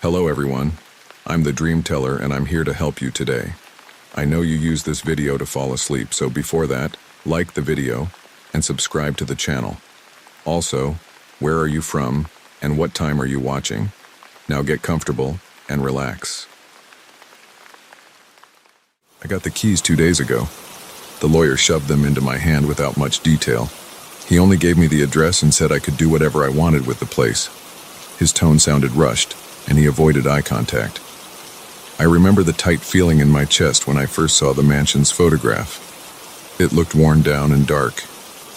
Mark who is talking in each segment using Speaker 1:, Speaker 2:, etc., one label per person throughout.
Speaker 1: Hello everyone, I'm the DreamTeller and I'm here to help you today. I know you use this video to fall asleep, so before that, like the video and subscribe to the channel. Also, where are you from and what time are you watching? Now get comfortable and relax. I got the keys 2 days ago. The lawyer shoved them into my hand without much detail. He only gave me the address and said I could do whatever I wanted with the place. His tone sounded rushed, and he avoided eye contact. I remember the tight feeling in my chest when I first saw the mansion's photograph. It looked worn down and dark,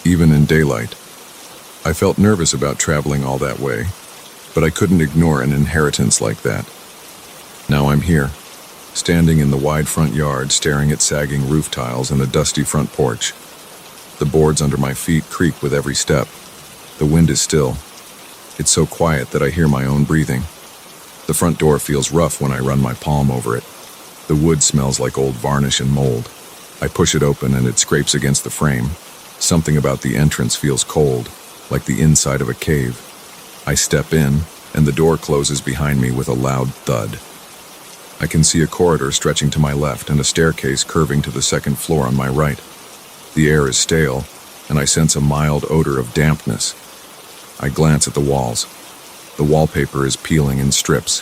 Speaker 1: even in daylight. I felt nervous about traveling all that way, but I couldn't ignore an inheritance like that. Now I'm here, standing in the wide front yard, staring at sagging roof tiles and a dusty front porch. The boards under my feet creak with every step. The wind is still. It's so quiet that I hear my own breathing. The front door feels rough when I run my palm over it. The wood smells like old varnish and mold. I push it open and it scrapes against the frame. Something about the entrance feels cold, like the inside of a cave. I step in, and the door closes behind me with a loud thud. I can see a corridor stretching to my left and a staircase curving to the second floor on my right. The air is stale, and I sense a mild odor of dampness. I glance at the walls. The wallpaper is peeling in strips.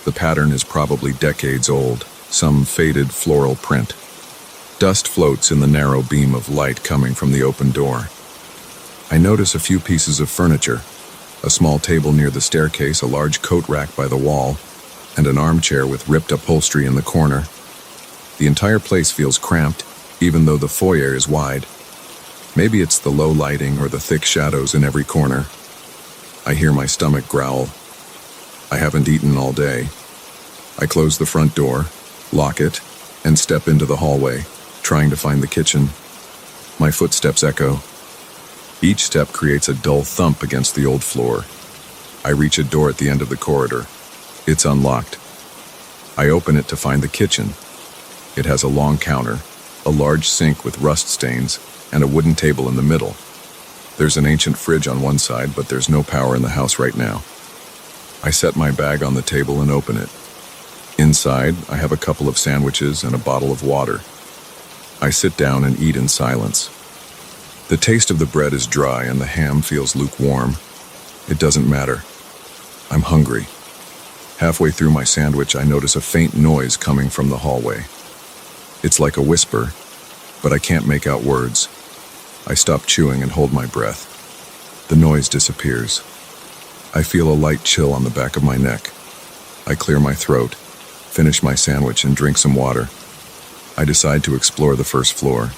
Speaker 1: The pattern is probably decades old, some faded floral print. Dust floats in the narrow beam of light coming from the open door. I notice a few pieces of furniture, a small table near the staircase, a large coat rack by the wall, and an armchair with ripped upholstery in the corner. The entire place feels cramped, even though the foyer is wide. Maybe it's the low lighting or the thick shadows in every corner. I hear my stomach growl. I haven't eaten all day. I close the front door, lock it, and step into the hallway, trying to find the kitchen. My footsteps echo. Each step creates a dull thump against the old floor. I reach a door at the end of the corridor. It's unlocked. I open it to find the kitchen. It has a long counter, a large sink with rust stains, and a wooden table in the middle. There's an ancient fridge on one side, but there's no power in the house right now. I set my bag on the table and open it. Inside, I have a couple of sandwiches and a bottle of water. I sit down and eat in silence. The taste of the bread is dry and the ham feels lukewarm. It doesn't matter. I'm hungry. Halfway through my sandwich, I notice a faint noise coming from the hallway. It's like a whisper, but I can't make out words. I stop chewing and hold my breath. The noise disappears. I feel a light chill on the back of my neck. I clear my throat, finish my sandwich, and drink some water. I decide to explore the first floor.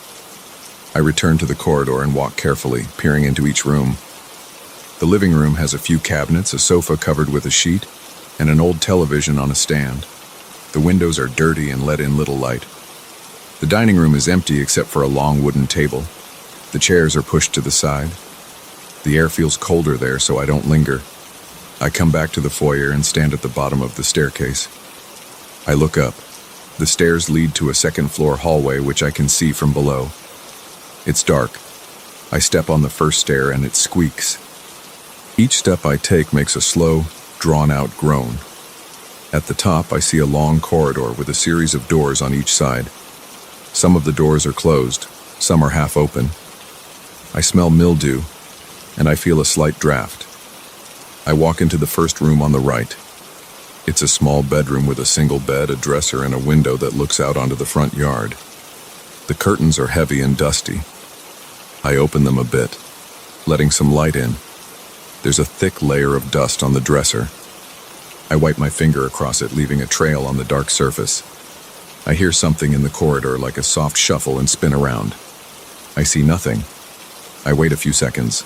Speaker 1: I return to the corridor and walk carefully, peering into each room. The living room has a few cabinets, a sofa covered with a sheet, and an old television on a stand. The windows are dirty and let in little light. The dining room is empty except for a long wooden table. The chairs are pushed to the side. The air feels colder there, so I don't linger. I come back to the foyer and stand at the bottom of the staircase. I look up. The stairs lead to a second-floor hallway, which I can see from below. It's dark. I step on the first stair and it squeaks. Each step I take makes a slow, drawn-out groan. At the top, I see a long corridor with a series of doors on each side. Some of the doors are closed, some are half open. I smell mildew, and I feel a slight draft. I walk into the first room on the right. It's a small bedroom with a single bed, a dresser, and a window that looks out onto the front yard. The curtains are heavy and dusty. I open them a bit, letting some light in. There's a thick layer of dust on the dresser. I wipe my finger across it, leaving a trail on the dark surface. I hear something in the corridor, like a soft shuffle, and spin around. I see nothing. I wait a few seconds.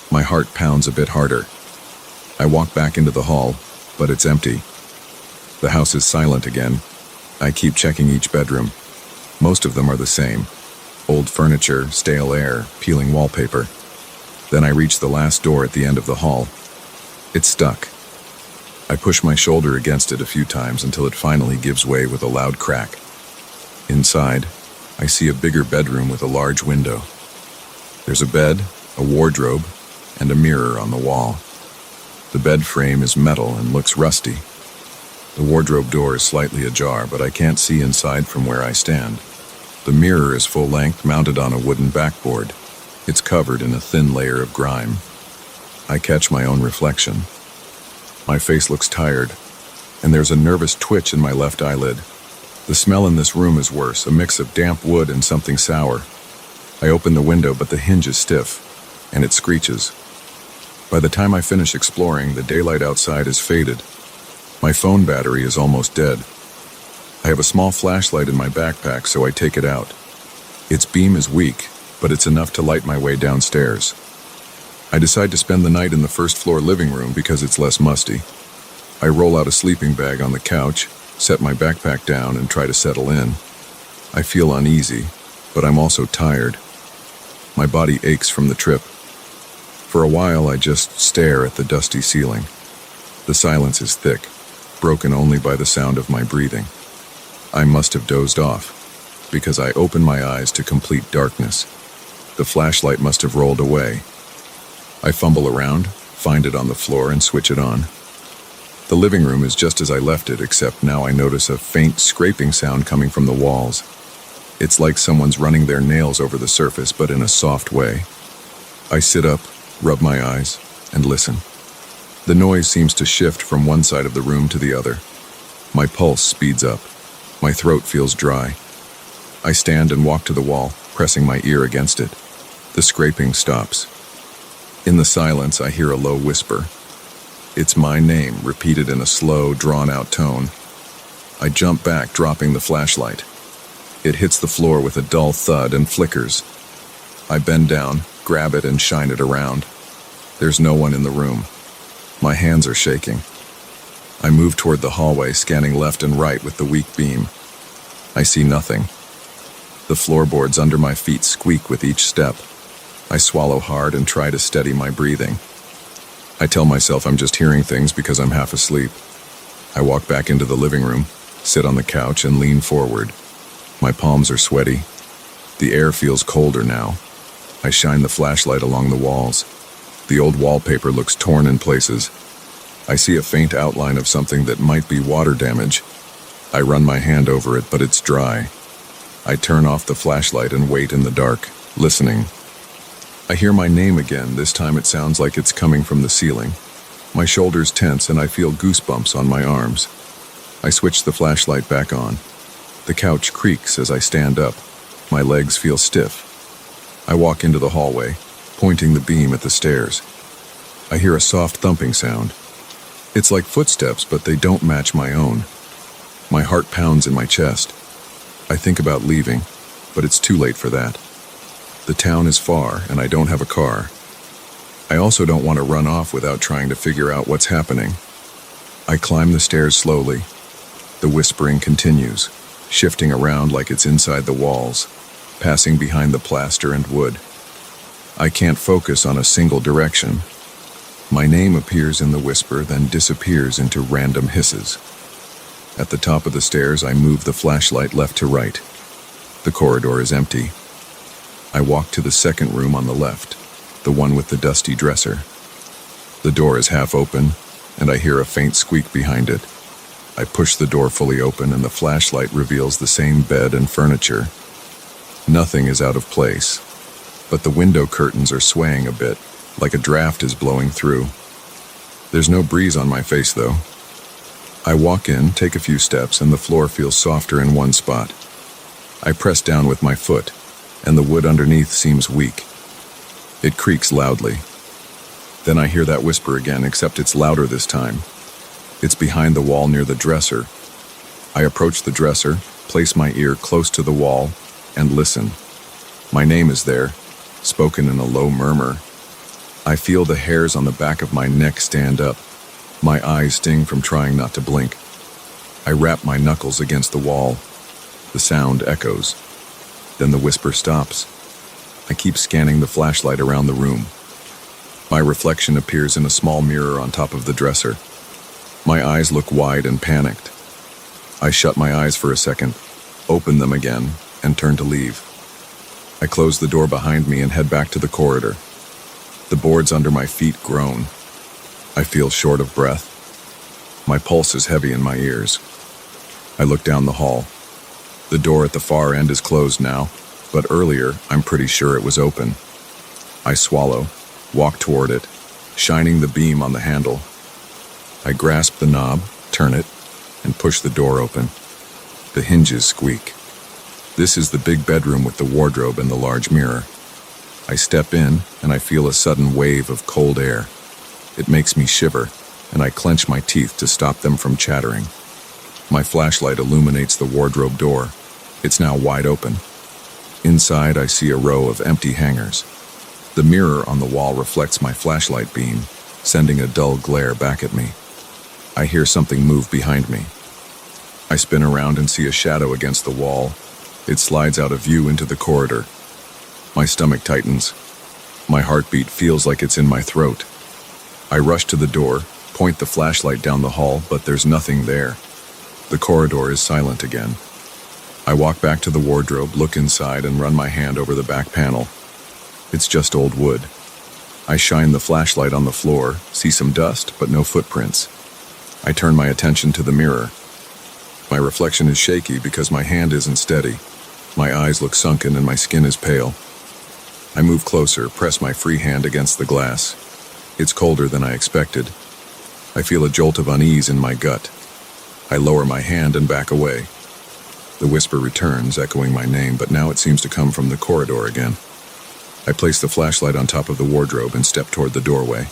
Speaker 1: My heart pounds a bit harder. I walk back into the hall, but it's empty. The house is silent again. I keep checking each bedroom. Most of them are the same. Old furniture, stale air, peeling wallpaper. Then I reach the last door at the end of the hall. It's stuck. I push my shoulder against it a few times until it finally gives way with a loud crack. Inside, I see a bigger bedroom with a large window. There's a bed, a wardrobe, and a mirror on the wall. The bed frame is metal and looks rusty. The wardrobe door is slightly ajar, but I can't see inside from where I stand. The mirror is full length, mounted on a wooden backboard. It's covered in a thin layer of grime. I catch my own reflection. My face looks tired, and there's a nervous twitch in my left eyelid. The smell in this room is worse, a mix of damp wood and something sour. I open the window, but the hinge is stiff, and it screeches. By the time I finish exploring, the daylight outside is faded. My phone battery is almost dead. I have a small flashlight in my backpack, so I take it out. Its beam is weak, but it's enough to light my way downstairs. I decide to spend the night in the first-floor living room because it's less musty. I roll out a sleeping bag on the couch, set my backpack down, and try to settle in. I feel uneasy, but I'm also tired. My body aches from the trip. For a while, I just stare at the dusty ceiling. The silence is thick, broken only by the sound of my breathing. I must have dozed off, because I open my eyes to complete darkness. The flashlight must have rolled away. I fumble around, find it on the floor, and switch it on. The living room is just as I left it, except now I notice a faint scraping sound coming from the walls. It's like someone's running their nails over the surface, but in a soft way. I sit up, rub my eyes, and listen. The noise seems to shift from one side of the room to the other. My pulse speeds up. My throat feels dry. I stand and walk to the wall, pressing my ear against it. The scraping stops. In the silence, I hear a low whisper. It's my name, repeated in a slow, drawn-out tone. I jump back, dropping the flashlight. It hits the floor with a dull thud and flickers. I bend down, grab it, and shine it around. There's no one in the room. My hands are shaking. I move toward the hallway, scanning left and right with the weak beam. I see nothing. The floorboards under my feet squeak with each step. I swallow hard and try to steady my breathing. I tell myself I'm just hearing things because I'm half asleep. I walk back into the living room, sit on the couch, and lean forward. My palms are sweaty. The air feels colder now. I shine the flashlight along the walls. The old wallpaper looks torn in places. I see a faint outline of something that might be water damage. I run my hand over it, but it's dry. I turn off the flashlight and wait in the dark, listening. I hear my name again. This time it sounds like it's coming from the ceiling. My shoulders tense and I feel goosebumps on my arms. I switch the flashlight back on. The couch creaks as I stand up. My legs feel stiff. I walk into the hallway, pointing the beam at the stairs. I hear a soft thumping sound. It's like footsteps, but they don't match my own. My heart pounds in my chest. I think about leaving, but it's too late for that. The town is far, and I don't have a car. I also don't want to run off without trying to figure out what's happening. I climb the stairs slowly. The whispering continues, shifting around like it's inside the walls, passing behind the plaster and wood. I can't focus on a single direction. My name appears in the whisper, then disappears into random hisses. At the top of the stairs, I move the flashlight left to right. The corridor is empty. I walk to the second room on the left, the one with the dusty dresser. The door is half open, and I hear a faint squeak behind it. I push the door fully open, and the flashlight reveals the same bed and furniture. Nothing is out of place, but the window curtains are swaying a bit, like a draft is blowing through. There's no breeze on my face, though. I walk in, take a few steps, and the floor feels softer in one spot. I press down with my foot, and the wood underneath seems weak. It creaks loudly. Then I hear that whisper again, except it's louder this time. It's behind the wall near the dresser. I approach the dresser, place my ear close to the wall, and listen. My name is there, spoken in a low murmur. I feel the hairs on the back of my neck stand up. My eyes sting from trying not to blink. I rap my knuckles against the wall. The sound echoes. Then the whisper stops. I keep scanning the flashlight around the room. My reflection appears in a small mirror on top of the dresser. My eyes look wide and panicked. I shut my eyes for a second, open them again, and turn to leave. I close the door behind me and head back to the corridor. The boards under my feet groan. I feel short of breath. My pulse is heavy in my ears. I look down the hall. The door at the far end is closed now, but earlier I'm pretty sure it was open. I swallow, walk toward it, shining the beam on the handle. I grasp the knob, turn it, and push the door open. The hinges squeak. This is the big bedroom with the wardrobe and the large mirror. I step in, and I feel a sudden wave of cold air. It makes me shiver, and I clench my teeth to stop them from chattering. My flashlight illuminates the wardrobe door. It's now wide open. Inside, I see a row of empty hangers. The mirror on the wall reflects my flashlight beam, sending a dull glare back at me. I hear something move behind me. I spin around and see a shadow against the wall. It slides out of view into the corridor. My stomach tightens. My heartbeat feels like it's in my throat. I rush to the door, point the flashlight down the hall, but there's nothing there. The corridor is silent again. I walk back to the wardrobe, look inside, and run my hand over the back panel. It's just old wood. I shine the flashlight on the floor, see some dust, but no footprints. I turn my attention to the mirror. My reflection is shaky because my hand isn't steady. My eyes look sunken and my skin is pale. I move closer, press my free hand against the glass. It's colder than I expected. I feel a jolt of unease in my gut. I lower my hand and back away. The whisper returns, echoing my name, but now it seems to come from the corridor again. I place the flashlight on top of the wardrobe and step toward the doorway.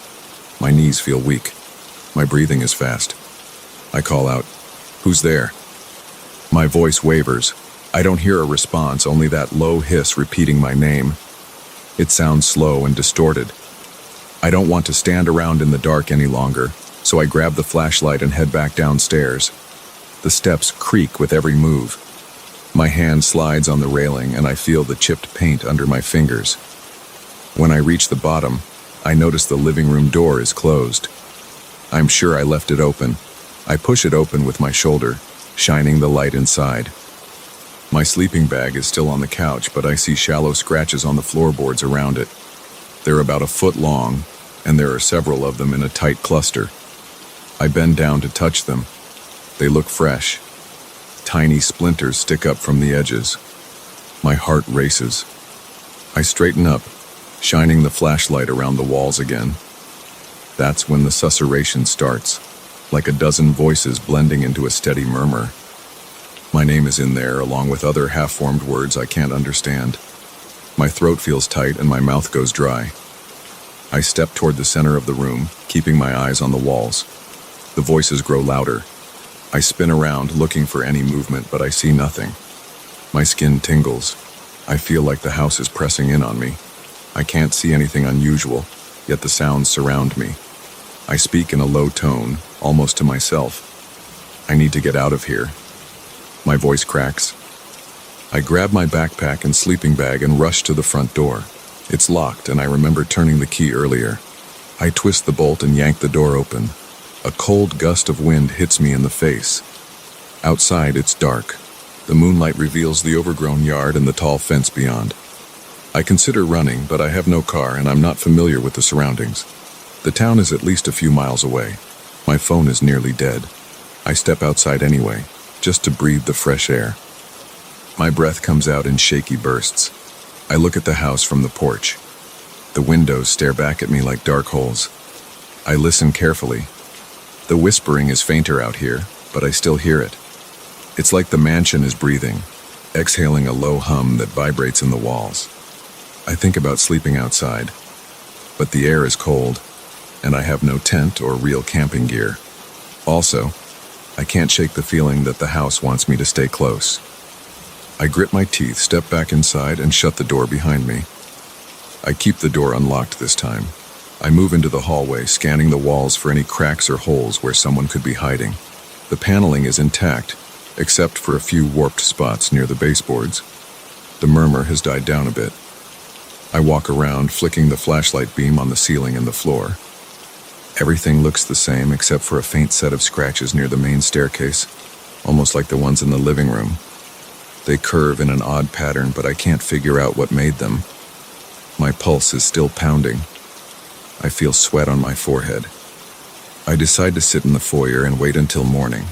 Speaker 1: My knees feel weak. My breathing is fast. I call out, "Who's there?" My voice wavers. I don't hear a response, only that low hiss repeating my name. It sounds slow and distorted. I don't want to stand around in the dark any longer, so I grab the flashlight and head back downstairs. The steps creak with every move. My hand slides on the railing and I feel the chipped paint under my fingers. When I reach the bottom, I notice the living room door is closed. I'm sure I left it open. I push it open with my shoulder, shining the light inside. My sleeping bag is still on the couch, but I see shallow scratches on the floorboards around it. They're about a foot long, and there are several of them in a tight cluster. I bend down to touch them. They look fresh. Tiny splinters stick up from the edges. My heart races. I straighten up, shining the flashlight around the walls again. That's when the susurration starts, like a dozen voices blending into a steady murmur. My name is in there, along with other half-formed words I can't understand. My throat feels tight and my mouth goes dry. I step toward the center of the room, keeping my eyes on the walls. The voices grow louder. I spin around, looking for any movement, but I see nothing. My skin tingles. I feel like the house is pressing in on me. I can't see anything unusual, yet the sounds surround me. I speak in a low tone, almost to myself. I need to get out of here. My voice cracks. I grab my backpack and sleeping bag and rush to the front door. It's locked, and I remember turning the key earlier. I twist the bolt and yank the door open. A cold gust of wind hits me in the face. Outside, it's dark. The moonlight reveals the overgrown yard and the tall fence beyond. I consider running, but I have no car and I'm not familiar with the surroundings. The town is at least a few miles away. My phone is nearly dead. I step outside anyway, just to breathe the fresh air. My breath comes out in shaky bursts. I look at the house from the porch. The windows stare back at me like dark holes. I listen carefully. The whispering is fainter out here, but I still hear it. It's like the mansion is breathing, exhaling a low hum that vibrates in the walls. I think about sleeping outside, but the air is cold, and I have no tent or real camping gear. Also, I can't shake the feeling that the house wants me to stay close. I grit my teeth, step back inside, and shut the door behind me. I keep the door unlocked this time. I move into the hallway, scanning the walls for any cracks or holes where someone could be hiding. The paneling is intact, except for a few warped spots near the baseboards. The murmur has died down a bit. I walk around, flicking the flashlight beam on the ceiling and the floor. Everything looks the same except for a faint set of scratches near the main staircase, almost like the ones in the living room. They curve in an odd pattern, but I can't figure out what made them. My pulse is still pounding. I feel sweat on my forehead. I decide to sit in the foyer and wait until morning.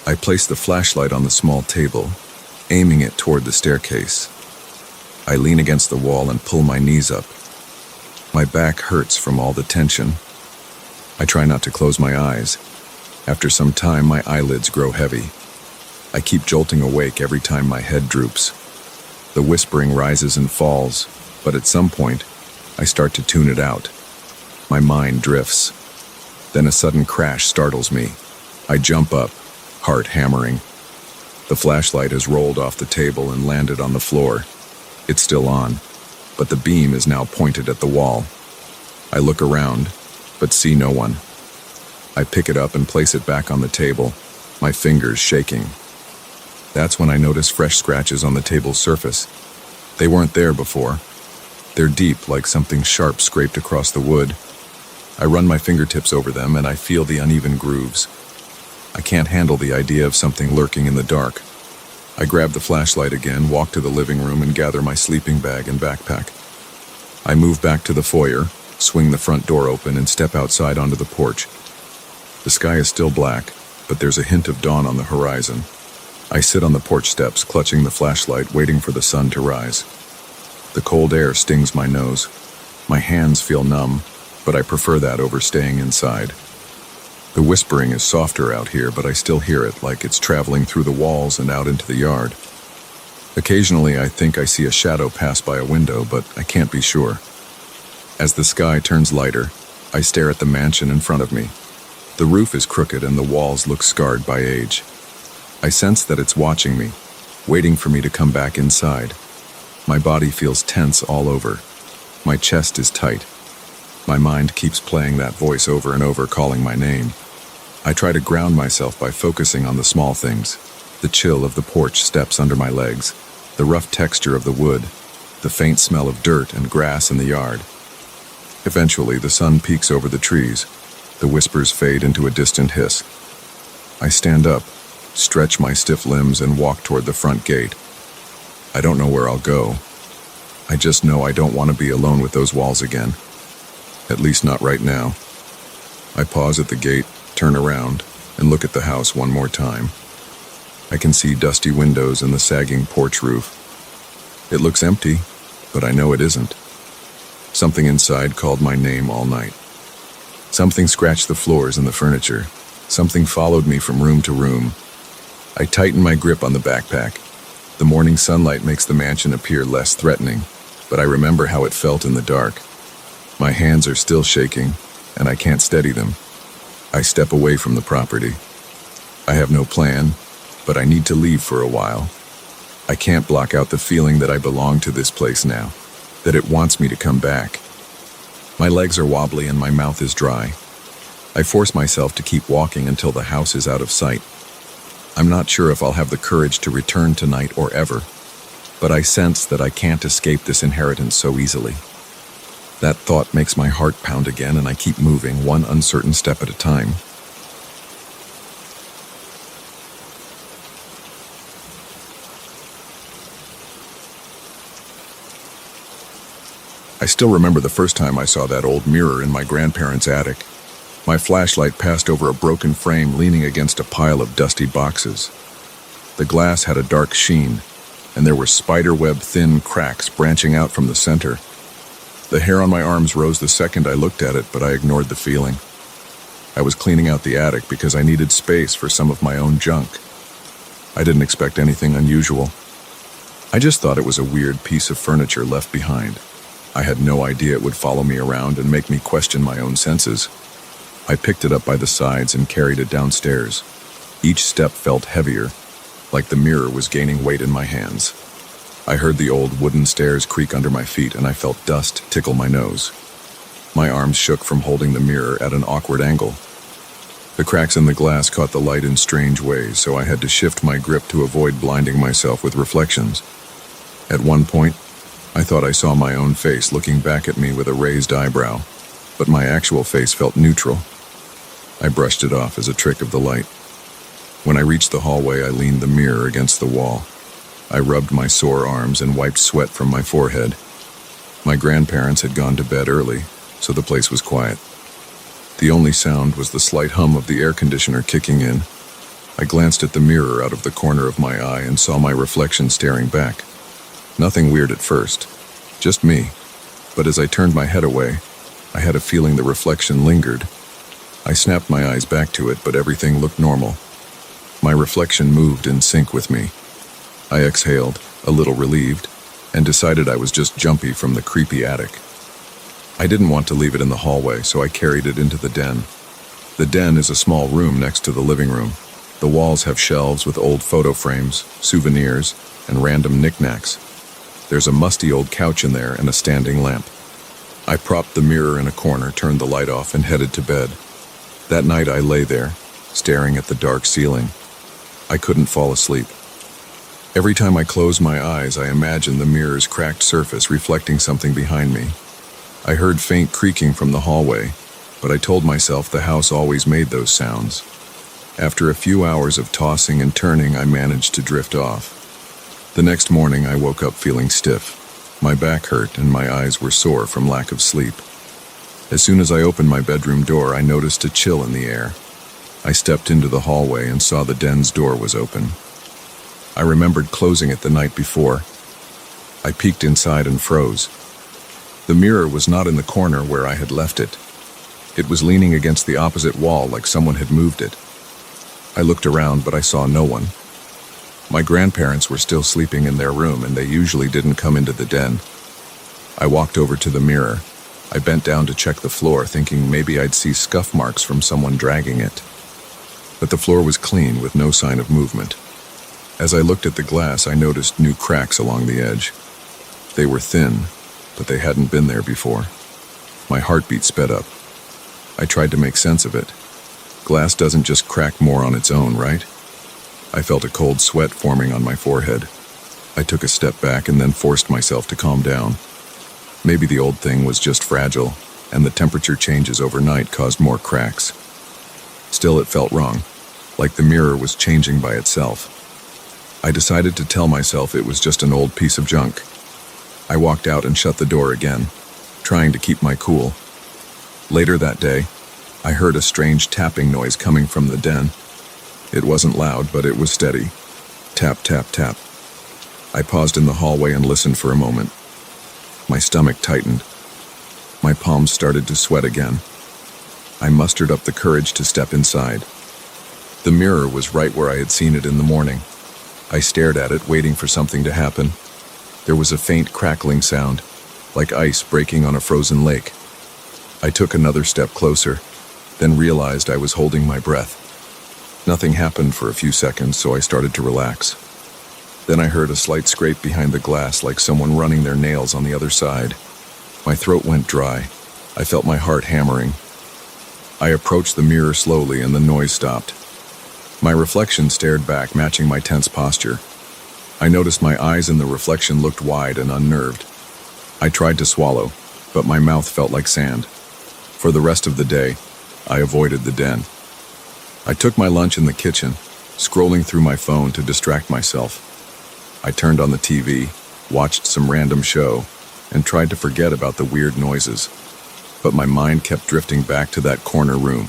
Speaker 1: I place the flashlight on the small table, aiming it toward the staircase. I lean against the wall and pull my knees up. My back hurts from all the tension. I try not to close my eyes. After some time, my eyelids grow heavy. I keep jolting awake every time my head droops. The whispering rises and falls, but at some point, I start to tune it out. My mind drifts. Then a sudden crash startles me. I jump up, heart hammering. The flashlight has rolled off the table and landed on the floor. It's still on, but the beam is now pointed at the wall. I look around, but see no one. I pick it up and place it back on the table, my fingers shaking. That's when I notice fresh scratches on the table's surface. They weren't there before. They're deep, like something sharp scraped across the wood. I run my fingertips over them and I feel the uneven grooves. I can't handle the idea of something lurking in the dark. I grab the flashlight again, walk to the living room and gather my sleeping bag and backpack. I move back to the foyer, swing the front door open and step outside onto the porch. The sky is still black, but there's a hint of dawn on the horizon. I sit on the porch steps, clutching the flashlight, waiting for the sun to rise. The cold air stings my nose. My hands feel numb, but I prefer that over staying inside. The whispering is softer out here, but I still hear it, like it's traveling through the walls and out into the yard. Occasionally, I think I see a shadow pass by a window, but I can't be sure. As the sky turns lighter, I stare at the mansion in front of me. The roof is crooked and the walls look scarred by age. I sense that it's watching me, waiting for me to come back inside. My body feels tense all over. My chest is tight. My mind keeps playing that voice over and over, calling my name. I try to ground myself by focusing on the small things. The chill of the porch steps under my legs, the rough texture of the wood, the faint smell of dirt and grass in the yard. Eventually, the sun peeks over the trees. The whispers fade into a distant hiss. I stand up, stretch my stiff limbs, and walk toward the front gate. I don't know where I'll go. I just know I don't want to be alone with those walls again. At least not right now. I pause at the gate, turn around, and look at the house one more time. I can see dusty windows and the sagging porch roof. It looks empty, but I know it isn't. Something inside called my name all night. Something scratched the floors and the furniture. Something followed me from room to room. I tighten my grip on the backpack. The morning sunlight makes the mansion appear less threatening, but I remember how it felt in the dark. My hands are still shaking, and I can't steady them. I step away from the property. I have no plan, but I need to leave for a while. I can't block out the feeling that I belong to this place now, that it wants me to come back. My legs are wobbly and my mouth is dry. I force myself to keep walking until the house is out of sight. I'm not sure if I'll have the courage to return tonight or ever, but I sense that I can't escape this inheritance so easily. That thought makes my heart pound again, and I keep moving, one uncertain step at a time. I still remember the first time I saw that old mirror in my grandparents' attic. My flashlight passed over a broken frame leaning against a pile of dusty boxes. The glass had a dark sheen, and there were spiderweb thin cracks branching out from the center. The hair on my arms rose the second I looked at it, but I ignored the feeling. I was cleaning out the attic because I needed space for some of my own junk. I didn't expect anything unusual. I just thought it was a weird piece of furniture left behind. I had no idea it would follow me around and make me question my own senses. I picked it up by the sides and carried it downstairs. Each step felt heavier, like the mirror was gaining weight in my hands. I heard the old wooden stairs creak under my feet, and I felt dust tickle my nose. My arms shook from holding the mirror at an awkward angle. The cracks in the glass caught the light in strange ways, so I had to shift my grip to avoid blinding myself with reflections. At one point, I thought I saw my own face looking back at me with a raised eyebrow, but my actual face felt neutral. I brushed it off as a trick of the light. When I reached the hallway, I leaned the mirror against the wall. I rubbed my sore arms and wiped sweat from my forehead. My grandparents had gone to bed early, so the place was quiet. The only sound was the slight hum of the air conditioner kicking in. I glanced at the mirror out of the corner of my eye and saw my reflection staring back. Nothing weird at first, just me. But as I turned my head away, I had a feeling the reflection lingered. I snapped my eyes back to it, but everything looked normal. My reflection moved in sync with me. I exhaled, a little relieved, and decided I was just jumpy from the creepy attic. I didn't want to leave it in the hallway, so I carried it into the den. The den is a small room next to the living room. The walls have shelves with old photo frames, souvenirs, and random knickknacks. There's a musty old couch in there and a standing lamp. I propped the mirror in a corner, turned the light off, and headed to bed. That night I lay there, staring at the dark ceiling. I couldn't fall asleep. Every time I closed my eyes, I imagined the mirror's cracked surface reflecting something behind me. I heard faint creaking from the hallway, but I told myself the house always made those sounds. After a few hours of tossing and turning, I managed to drift off. The next morning, I woke up feeling stiff. My back hurt and my eyes were sore from lack of sleep. As soon as I opened my bedroom door, I noticed a chill in the air. I stepped into the hallway and saw the den's door was open. I remembered closing it the night before. I peeked inside and froze. The mirror was not in the corner where I had left it. It was leaning against the opposite wall like someone had moved it. I looked around, but I saw no one. My grandparents were still sleeping in their room, and they usually didn't come into the den. I walked over to the mirror. I bent down to check the floor, thinking maybe I'd see scuff marks from someone dragging it. But the floor was clean with no sign of movement. As I looked at the glass, I noticed new cracks along the edge. They were thin, but they hadn't been there before. My heartbeat sped up. I tried to make sense of it. Glass doesn't just crack more on its own, right? I felt a cold sweat forming on my forehead. I took a step back and then forced myself to calm down. Maybe the old thing was just fragile, and the temperature changes overnight caused more cracks. Still, it felt wrong, like the mirror was changing by itself. I decided to tell myself it was just an old piece of junk. I walked out and shut the door again, trying to keep my cool. Later that day, I heard a strange tapping noise coming from the den. It wasn't loud, but it was steady. Tap, tap, tap. I paused in the hallway and listened for a moment. My stomach tightened. My palms started to sweat again. I mustered up the courage to step inside. The mirror was right where I had seen it in the morning. I stared at it, waiting for something to happen. There was a faint crackling sound, like ice breaking on a frozen lake. I took another step closer, then realized I was holding my breath. Nothing happened for a few seconds, so I started to relax. Then I heard a slight scrape behind the glass, like someone running their nails on the other side. My throat went dry. I felt my heart hammering. I approached the mirror slowly, and the noise stopped. My reflection stared back, matching my tense posture. I noticed my eyes in the reflection looked wide and unnerved. I tried to swallow, but my mouth felt like sand. For the rest of the day, I avoided the den. I took my lunch in the kitchen, scrolling through my phone to distract myself. I turned on the TV, watched some random show, and tried to forget about the weird noises. But my mind kept drifting back to that corner room.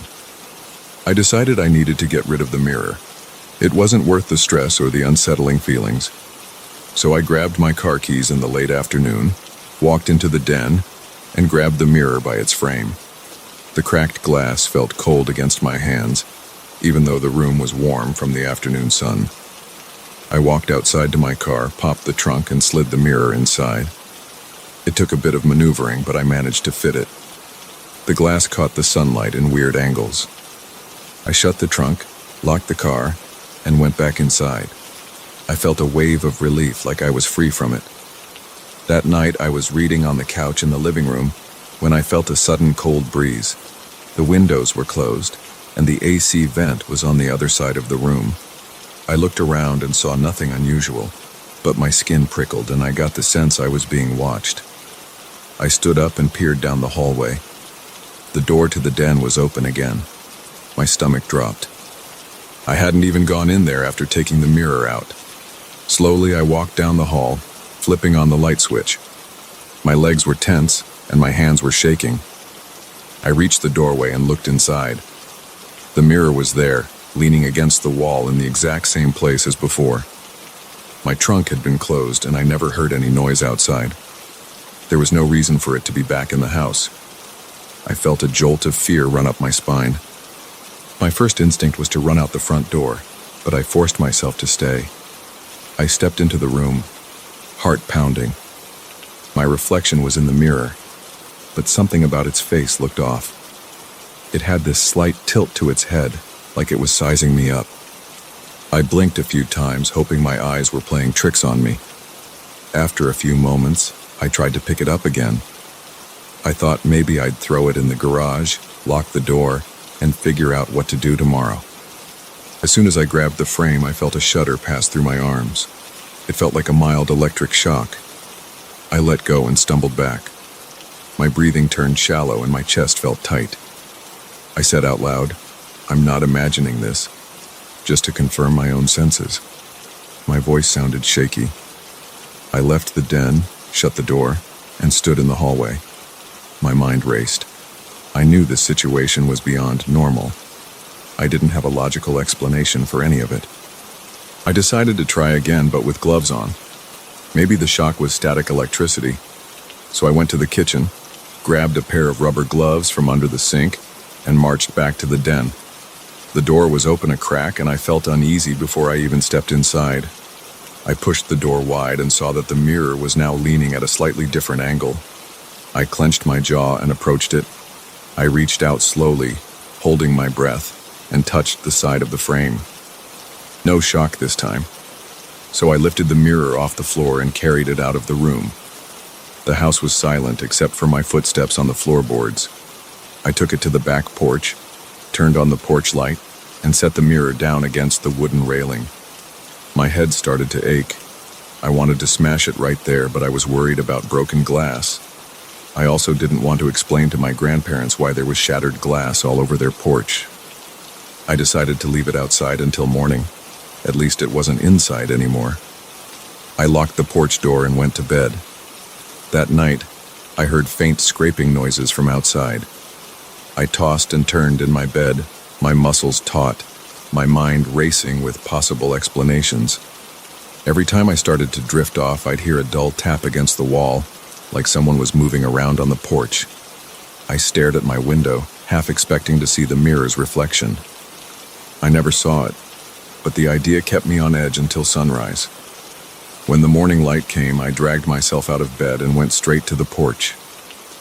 Speaker 1: I decided I needed to get rid of the mirror. It wasn't worth the stress or the unsettling feelings. So I grabbed my car keys in the late afternoon, walked into the den, and grabbed the mirror by its frame. The cracked glass felt cold against my hands, even though the room was warm from the afternoon sun. I walked outside to my car, popped the trunk, and slid the mirror inside. It took a bit of maneuvering, but I managed to fit it. The glass caught the sunlight in weird angles. I shut the trunk, locked the car, and went back inside. I felt a wave of relief, like I was free from it. That night, I was reading on the couch in the living room when I felt a sudden cold breeze. The windows were closed, and the AC vent was on the other side of the room. I looked around and saw nothing unusual, but my skin prickled and I got the sense I was being watched. I stood up and peered down the hallway. The door to the den was open again. My stomach dropped. I hadn't even gone in there after taking the mirror out. Slowly, I walked down the hall, flipping on the light switch. My legs were tense and my hands were shaking. I reached the doorway and looked inside. The mirror was there, leaning against the wall in the exact same place as before. My trunk had been closed and I never heard any noise outside. There was no reason for it to be back in the house. I felt a jolt of fear run up my spine. My first instinct was to run out the front door, but I forced myself to stay. I stepped into the room, heart pounding. My reflection was in the mirror, but something about its face looked off. It had this slight tilt to its head, like it was sizing me up. I blinked a few times, hoping my eyes were playing tricks on me. After a few moments, I tried to pick it up again. I thought maybe I'd throw it in the garage, lock the door, and figure out what to do tomorrow. As soon as I grabbed the frame, I felt a shudder pass through my arms. It felt like a mild electric shock. I let go and stumbled back. My breathing turned shallow and my chest felt tight. I said out loud, "I'm not imagining this," just to confirm my own senses. My voice sounded shaky. I left the den, shut the door, and stood in the hallway. My mind raced. I knew this situation was beyond normal. I didn't have a logical explanation for any of it. I decided to try again, but with gloves on. Maybe the shock was static electricity. So I went to the kitchen, grabbed a pair of rubber gloves from under the sink, and marched back to the den. The door was open a crack, and I felt uneasy before I even stepped inside. I pushed the door wide and saw that the mirror was now leaning at a slightly different angle. I clenched my jaw and approached it. I reached out slowly, holding my breath, and touched the side of the frame. No shock this time. So I lifted the mirror off the floor and carried it out of the room. The house was silent except for my footsteps on the floorboards. I took it to the back porch, turned on the porch light, and set the mirror down against the wooden railing. My head started to ache. I wanted to smash it right there, but I was worried about broken glass. I also didn't want to explain to my grandparents why there was shattered glass all over their porch. I decided to leave it outside until morning. At least it wasn't inside anymore. I locked the porch door and went to bed. That night, I heard faint scraping noises from outside. I tossed and turned in my bed, my muscles taut, my mind racing with possible explanations. Every time I started to drift off, I'd hear a dull tap against the wall, like someone was moving around on the porch. I stared at my window, half expecting to see the mirror's reflection. I never saw it, but the idea kept me on edge until sunrise. When the morning light came, I dragged myself out of bed and went straight to the porch.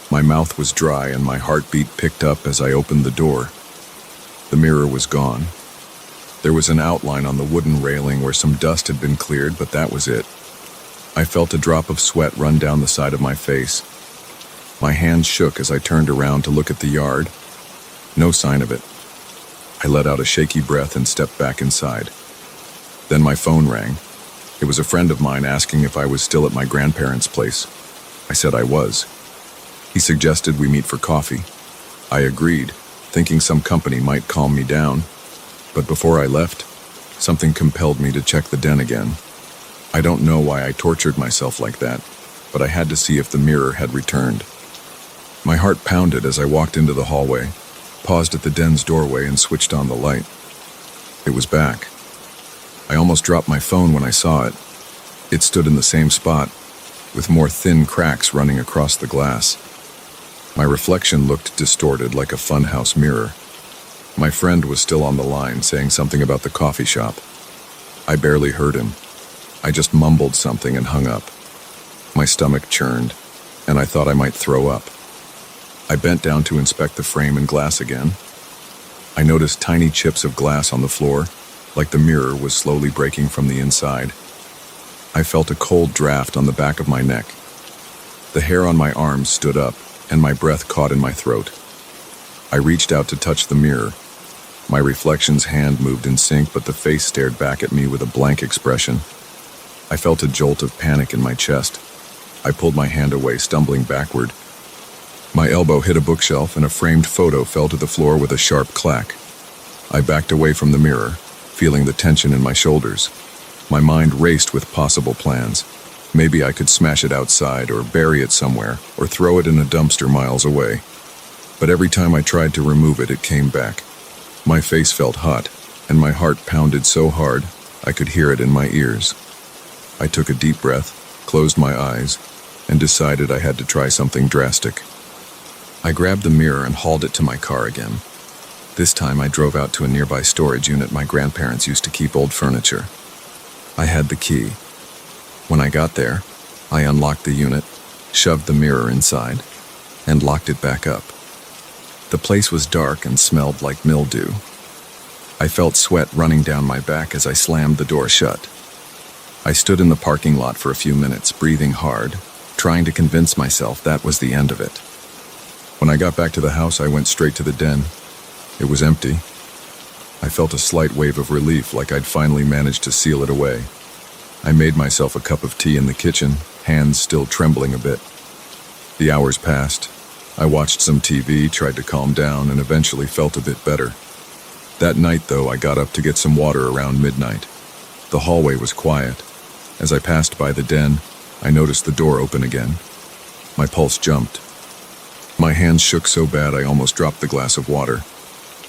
Speaker 1: My mouth was dry and my heartbeat picked up as I opened the door. The mirror was gone. There was an outline on the wooden railing where some dust had been cleared, but that was it. I felt a drop of sweat run down the side of my face. My hands shook as I turned around to look at the yard. No sign of it. I let out a shaky breath and stepped back inside. Then my phone rang. It was a friend of mine asking if I was still at my grandparents' place. I said I was. He suggested we meet for coffee. I agreed, thinking some company might calm me down. But before I left, something compelled me to check the den again. I don't know why I tortured myself like that, but I had to see if the mirror had returned. My heart pounded as I walked into the hallway, paused at the den's doorway and switched on the light. It was back. I almost dropped my phone when I saw it. It stood in the same spot, with more thin cracks running across the glass. My reflection looked distorted like a funhouse mirror. My friend was still on the line, saying something about the coffee shop. I barely heard him. I just mumbled something and hung up. My stomach churned, and I thought I might throw up. I bent down to inspect the frame and glass again. I noticed tiny chips of glass on the floor, like the mirror was slowly breaking from the inside. I felt a cold draft on the back of my neck. The hair on my arms stood up, and my breath caught in my throat. I reached out to touch the mirror. My reflection's hand moved in sync, but the face stared back at me with a blank expression. I felt a jolt of panic in my chest. I pulled my hand away, stumbling backward. My elbow hit a bookshelf, and a framed photo fell to the floor with a sharp clack. I backed away from the mirror, feeling the tension in my shoulders. My mind raced with possible plans. Maybe I could smash it outside, or bury it somewhere, or throw it in a dumpster miles away. but every time I tried to remove it, it came back. My face felt hot, and my heart pounded so hard I could hear it in my ears. I took a deep breath, closed my eyes, and decided I had to try something drastic. I grabbed the mirror and hauled it to my car again. This time I drove out to a nearby storage unit my grandparents used to keep old furniture. I had the key. When I got there, I unlocked the unit, shoved the mirror inside, and locked it back up. The place was dark and smelled like mildew. I felt sweat running down my back as I slammed the door shut. I stood in the parking lot for a few minutes, breathing hard, trying to convince myself that was the end of it. When I got back to the house, I went straight to the den. It was empty. I felt a slight wave of relief, like I'd finally managed to seal it away. I made myself a cup of tea in the kitchen, hands still trembling a bit. The hours passed. I watched some TV, tried to calm down, and eventually felt a bit better. That night, though, I got up to get some water around midnight. The hallway was quiet. As I passed by the den, I noticed the door open again. My pulse jumped. My hands shook so bad I almost dropped the glass of water.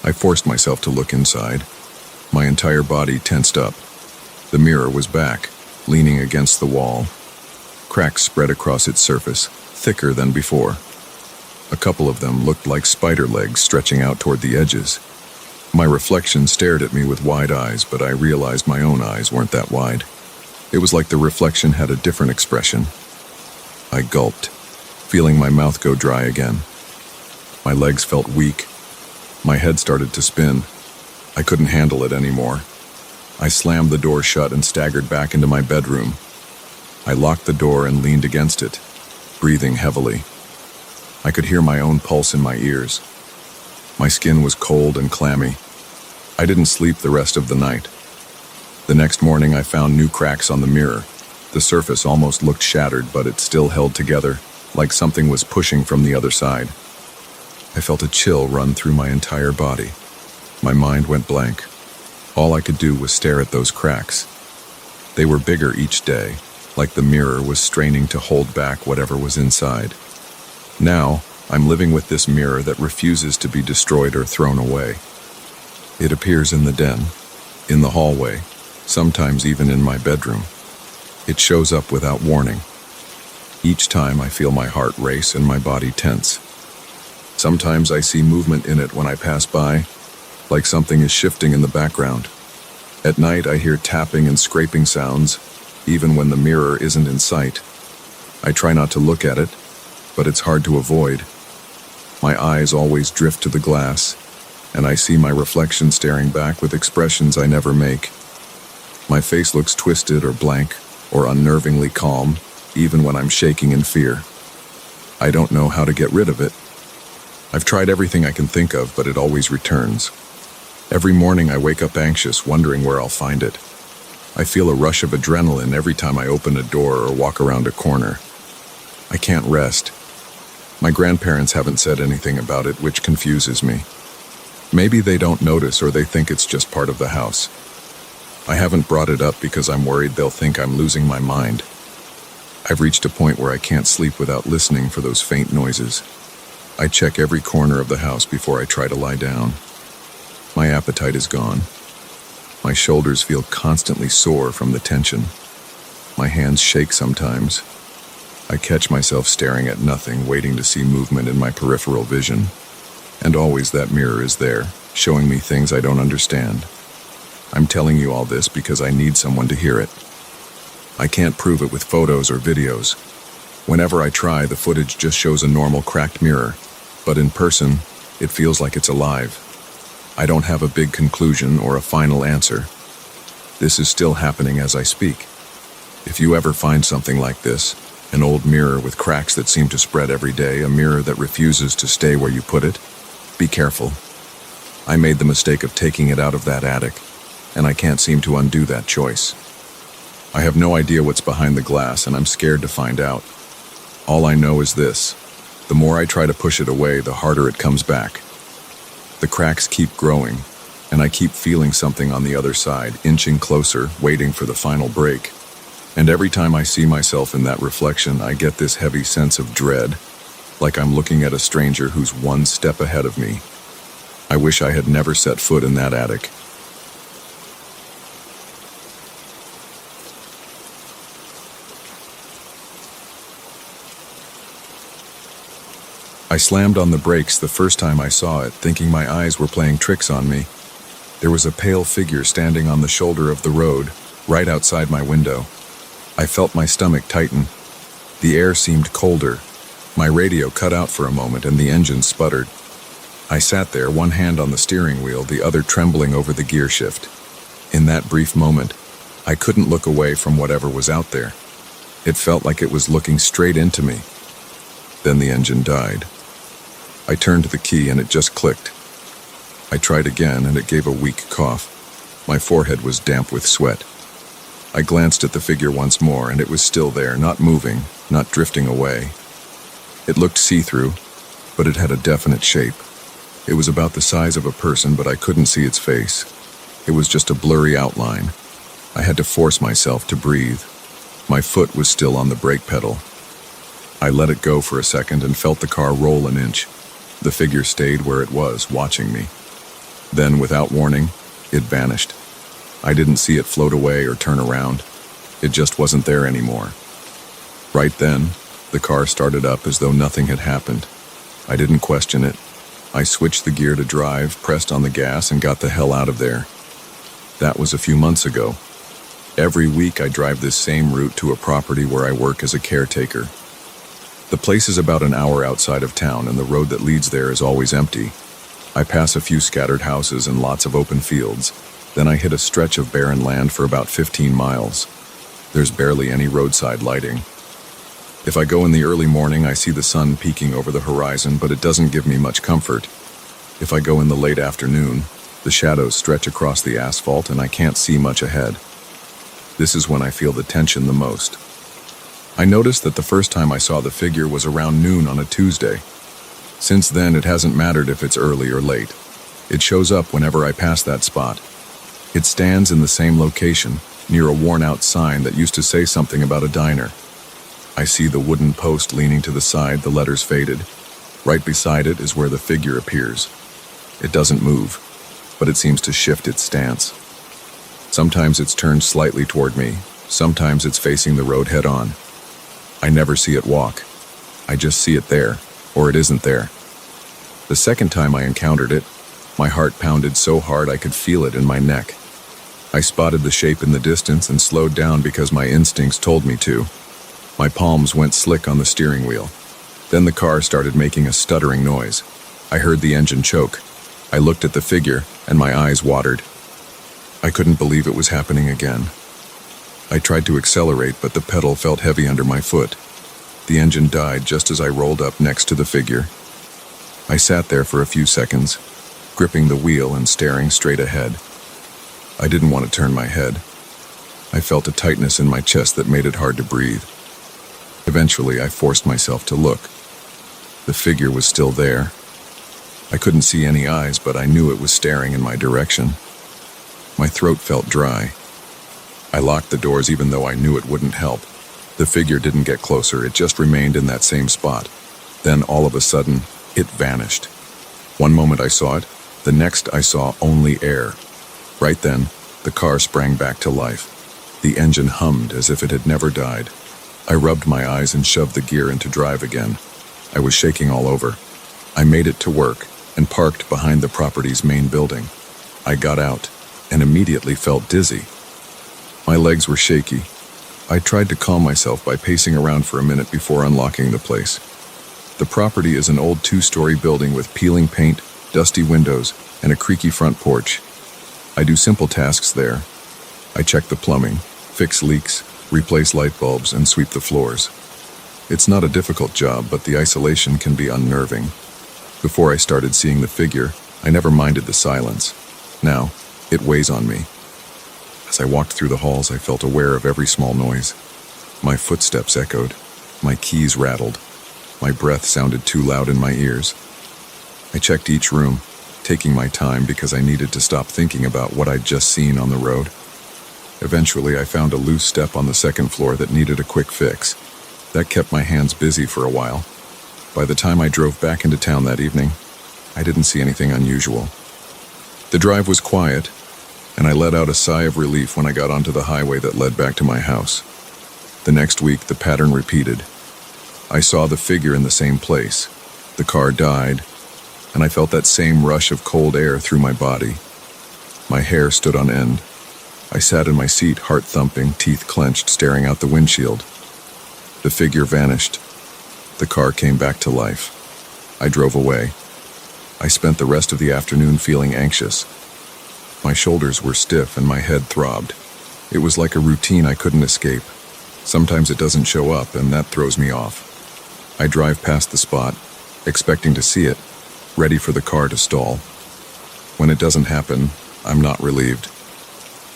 Speaker 1: I forced myself to look inside. My entire body tensed up. The mirror was back, leaning against the wall. Cracks spread across its surface, thicker than before. A couple of them looked like spider legs stretching out toward the edges. My reflection stared at me with wide eyes, but I realized my own eyes weren't that wide. It was like the reflection had a different expression. I gulped, feeling my mouth go dry again. My legs felt weak. My head started to spin. I couldn't handle it anymore. I slammed the door shut and staggered back into my bedroom. I locked the door and leaned against it, breathing heavily. I could hear my own pulse in my ears. My skin was cold and clammy. I didn't sleep the rest of the night. The next morning, I found new cracks on the mirror. The surface almost looked shattered, but it still held together, like something was pushing from the other side. I felt a chill run through my entire body. My mind went blank. All I could do was stare at those cracks. They were bigger each day, like the mirror was straining to hold back whatever was inside. Now, I'm living with this mirror that refuses to be destroyed or thrown away. It appears in the den, in the hallway, sometimes even in my bedroom. It shows up without warning. Each time I feel my heart race and my body tense. Sometimes I see movement in it when I pass by, like something is shifting in the background. At night I hear tapping and scraping sounds, even when the mirror isn't in sight. I try not to look at it, but it's hard to avoid. My eyes always drift to the glass, and I see my reflection staring back with expressions I never make. My face looks twisted or blank or unnervingly calm, even when I'm shaking in fear. I don't know how to get rid of it. I've tried everything I can think of, but it always returns. Every morning I wake up anxious, wondering where I'll find it. I feel a rush of adrenaline every time I open a door or walk around a corner. I can't rest. My grandparents haven't said anything about it, which confuses me. Maybe they don't notice or they think it's just part of the house. I haven't brought it up because I'm worried they'll think I'm losing my mind. I've reached a point where I can't sleep without listening for those faint noises. I check every corner of the house before I try to lie down. My appetite is gone. My shoulders feel constantly sore from the tension. My hands shake sometimes. I catch myself staring at nothing, waiting to see movement in my peripheral vision. And always that mirror is there, showing me things I don't understand. I'm telling you all this because I need someone to hear it. I can't prove it with photos or videos. Whenever I try, the footage just shows a normal cracked mirror, but in person, it feels like it's alive. I don't have a big conclusion or a final answer. This is still happening as I speak. If you ever find something like this, an old mirror with cracks that seem to spread every day, a mirror that refuses to stay where you put it, be careful. I made the mistake of taking it out of that attic, and I can't seem to undo that choice. I have no idea what's behind the glass, and I'm scared to find out. All I know is this: the more I try to push it away, the harder it comes back. The cracks keep growing, and I keep feeling something on the other side, inching closer, waiting for the final break. And every time I see myself in that reflection, I get this heavy sense of dread. like I'm looking at a stranger who's one step ahead of me. I wish I had never set foot in that attic. I slammed on the brakes the first time I saw it, thinking my eyes were playing tricks on me. There was a pale figure standing on the shoulder of the road, right outside my window. I felt my stomach tighten. The air seemed colder. My radio cut out for a moment and the engine sputtered. I sat there, one hand on the steering wheel, the other trembling over the gear shift. In that brief moment, I couldn't look away from whatever was out there. It felt like it was looking straight into me. Then the engine died. I turned the key and it just clicked. I tried again and it gave a weak cough. My forehead was damp with sweat. I glanced at the figure once more and it was still there, not moving, not drifting away. It looked see-through, but it had a definite shape. It was about the size of a person, but I couldn't see its face. It was just a blurry outline. I had to force myself to breathe. My foot was still on the brake pedal. I let it go for a second and felt the car roll an inch. The figure stayed where it was, watching me. Then, without warning, it vanished. I didn't see it float away or turn around. It just wasn't there anymore. Right then, the car started up as though nothing had happened. I didn't question it. I switched the gear to drive, pressed on the gas, and got the hell out of there. That was a few months ago. Every week I drive this same route to a property where I work as a caretaker. The place is about an hour outside of town, and the road that leads there is always empty. I pass a few scattered houses and lots of open fields. Then I hit a stretch of barren land for about 15 miles. There's barely any roadside lighting. If I go in the early morning, I see the sun peeking over the horizon, but it doesn't give me much comfort. If I go in the late afternoon, the shadows stretch across the asphalt and I can't see much ahead. This is when I feel the tension the most. I noticed that the first time I saw the figure was around noon on a Tuesday. Since then, it hasn't mattered if it's early or late. It shows up whenever I pass that spot. It stands in the same location, near a worn-out sign that used to say something about a diner. I see the wooden post leaning to the side, the letters faded. Right beside it is where the figure appears. It doesn't move, but it seems to shift its stance. Sometimes it's turned slightly toward me, sometimes it's facing the road head-on. I never see it walk. I just see it there, or it isn't there. The second time I encountered it, my heart pounded so hard I could feel it in my neck. I spotted the shape in the distance and slowed down because my instincts told me to. My palms went slick on the steering wheel. Then the car started making a stuttering noise. I heard the engine choke. I looked at the figure, and my eyes watered. I couldn't believe it was happening again. I tried to accelerate, but the pedal felt heavy under my foot. The engine died just as I rolled up next to the figure. I sat there for a few seconds, gripping the wheel and staring straight ahead. I didn't want to turn my head. I felt a tightness in my chest that made it hard to breathe. Eventually, I forced myself to look. The figure was still there. I couldn't see any eyes, but I knew it was staring in my direction. My throat felt dry. I locked the doors even though I knew it wouldn't help. The figure didn't get closer, it just remained in that same spot. Then, all of a sudden, it vanished. One moment I saw it, the next I saw only air. Right then, the car sprang back to life. The engine hummed as if it had never died. I rubbed my eyes and shoved the gear into drive again. I was shaking all over. I made it to work and parked behind the property's main building. I got out and immediately felt dizzy. My legs were shaky. I tried to calm myself by pacing around for a minute before unlocking the place. The property is an old 2-story building with peeling paint, dusty windows, and a creaky front porch. I do simple tasks there. I check the plumbing, fix leaks, replace light bulbs, and sweep the floors. It's not a difficult job, but the isolation can be unnerving. Before I started seeing the figure, I never minded the silence. Now, it weighs on me. As I walked through the halls, I felt aware of every small noise. My footsteps echoed. My keys rattled. My breath sounded too loud in my ears. I checked each room, taking my time because I needed to stop thinking about what I'd just seen on the road. Eventually, I found a loose step on the second floor that needed a quick fix. That kept my hands busy for a while. By the time I drove back into town that evening, I didn't see anything unusual. The drive was quiet, and I let out a sigh of relief when I got onto the highway that led back to my house. The next week, the pattern repeated. I saw the figure in the same place. The car died, and I felt that same rush of cold air through my body. My hair stood on end. I sat in my seat, heart thumping, teeth clenched, staring out the windshield. The figure vanished. The car came back to life. I drove away. I spent the rest of the afternoon feeling anxious. My shoulders were stiff and my head throbbed. It was like a routine I couldn't escape. Sometimes it doesn't show up, and that throws me off. I drive past the spot, expecting to see it, ready for the car to stall. When it doesn't happen, I'm not relieved.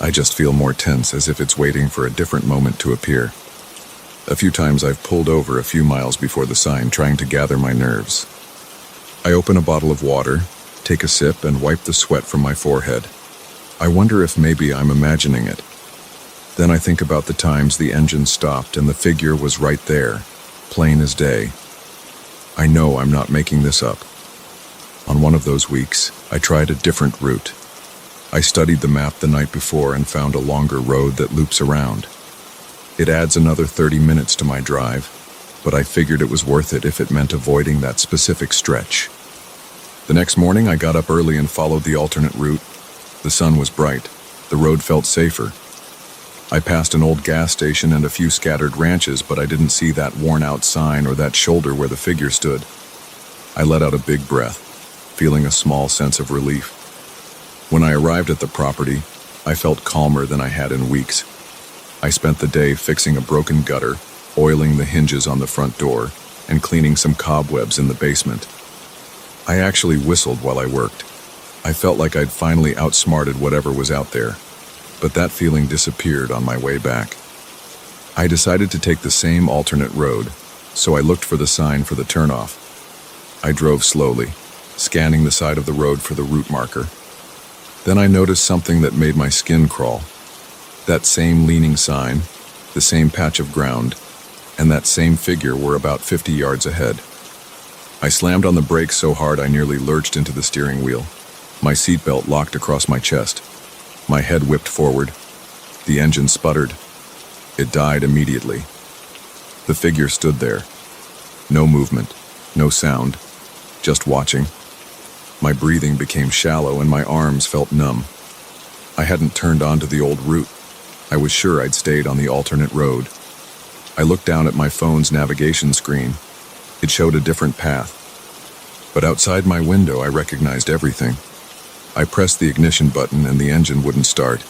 Speaker 1: I just feel more tense, as if it's waiting for a different moment to appear. A few times I've pulled over a few miles before the sign, trying to gather my nerves. I open a bottle of water, take a sip, and wipe the sweat from my forehead. I wonder if maybe I'm imagining it. Then I think about the times the engine stopped and the figure was right there, plain as day. I know I'm not making this up. On one of those weeks, I tried a different route. I studied the map the night before and found a longer road that loops around. It adds another 30 minutes to my drive, but I figured it was worth it if it meant avoiding that specific stretch. The next morning, I got up early and followed the alternate route. The sun was bright. The road felt safer. I passed an old gas station and a few scattered ranches, but I didn't see that worn-out sign or that shoulder where the figure stood. I let out a big breath, feeling a small sense of relief. When I arrived at the property, I felt calmer than I had in weeks. I spent the day fixing a broken gutter, oiling the hinges on the front door, and cleaning some cobwebs in the basement. I actually whistled while I worked. I felt like I'd finally outsmarted whatever was out there, but that feeling disappeared on my way back. I decided to take the same alternate road, so I looked for the sign for the turnoff. I drove slowly, scanning the side of the road for the route marker. Then I noticed something that made my skin crawl. That same leaning sign, the same patch of ground, and that same figure were about 50 yards ahead. I slammed on the brakes so hard I nearly lurched into the steering wheel. My seatbelt locked across my chest. My head whipped forward. The engine sputtered. It died immediately. The figure stood there. No movement, no sound, just watching. My breathing became shallow and my arms felt numb. I hadn't turned onto the old route. I was sure I'd stayed on the alternate road. I looked down at my phone's navigation screen. It showed a different path. But outside my window, I recognized everything. I pressed the ignition button and the engine wouldn't start.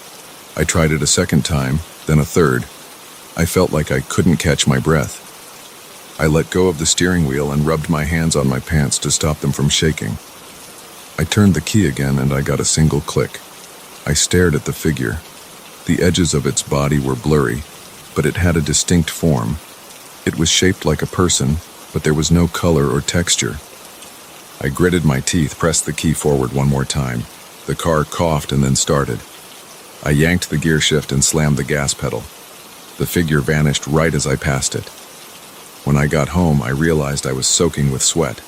Speaker 1: I tried it a second time, then a third. I felt like I couldn't catch my breath. I let go of the steering wheel and rubbed my hands on my pants to stop them from shaking. I turned the key again and I got a single click. I stared at the figure. The edges of its body were blurry, but it had a distinct form. It was shaped like a person, but there was no color or texture. I gritted my teeth, pressed the key forward one more time. The car coughed and then started. I yanked the gear shift and slammed the gas pedal. The figure vanished right as I passed it. When I got home, I realized I was soaking with sweat.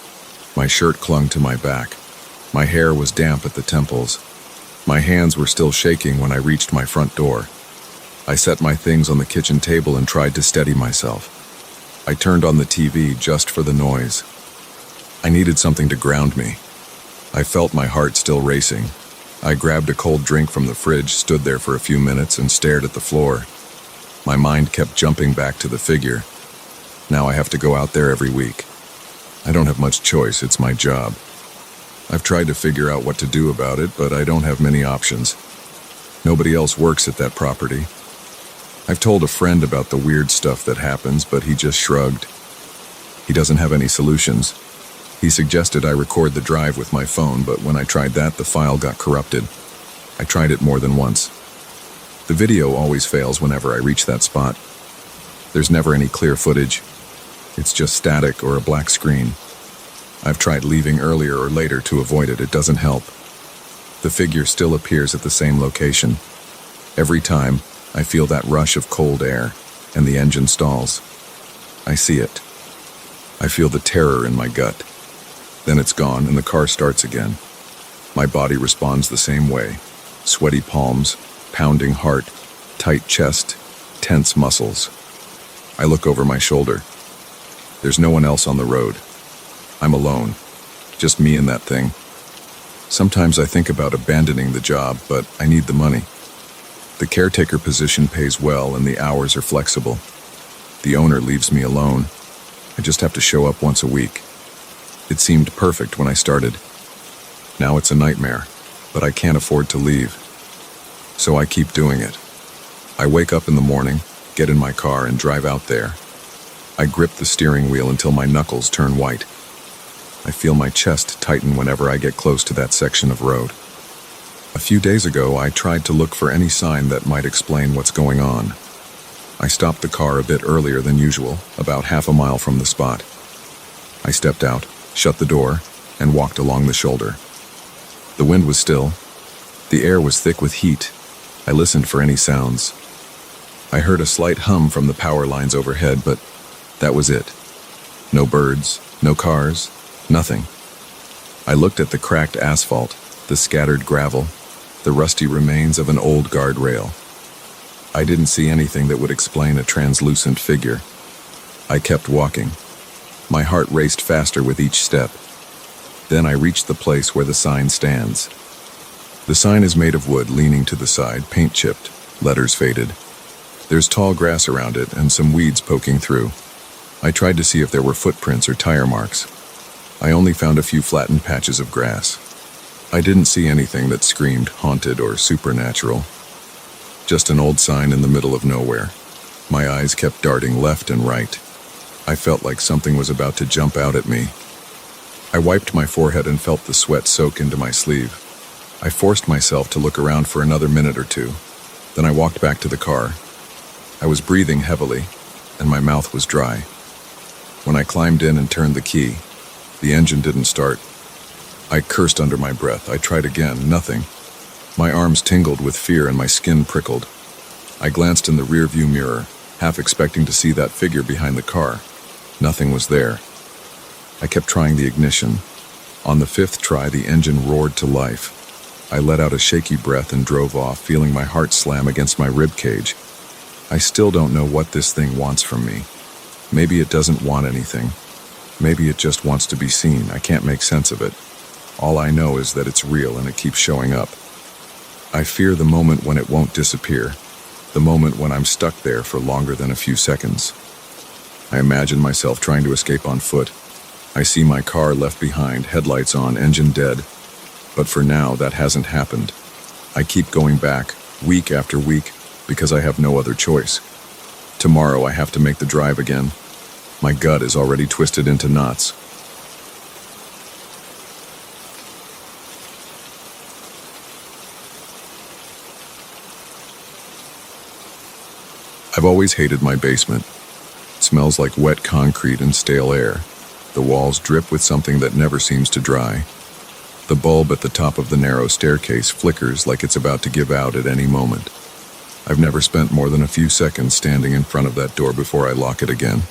Speaker 1: My shirt clung to my back. My hair was damp at the temples. My hands were still shaking when I reached my front door. I set my things on the kitchen table and tried to steady myself. I turned on the TV just for the noise. I needed something to ground me. I felt my heart still racing. I grabbed a cold drink from the fridge, stood there for a few minutes, and stared at the floor. My mind kept jumping back to the figure. Now I have to go out there every week. I don't have much choice, it's my job. I've tried to figure out what to do about it, but I don't have many options. Nobody else works at that property. I've told a friend about the weird stuff that happens, but he just shrugged. He doesn't have any solutions. He suggested I record the drive with my phone, but when I tried that, the file got corrupted. I tried it more than once. The video always fails whenever I reach that spot. There's never any clear footage. It's just static or a black screen. I've tried leaving earlier or later to avoid it. It doesn't help. The figure still appears at the same location. Every time, I feel that rush of cold air, and the engine stalls. I see it. I feel the terror in my gut. Then it's gone and the car starts again. My body responds the same way. Sweaty palms, pounding heart, tight chest, tense muscles. I look over my shoulder. There's no one else on the road. I'm alone. Just me and that thing. Sometimes I think about abandoning the job, but I need the money. The caretaker position pays well and the hours are flexible. The owner leaves me alone. I just have to show up once a week. It seemed perfect when I started. Now it's a nightmare, but I can't afford to leave. So I keep doing it. I wake up in the morning, get in my car and drive out there. I grip the steering wheel until my knuckles turn white. I feel my chest tighten whenever I get close to that section of road. A few days ago, I tried to look for any sign that might explain what's going on. I stopped the car a bit earlier than usual, about half a mile from the spot. I stepped out, shut the door, and walked along the shoulder. The wind was still. The air was thick with heat. I listened for any sounds. I heard a slight hum from the power lines overhead, but that was it. No birds, no cars, nothing. I looked at the cracked asphalt, the scattered gravel, the rusty remains of an old guardrail. I didn't see anything that would explain a translucent figure. I kept walking. My heart raced faster with each step. Then I reached the place where the sign stands. The sign is made of wood leaning to the side, paint chipped, letters faded. There's tall grass around it and some weeds poking through. I tried to see if there were footprints or tire marks. I only found a few flattened patches of grass. I didn't see anything that screamed haunted or supernatural. Just an old sign in the middle of nowhere. My eyes kept darting left and right. I felt like something was about to jump out at me. I wiped my forehead and felt the sweat soak into my sleeve. I forced myself to look around for another minute or two. Then I walked back to the car. I was breathing heavily, and my mouth was dry. When I climbed in and turned the key, the engine didn't start. I cursed under my breath. I tried again, nothing. My arms tingled with fear and my skin prickled. I glanced in the rearview mirror, half expecting to see that figure behind the car. Nothing was there. I kept trying the ignition. On the fifth try, the engine roared to life. I let out a shaky breath and drove off, feeling my heart slam against my rib cage. I still don't know what this thing wants from me. Maybe it doesn't want anything. Maybe it just wants to be seen. I can't make sense of it. All I know is that it's real and it keeps showing up. I fear the moment when it won't disappear, the moment when I'm stuck there for longer than a few seconds. I imagine myself trying to escape on foot. I see my car left behind, headlights on, engine dead. But for now, that hasn't happened. I keep going back, week after week, because I have no other choice. Tomorrow I have to make the drive again. My gut is already twisted into knots. I've always hated my basement. It smells like wet concrete and stale air. The walls drip with something that never seems to dry. The bulb at the top of the narrow staircase flickers like it's about to give out at any moment. I've never spent more than a few seconds standing in front of that door before I lock it again.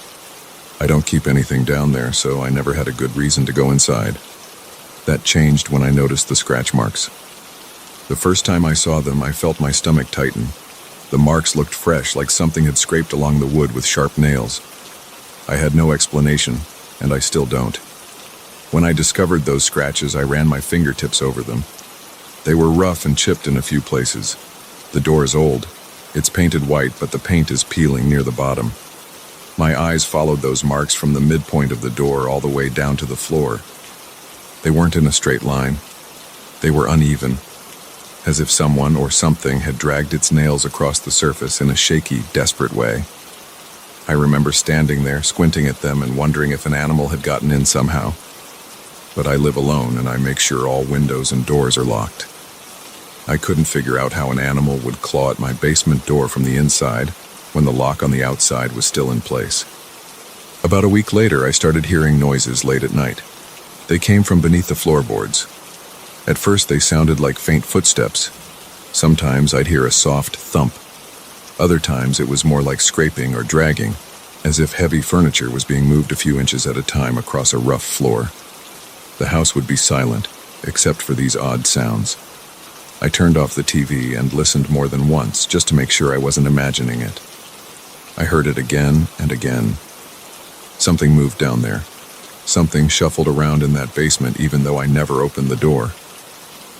Speaker 1: I don't keep anything down there, so I never had a good reason to go inside. That changed when I noticed the scratch marks. The first time I saw them, I felt my stomach tighten. The marks looked fresh, like something had scraped along the wood with sharp nails. I had no explanation, and I still don't. When I discovered those scratches, I ran my fingertips over them. They were rough and chipped in a few places. The door is old. It's painted white, but the paint is peeling near the bottom. My eyes followed those marks from the midpoint of the door all the way down to the floor. They weren't in a straight line. They were uneven, as if someone or something had dragged its nails across the surface in a shaky, desperate way. I remember standing there, squinting at them and wondering if an animal had gotten in somehow. But I live alone and I make sure all windows and doors are locked. I couldn't figure out how an animal would claw at my basement door from the inside when the lock on the outside was still in place. About a week later, I started hearing noises late at night. They came from beneath the floorboards. At first, they sounded like faint footsteps. Sometimes I'd hear a soft thump. Other times, it was more like scraping or dragging. as if heavy furniture was being moved a few inches at a time across a rough floor. The house would be silent, except for these odd sounds. I turned off the TV and listened more than once just to make sure I wasn't imagining it. I heard it again and again. Something moved down there. Something shuffled around in that basement even though I never opened the door.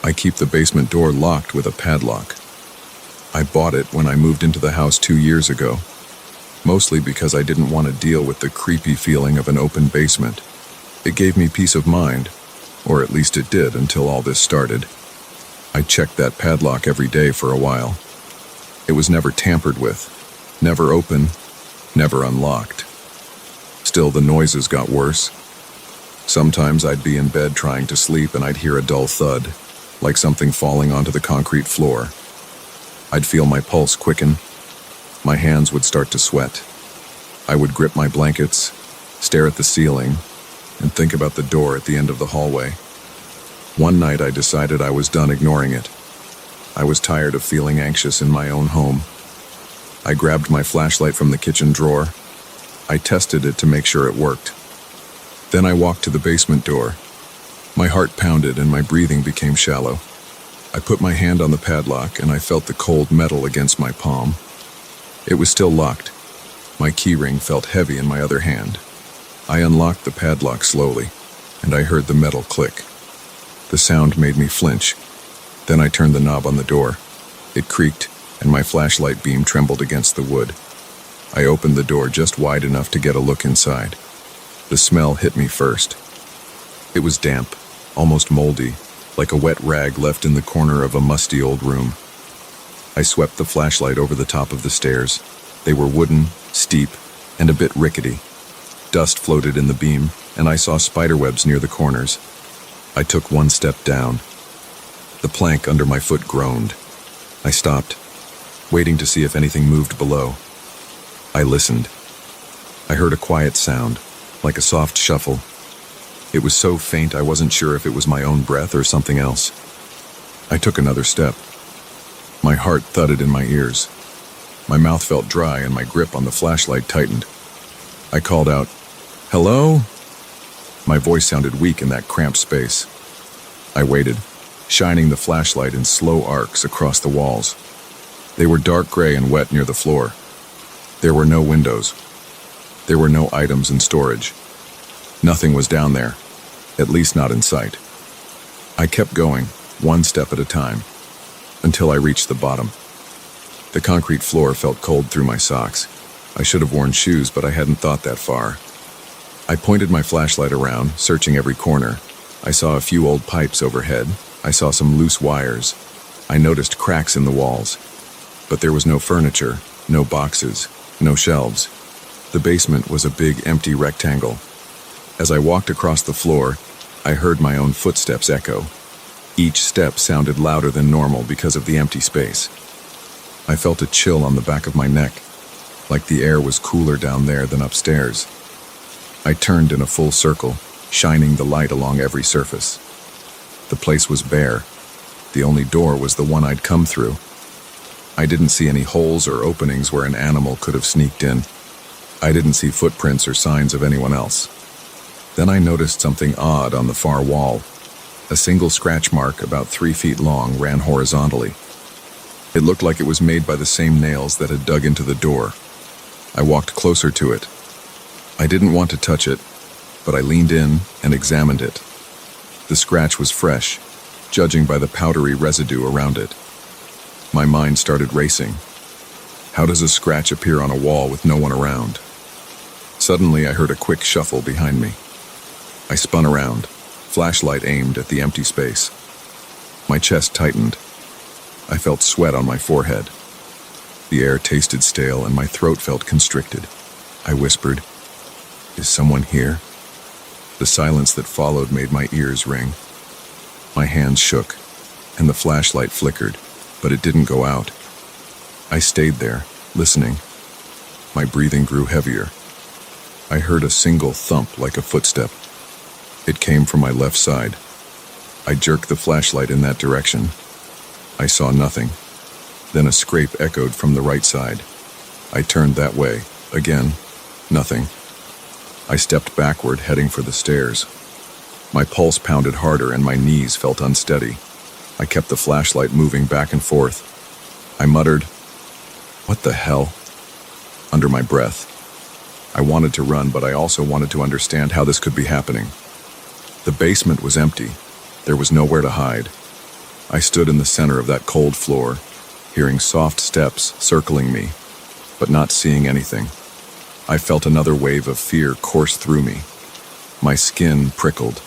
Speaker 1: I keep the basement door locked with a padlock. I bought it when I moved into the house 2 years ago, mostly because I didn't want to deal with the creepy feeling of an open basement. It gave me peace of mind, or at least it did until all this started. I checked that padlock every day for a while. It was never tampered with, never open, never unlocked. Still, the noises got worse. Sometimes I'd be in bed trying to sleep and I'd hear a dull thud, like something falling onto the concrete floor. I'd feel my pulse quicken. My hands would start to sweat. I would grip my blankets, stare at the ceiling, and think about the door at the end of the hallway. One night I decided I was done ignoring it. I was tired of feeling anxious in my own home. I grabbed my flashlight from the kitchen drawer. I tested it to make sure it worked. Then I walked to the basement door. My heart pounded and my breathing became shallow. I put my hand on the padlock and I felt the cold metal against my palm. It was still locked. My keyring felt heavy in my other hand. I unlocked the padlock slowly, and I heard the metal click. The sound made me flinch. Then I turned the knob on the door. It creaked, and my flashlight beam trembled against the wood. I opened the door just wide enough to get a look inside. The smell hit me first. It was damp, almost moldy, like a wet rag left in the corner of a musty old room. I swept the flashlight over the top of the stairs. They were wooden, steep, and a bit rickety. Dust floated in the beam, and I saw spiderwebs near the corners. I took one step down. The plank under my foot groaned. I stopped, waiting to see if anything moved below. I listened. I heard a quiet sound, like a soft shuffle. It was so faint I wasn't sure if it was my own breath or something else. I took another step. My heart thudded in my ears. My mouth felt dry and my grip on the flashlight tightened. I called out, "Hello?" My voice sounded weak in that cramped space. I waited, shining the flashlight in slow arcs across the walls. They were dark gray and wet near the floor. There were no windows. There were no items in storage. Nothing was down there, at least not in sight. I kept going, one step at a time, until I reached the bottom. The concrete floor felt cold through my socks. I should have worn shoes, but I hadn't thought that far. I pointed my flashlight around, searching every corner. I saw a few old pipes overhead. I saw some loose wires. I noticed cracks in the walls. But there was no furniture, no boxes, no shelves. The basement was a big, empty rectangle. As I walked across the floor, I heard my own footsteps echo. Each step sounded louder than normal because of the empty space. I felt a chill on the back of my neck, like the air was cooler down there than upstairs. I turned in a full circle, shining the light along every surface. The place was bare. The only door was the one I'd come through. I didn't see any holes or openings where an animal could have sneaked in. I didn't see footprints or signs of anyone else. Then I noticed something odd on the far wall. A single scratch mark about 3 feet long ran horizontally. It looked like it was made by the same nails that had dug into the door. I walked closer to it. I didn't want to touch it, but I leaned in and examined it. The scratch was fresh, judging by the powdery residue around it. My mind started racing. How does a scratch appear on a wall with no one around? Suddenly, I heard a quick shuffle behind me. I spun around, flashlight aimed at the empty space. My chest tightened. I felt sweat on my forehead. The air tasted stale and my throat felt constricted. I whispered, "Is someone here?" The silence that followed made my ears ring. My hands shook, and the flashlight flickered, but it didn't go out. I stayed there, listening. My breathing grew heavier. I heard a single thump like a footstep. It came from my left side. I jerked the flashlight in that direction. I saw nothing. Then a scrape echoed from the right side. I turned that way, again. Nothing. I stepped backward, heading for the stairs. My pulse pounded harder and my knees felt unsteady. I kept the flashlight moving back and forth. I muttered, "What the hell?" under my breath. I wanted to run, but I also wanted to understand how this could be happening. The basement was empty. There was nowhere to hide. I stood in the center of that cold floor, hearing soft steps circling me, but not seeing anything. I felt another wave of fear course through me. My skin prickled.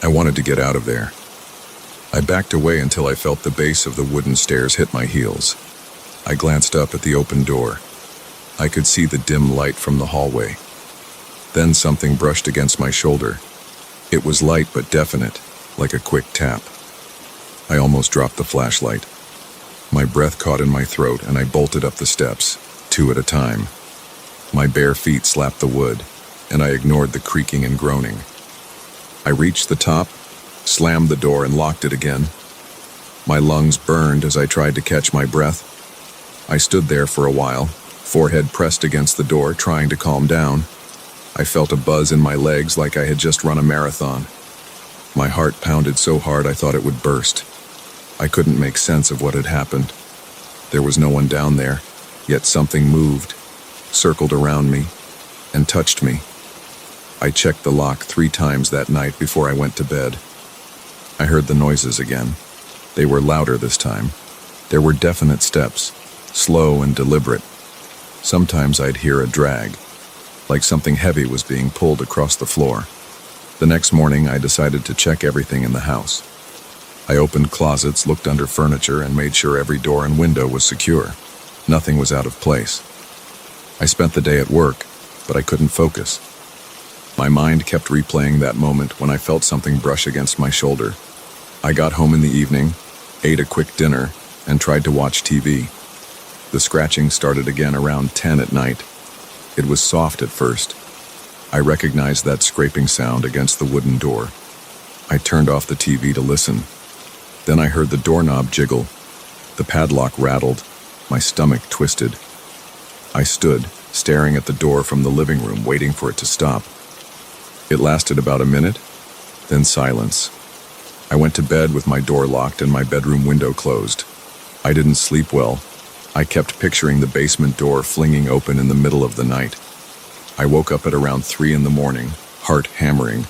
Speaker 1: I wanted to get out of there. I backed away until I felt the base of the wooden stairs hit my heels. I glanced up at the open door. I could see the dim light from the hallway. Then something brushed against my shoulder. It was light but definite, like a quick tap. I almost dropped the flashlight. My breath caught in my throat and I bolted up the steps, 2 at a time. My bare feet slapped the wood, and I ignored the creaking and groaning. I reached the top, slammed the door and locked it again. My lungs burned as I tried to catch my breath. I stood there for a while, forehead pressed against the door, trying to calm down. I felt a buzz in my legs like I had just run a marathon. My heart pounded so hard I thought it would burst. I couldn't make sense of what had happened. There was no one down there, yet something moved, circled around me, and touched me. I checked the lock 3 times that night before I went to bed. I heard the noises again. They were louder this time. There were definite steps, slow and deliberate. Sometimes I'd hear a drag, like something heavy was being pulled across the floor. The next morning, I decided to check everything in the house. I opened closets, looked under furniture, and made sure every door and window was secure. Nothing was out of place. I spent the day at work, but I couldn't focus. My mind kept replaying that moment when I felt something brush against my shoulder. I got home in the evening, ate a quick dinner, and tried to watch TV. The scratching started again around 10 at night. It was soft at first. I recognized that scraping sound against the wooden door. I turned off the TV to listen. Then I heard the doorknob jiggle. The padlock rattled. My stomach twisted. I stood, staring at the door from the living room, waiting for it to stop. It lasted about a minute, then silence. I went to bed with my door locked and my bedroom window closed. I didn't sleep well. I kept picturing the basement door flinging open in the middle of the night. I woke up at around 3 in the morning, heart hammering.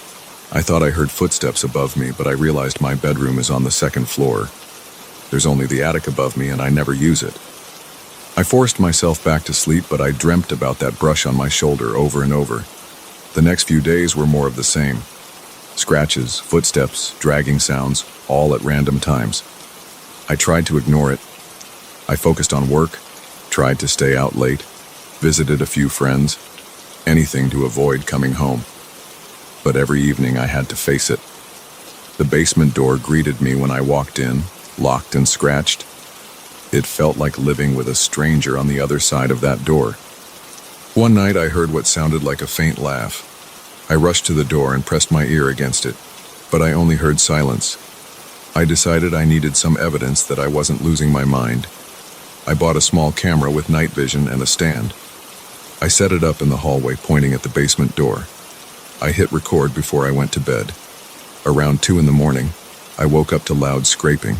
Speaker 1: I thought I heard footsteps above me, but I realized my bedroom is on the 2nd floor. There's only the attic above me and I never use it. I forced myself back to sleep, but I dreamt about that brush on my shoulder over and over. The next few days were more of the same. Scratches, footsteps, dragging sounds, all at random times. I tried to ignore it. I focused on work, tried to stay out late, visited a few friends, anything to avoid coming home. But every evening I had to face it. The basement door greeted me when I walked in, locked and scratched. It felt like living with a stranger on the other side of that door. One night I heard what sounded like a faint laugh. I rushed to the door and pressed my ear against it, but I only heard silence. I decided I needed some evidence that I wasn't losing my mind. I bought a small camera with night vision and a stand. I set it up in the hallway, pointing at the basement door. I hit record before I went to bed. Around 2 in the morning, I woke up to loud scraping.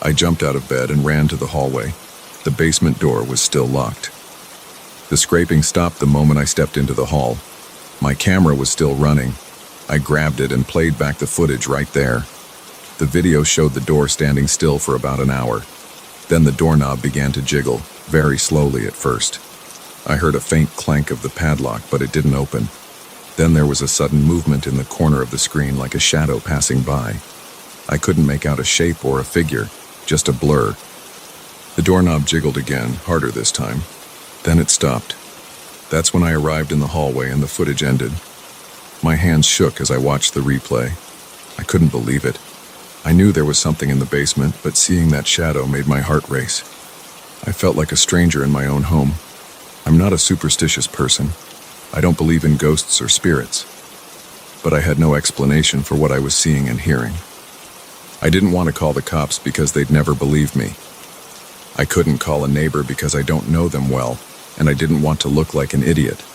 Speaker 1: I jumped out of bed and ran to the hallway. The basement door was still locked. The scraping stopped the moment I stepped into the hall. My camera was still running. I grabbed it and played back the footage right there. The video showed the door standing still for about an hour. Then the doorknob began to jiggle, very slowly at first. I heard a faint clank of the padlock, but it didn't open. Then there was a sudden movement in the corner of the screen, like a shadow passing by. I couldn't make out a shape or a figure, just a blur. The doorknob jiggled again, harder this time. Then it stopped. That's when I arrived in the hallway and the footage ended. My hands shook as I watched the replay. I couldn't believe it. I knew there was something in the basement, but seeing that shadow made my heart race. I felt like a stranger in my own home. I'm not a superstitious person. I don't believe in ghosts or spirits. But I had no explanation for what I was seeing and hearing. I didn't want to call the cops because they'd never believe me. I couldn't call a neighbor because I don't know them well, and I didn't want to look like an idiot.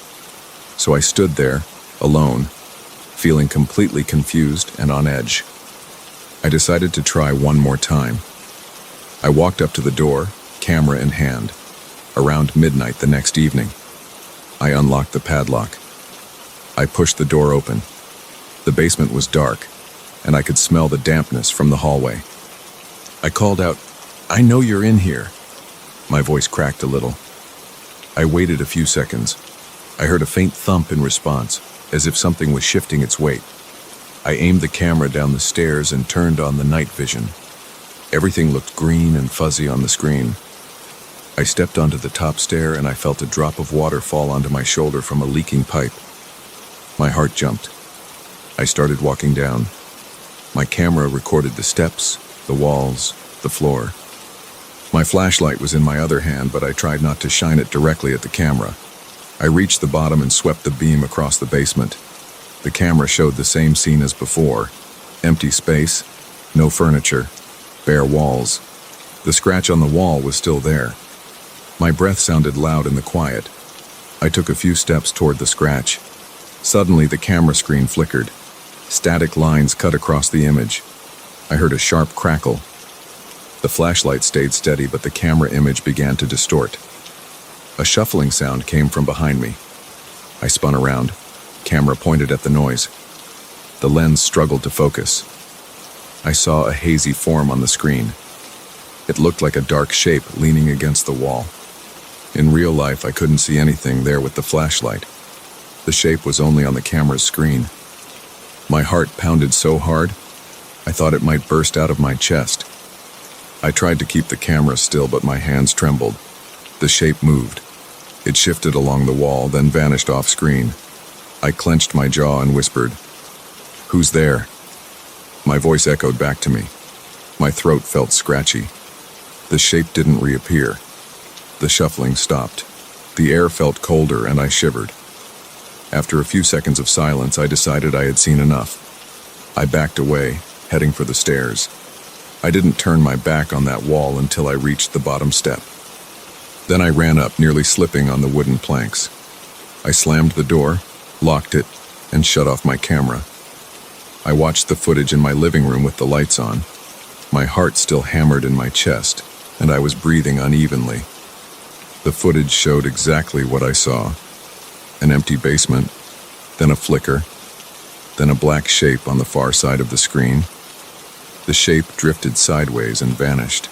Speaker 1: So I stood there, alone, feeling completely confused and on edge. I decided to try one more time. I walked up to the door, camera in hand, around midnight the next evening. I unlocked the padlock. I pushed the door open. The basement was dark, and I could smell the dampness from the hallway. I called out, "I know you're in here." My voice cracked a little. I waited a few seconds. I heard a faint thump in response, as if something was shifting its weight. I aimed the camera down the stairs and turned on the night vision. Everything looked green and fuzzy on the screen. I stepped onto the top stair and I felt a drop of water fall onto my shoulder from a leaking pipe. My heart jumped. I started walking down. My camera recorded the steps, the walls, the floor. My flashlight was in my other hand, but I tried not to shine it directly at the camera. I reached the bottom and swept the beam across the basement. The camera showed the same scene as before. Empty space, no furniture, bare walls. The scratch on the wall was still there. My breath sounded loud in the quiet. I took a few steps toward the scratch. Suddenly, the camera screen flickered. Static lines cut across the image. I heard a sharp crackle. The flashlight stayed steady, but the camera image began to distort. A shuffling sound came from behind me. I spun around. Camera pointed at the noise. The lens struggled to focus. I saw a hazy form on the screen. It looked like a dark shape leaning against the wall. In real life, I couldn't see anything there with the flashlight. The shape was only on the camera's screen. My heart pounded so hard, I thought it might burst out of my chest. I tried to keep the camera still, but my hands trembled. The shape moved. It shifted along the wall, then vanished off screen. I clenched my jaw and whispered, "Who's there?" My voice echoed back to me. My throat felt scratchy. The shape didn't reappear. The shuffling stopped. The air felt colder and I shivered. After a few seconds of silence, I decided I had seen enough. I backed away, heading for the stairs. I didn't turn my back on that wall until I reached the bottom step. Then I ran up, nearly slipping on the wooden planks. I slammed the door, locked it, and shut off my camera. I watched the footage in my living room with the lights on. My heart still hammered in my chest, and I was breathing unevenly. The footage showed exactly what I saw. An empty basement, then a flicker, then a black shape on the far side of the screen. The shape drifted sideways and vanished.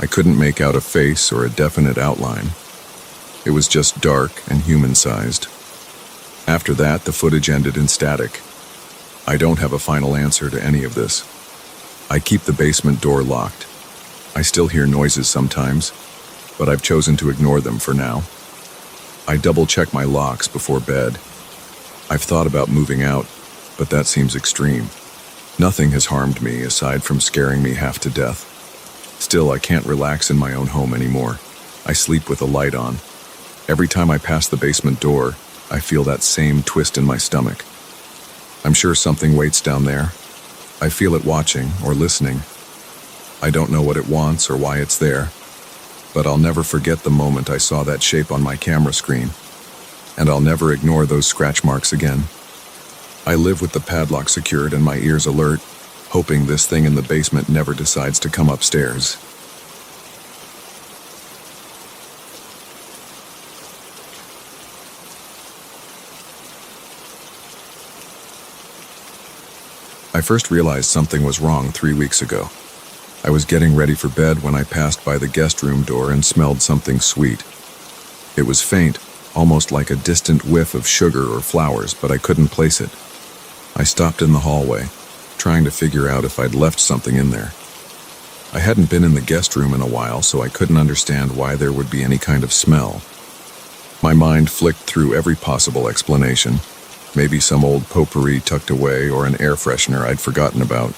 Speaker 1: I couldn't make out a face or a definite outline. It was just dark and human-sized. After that, the footage ended in static. I don't have a final answer to any of this. I keep the basement door locked. I still hear noises sometimes, but I've chosen to ignore them for now. I double-check my locks before bed. I've thought about moving out, but that seems extreme. Nothing has harmed me aside from scaring me half to death. Still, I can't relax in my own home anymore. I sleep with the light on. Every time I pass the basement door, I feel that same twist in my stomach. I'm sure something waits down there. I feel it watching or listening. I don't know what it wants or why it's there, but I'll never forget the moment I saw that shape on my camera screen, and I'll never ignore those scratch marks again. I live with the padlock secured and my ears alert, hoping this thing in the basement never decides to come upstairs. I first realized something was wrong 3 weeks ago. I was getting ready for bed when I passed by the guest room door and smelled something sweet. It was faint, almost like a distant whiff of sugar or flowers, but I couldn't place it. I stopped in the hallway, trying to figure out if I'd left something in there. I hadn't been in the guest room in a while, so I couldn't understand why there would be any kind of smell. My mind flicked through every possible explanation. Maybe some old potpourri tucked away or an air freshener I'd forgotten about.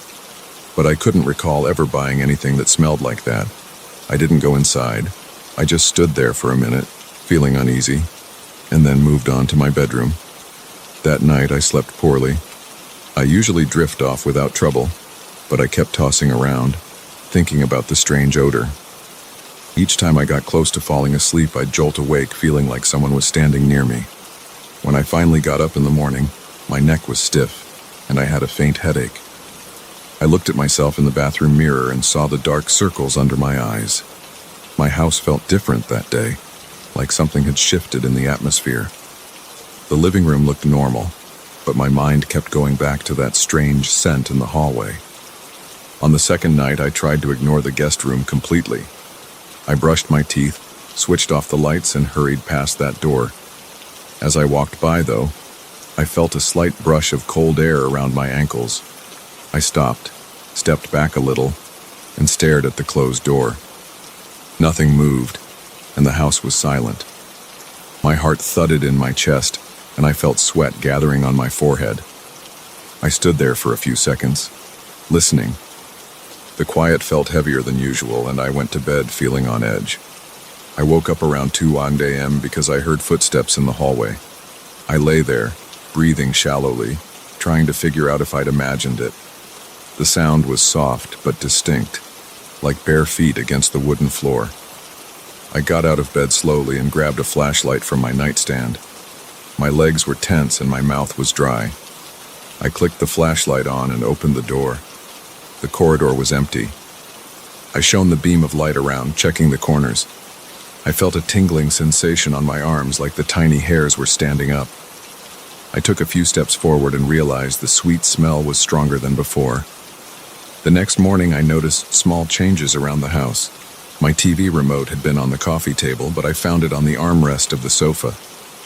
Speaker 1: But I couldn't recall ever buying anything that smelled like that. I didn't go inside. I just stood there for a minute, feeling uneasy, and then moved on to my bedroom. That night I slept poorly. I usually drift off without trouble, but I kept tossing around, thinking about the strange odor. Each time I got close to falling asleep, I'd jolt awake feeling like someone was standing near me. When I finally got up in the morning, my neck was stiff, and I had a faint headache. I looked at myself in the bathroom mirror and saw the dark circles under my eyes. My house felt different that day, like something had shifted in the atmosphere. The living room looked normal, but my mind kept going back to that strange scent in the hallway. On the second night, I tried to ignore the guest room completely. I brushed my teeth, switched off the lights, and hurried past that door. As I walked by, though, I felt a slight brush of cold air around my ankles. I stopped, stepped back a little, and stared at the closed door. Nothing moved, and the house was silent. My heart thudded in my chest, and I felt sweat gathering on my forehead. I stood there for a few seconds, listening. The quiet felt heavier than usual, and I went to bed feeling on edge. I woke up around 2 a.m. because I heard footsteps in the hallway. I lay there, breathing shallowly, trying to figure out if I'd imagined it. The sound was soft but distinct, like bare feet against the wooden floor. I got out of bed slowly and grabbed a flashlight from my nightstand. My legs were tense and my mouth was dry. I clicked the flashlight on and opened the door. The corridor was empty. I shone the beam of light around, checking the corners. I felt a tingling sensation on my arms, like the tiny hairs were standing up. I took a few steps forward and realized the sweet smell was stronger than before. The next morning, I noticed small changes around the house. My TV remote had been on the coffee table, but I found it on the armrest of the sofa.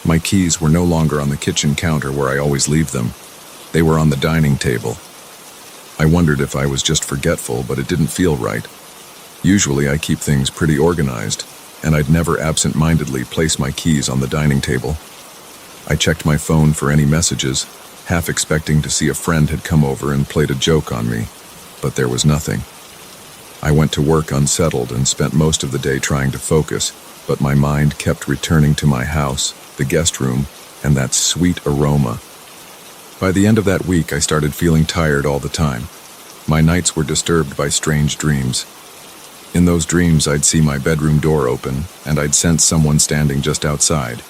Speaker 1: My keys were no longer on the kitchen counter where I always leave them. They were on the dining table. I wondered if I was just forgetful, but it didn't feel right. Usually I keep things pretty organized, and I'd never absent-mindedly place my keys on the dining table. I checked my phone for any messages, half expecting to see a friend had come over and played a joke on me, but there was nothing. I went to work unsettled and spent most of the day trying to focus, but my mind kept returning to my house, the guest room, and that sweet aroma. By the end of that week, I started feeling tired all the time. My nights were disturbed by strange dreams. In those dreams, I'd see my bedroom door open, and I'd sense someone standing just outside.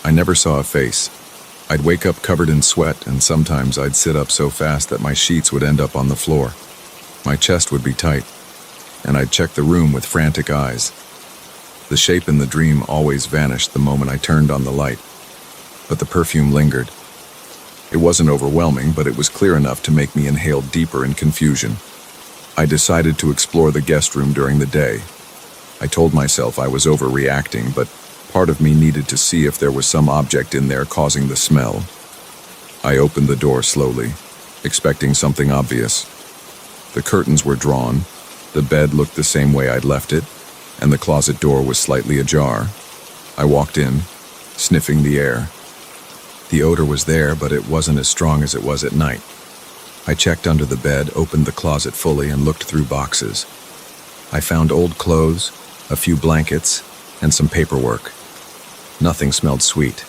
Speaker 1: I never saw a face. I'd wake up covered in sweat, and sometimes I'd sit up so fast that my sheets would end up on the floor. My chest would be tight, and I'd check the room with frantic eyes. The shape in the dream always vanished the moment I turned on the light, but the perfume lingered. It wasn't overwhelming, but it was clear enough to make me inhale deeper in confusion. I decided to explore the guest room during the day. I told myself I was overreacting, but part of me needed to see if there was some object in there causing the smell. I opened the door slowly, expecting something obvious. The curtains were drawn, the bed looked the same way I'd left it, and the closet door was slightly ajar. I walked in, sniffing the air. The odor was there, but it wasn't as strong as it was at night. I checked under the bed, opened the closet fully, and looked through boxes. I found old clothes, a few blankets, and some paperwork. Nothing smelled sweet.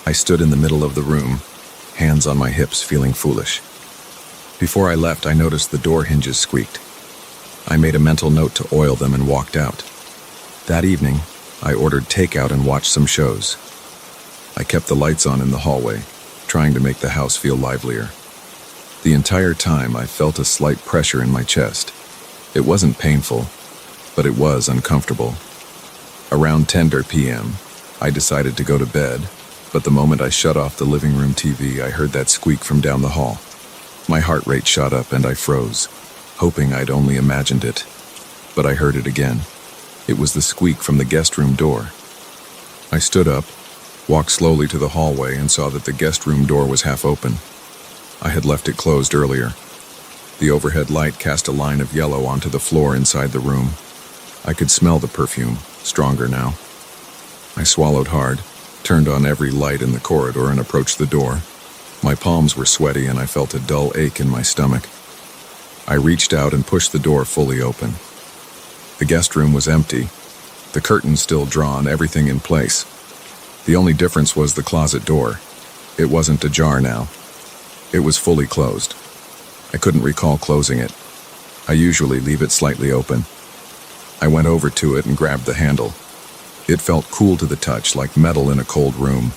Speaker 1: I stood in the middle of the room, hands on my hips, feeling foolish. Before I left, I noticed the door hinges squeaked. I made a mental note to oil them and walked out. That evening, I ordered takeout and watched some shows. I kept the lights on in the hallway, trying to make the house feel livelier. The entire time, I felt a slight pressure in my chest. It wasn't painful, but it was uncomfortable. Around 10 p.m., I decided to go to bed, but the moment I shut off the living room TV, I heard that squeak from down the hall. My heart rate shot up and I froze, hoping I'd only imagined it. But I heard it again. It was the squeak from the guest room door. I stood up, walked slowly to the hallway, and saw that the guest room door was half open. I had left it closed earlier. The overhead light cast a line of yellow onto the floor inside the room. I could smell the perfume, stronger now. I swallowed hard, turned on every light in the corridor, and approached the door. My palms were sweaty and I felt a dull ache in my stomach. I reached out and pushed the door fully open. The guest room was empty, the curtains still drawn, everything in place. The only difference was the closet door. It wasn't ajar now. It was fully closed. I couldn't recall closing it. I usually leave it slightly open. I went over to it and grabbed the handle. It felt cool to the touch, like metal in a cold room.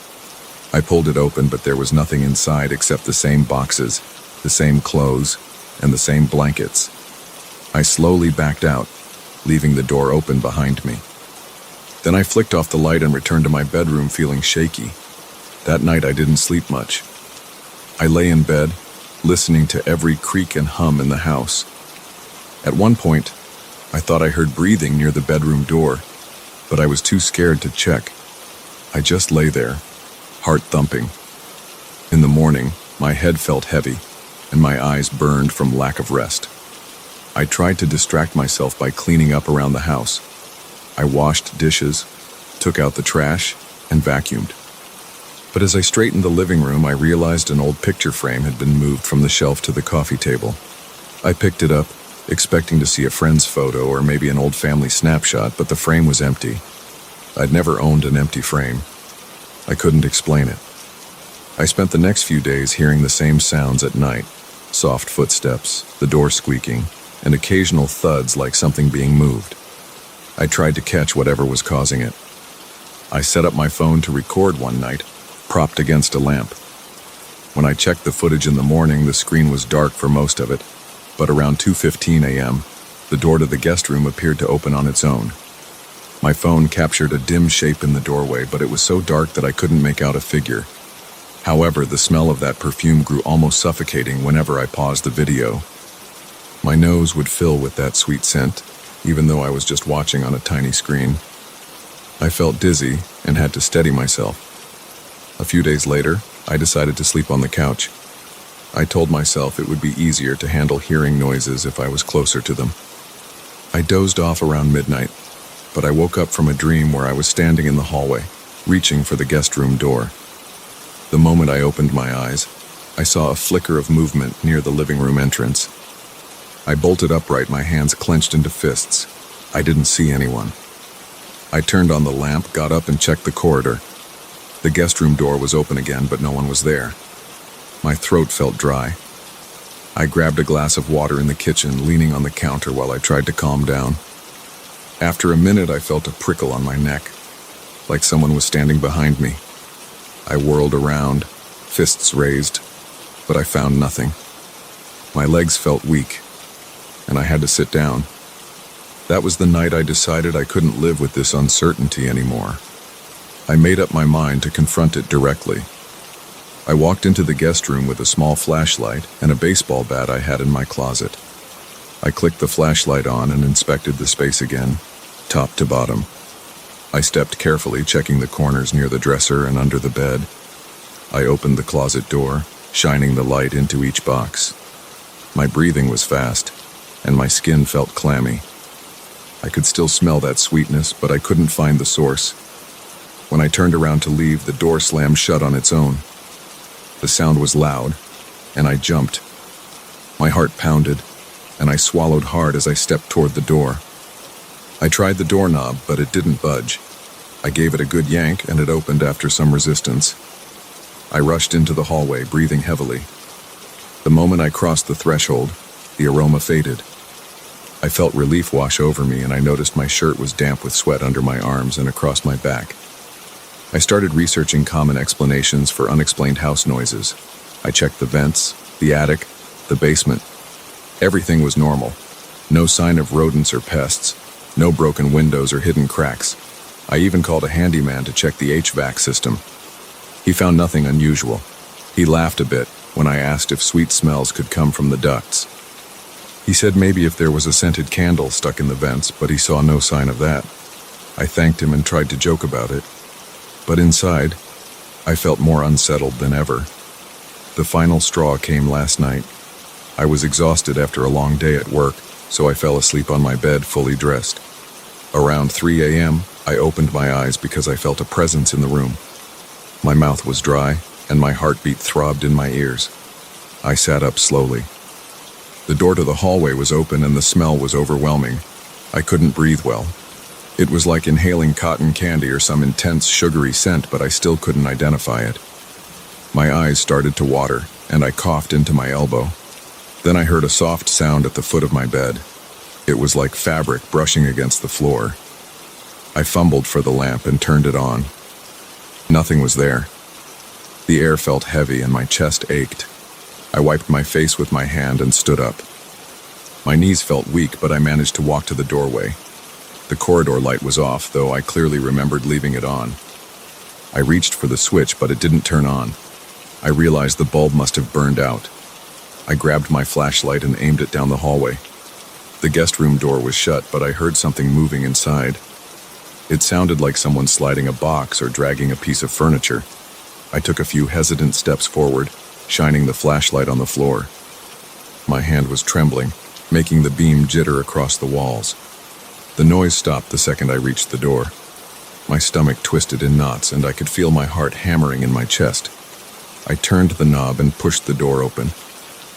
Speaker 1: I pulled it open, but there was nothing inside except the same boxes, the same clothes, and the same blankets. I slowly backed out, leaving the door open behind me. Then I flicked off the light and returned to my bedroom feeling shaky. That night I didn't sleep much. I lay in bed, listening to every creak and hum in the house. At one point, I thought I heard breathing near the bedroom door, but I was too scared to check. I just lay there, heart thumping. In the morning, my head felt heavy, and my eyes burned from lack of rest. I tried to distract myself by cleaning up around the house. I washed dishes, took out the trash, and vacuumed. But as I straightened the living room, I realized an old picture frame had been moved from the shelf to the coffee table. I picked it up, expecting to see a friend's photo or maybe an old family snapshot, but the frame was empty. I'd never owned an empty frame. I couldn't explain it. I spent the next few days hearing the same sounds at night, soft footsteps, the door squeaking, and occasional thuds like something being moved. I tried to catch whatever was causing it. I set up my phone to record one night, propped against a lamp. When I checked the footage in the morning, the screen was dark for most of it, but around 2:15 a.m., the door to the guest room appeared to open on its own. My phone captured a dim shape in the doorway, but it was so dark that I couldn't make out a figure. However, the smell of that perfume grew almost suffocating whenever I paused the video. My nose would fill with that sweet scent, even though I was just watching on a tiny screen. I felt dizzy and had to steady myself. A few days later, I decided to sleep on the couch. I told myself it would be easier to handle hearing noises if I was closer to them. I dozed off around midnight, but I woke up from a dream where I was standing in the hallway, reaching for the guest room door. The moment I opened my eyes, I saw a flicker of movement near the living room entrance. I bolted upright, my hands clenched into fists. I didn't see anyone. I turned on the lamp, got up, and checked the corridor. The guest room door was open again, but no one was there. My throat felt dry. I grabbed a glass of water in the kitchen, leaning on the counter while I tried to calm down. After a minute, I felt a prickle on my neck, like someone was standing behind me. I whirled around, fists raised, but I found nothing. My legs felt weak, and I had to sit down. That was the night I decided I couldn't live with this uncertainty anymore. I made up my mind to confront it directly. I walked into the guest room with a small flashlight and a baseball bat I had in my closet. I clicked the flashlight on and inspected the space again, top to bottom. I stepped carefully, checking the corners near the dresser and under the bed. I opened the closet door, shining the light into each box. My breathing was fast, and my skin felt clammy. I could still smell that sweetness, but I couldn't find the source. When I turned around to leave, the door slammed shut on its own. The sound was loud, and I jumped. My heart pounded, and I swallowed hard as I stepped toward the door. I tried the doorknob, but it didn't budge. I gave it a good yank, and it opened after some resistance. I rushed into the hallway, breathing heavily. The moment I crossed the threshold, the aroma faded. I felt relief wash over me, and I noticed my shirt was damp with sweat under my arms and across my back. I started researching common explanations for unexplained house noises. I checked the vents, the attic, the basement. Everything was normal. No sign of rodents or pests, no broken windows or hidden cracks. I even called a handyman to check the HVAC system. He found nothing unusual. He laughed a bit when I asked if sweet smells could come from the ducts. He said maybe if there was a scented candle stuck in the vents, but he saw no sign of that. I thanked him and tried to joke about it. But inside, I felt more unsettled than ever. The final straw came last night. I was exhausted after a long day at work, so I fell asleep on my bed fully dressed. Around 3 a.m., I opened my eyes because I felt a presence in the room. My mouth was dry, and my heartbeat throbbed in my ears. I sat up slowly. The door to the hallway was open, and the smell was overwhelming. I couldn't breathe well. It was like inhaling cotton candy or some intense sugary scent, but I still couldn't identify it. My eyes started to water, and I coughed into my elbow. Then I heard a soft sound at the foot of my bed. It was like fabric brushing against the floor. I fumbled for the lamp and turned it on. Nothing was there. The air felt heavy and my chest ached. I wiped my face with my hand and stood up. My knees felt weak, but I managed to walk to the doorway. The corridor light was off, though I clearly remembered leaving it on. I reached for the switch, but it didn't turn on. I realized the bulb must have burned out. I grabbed my flashlight and aimed it down the hallway. The guest room door was shut, but I heard something moving inside. It sounded like someone sliding a box or dragging a piece of furniture. I took a few hesitant steps forward, shining the flashlight on the floor. My hand was trembling, making the beam jitter across the walls. The noise stopped the second I reached the door. My stomach twisted in knots, and I could feel my heart hammering in my chest. I turned the knob and pushed the door open.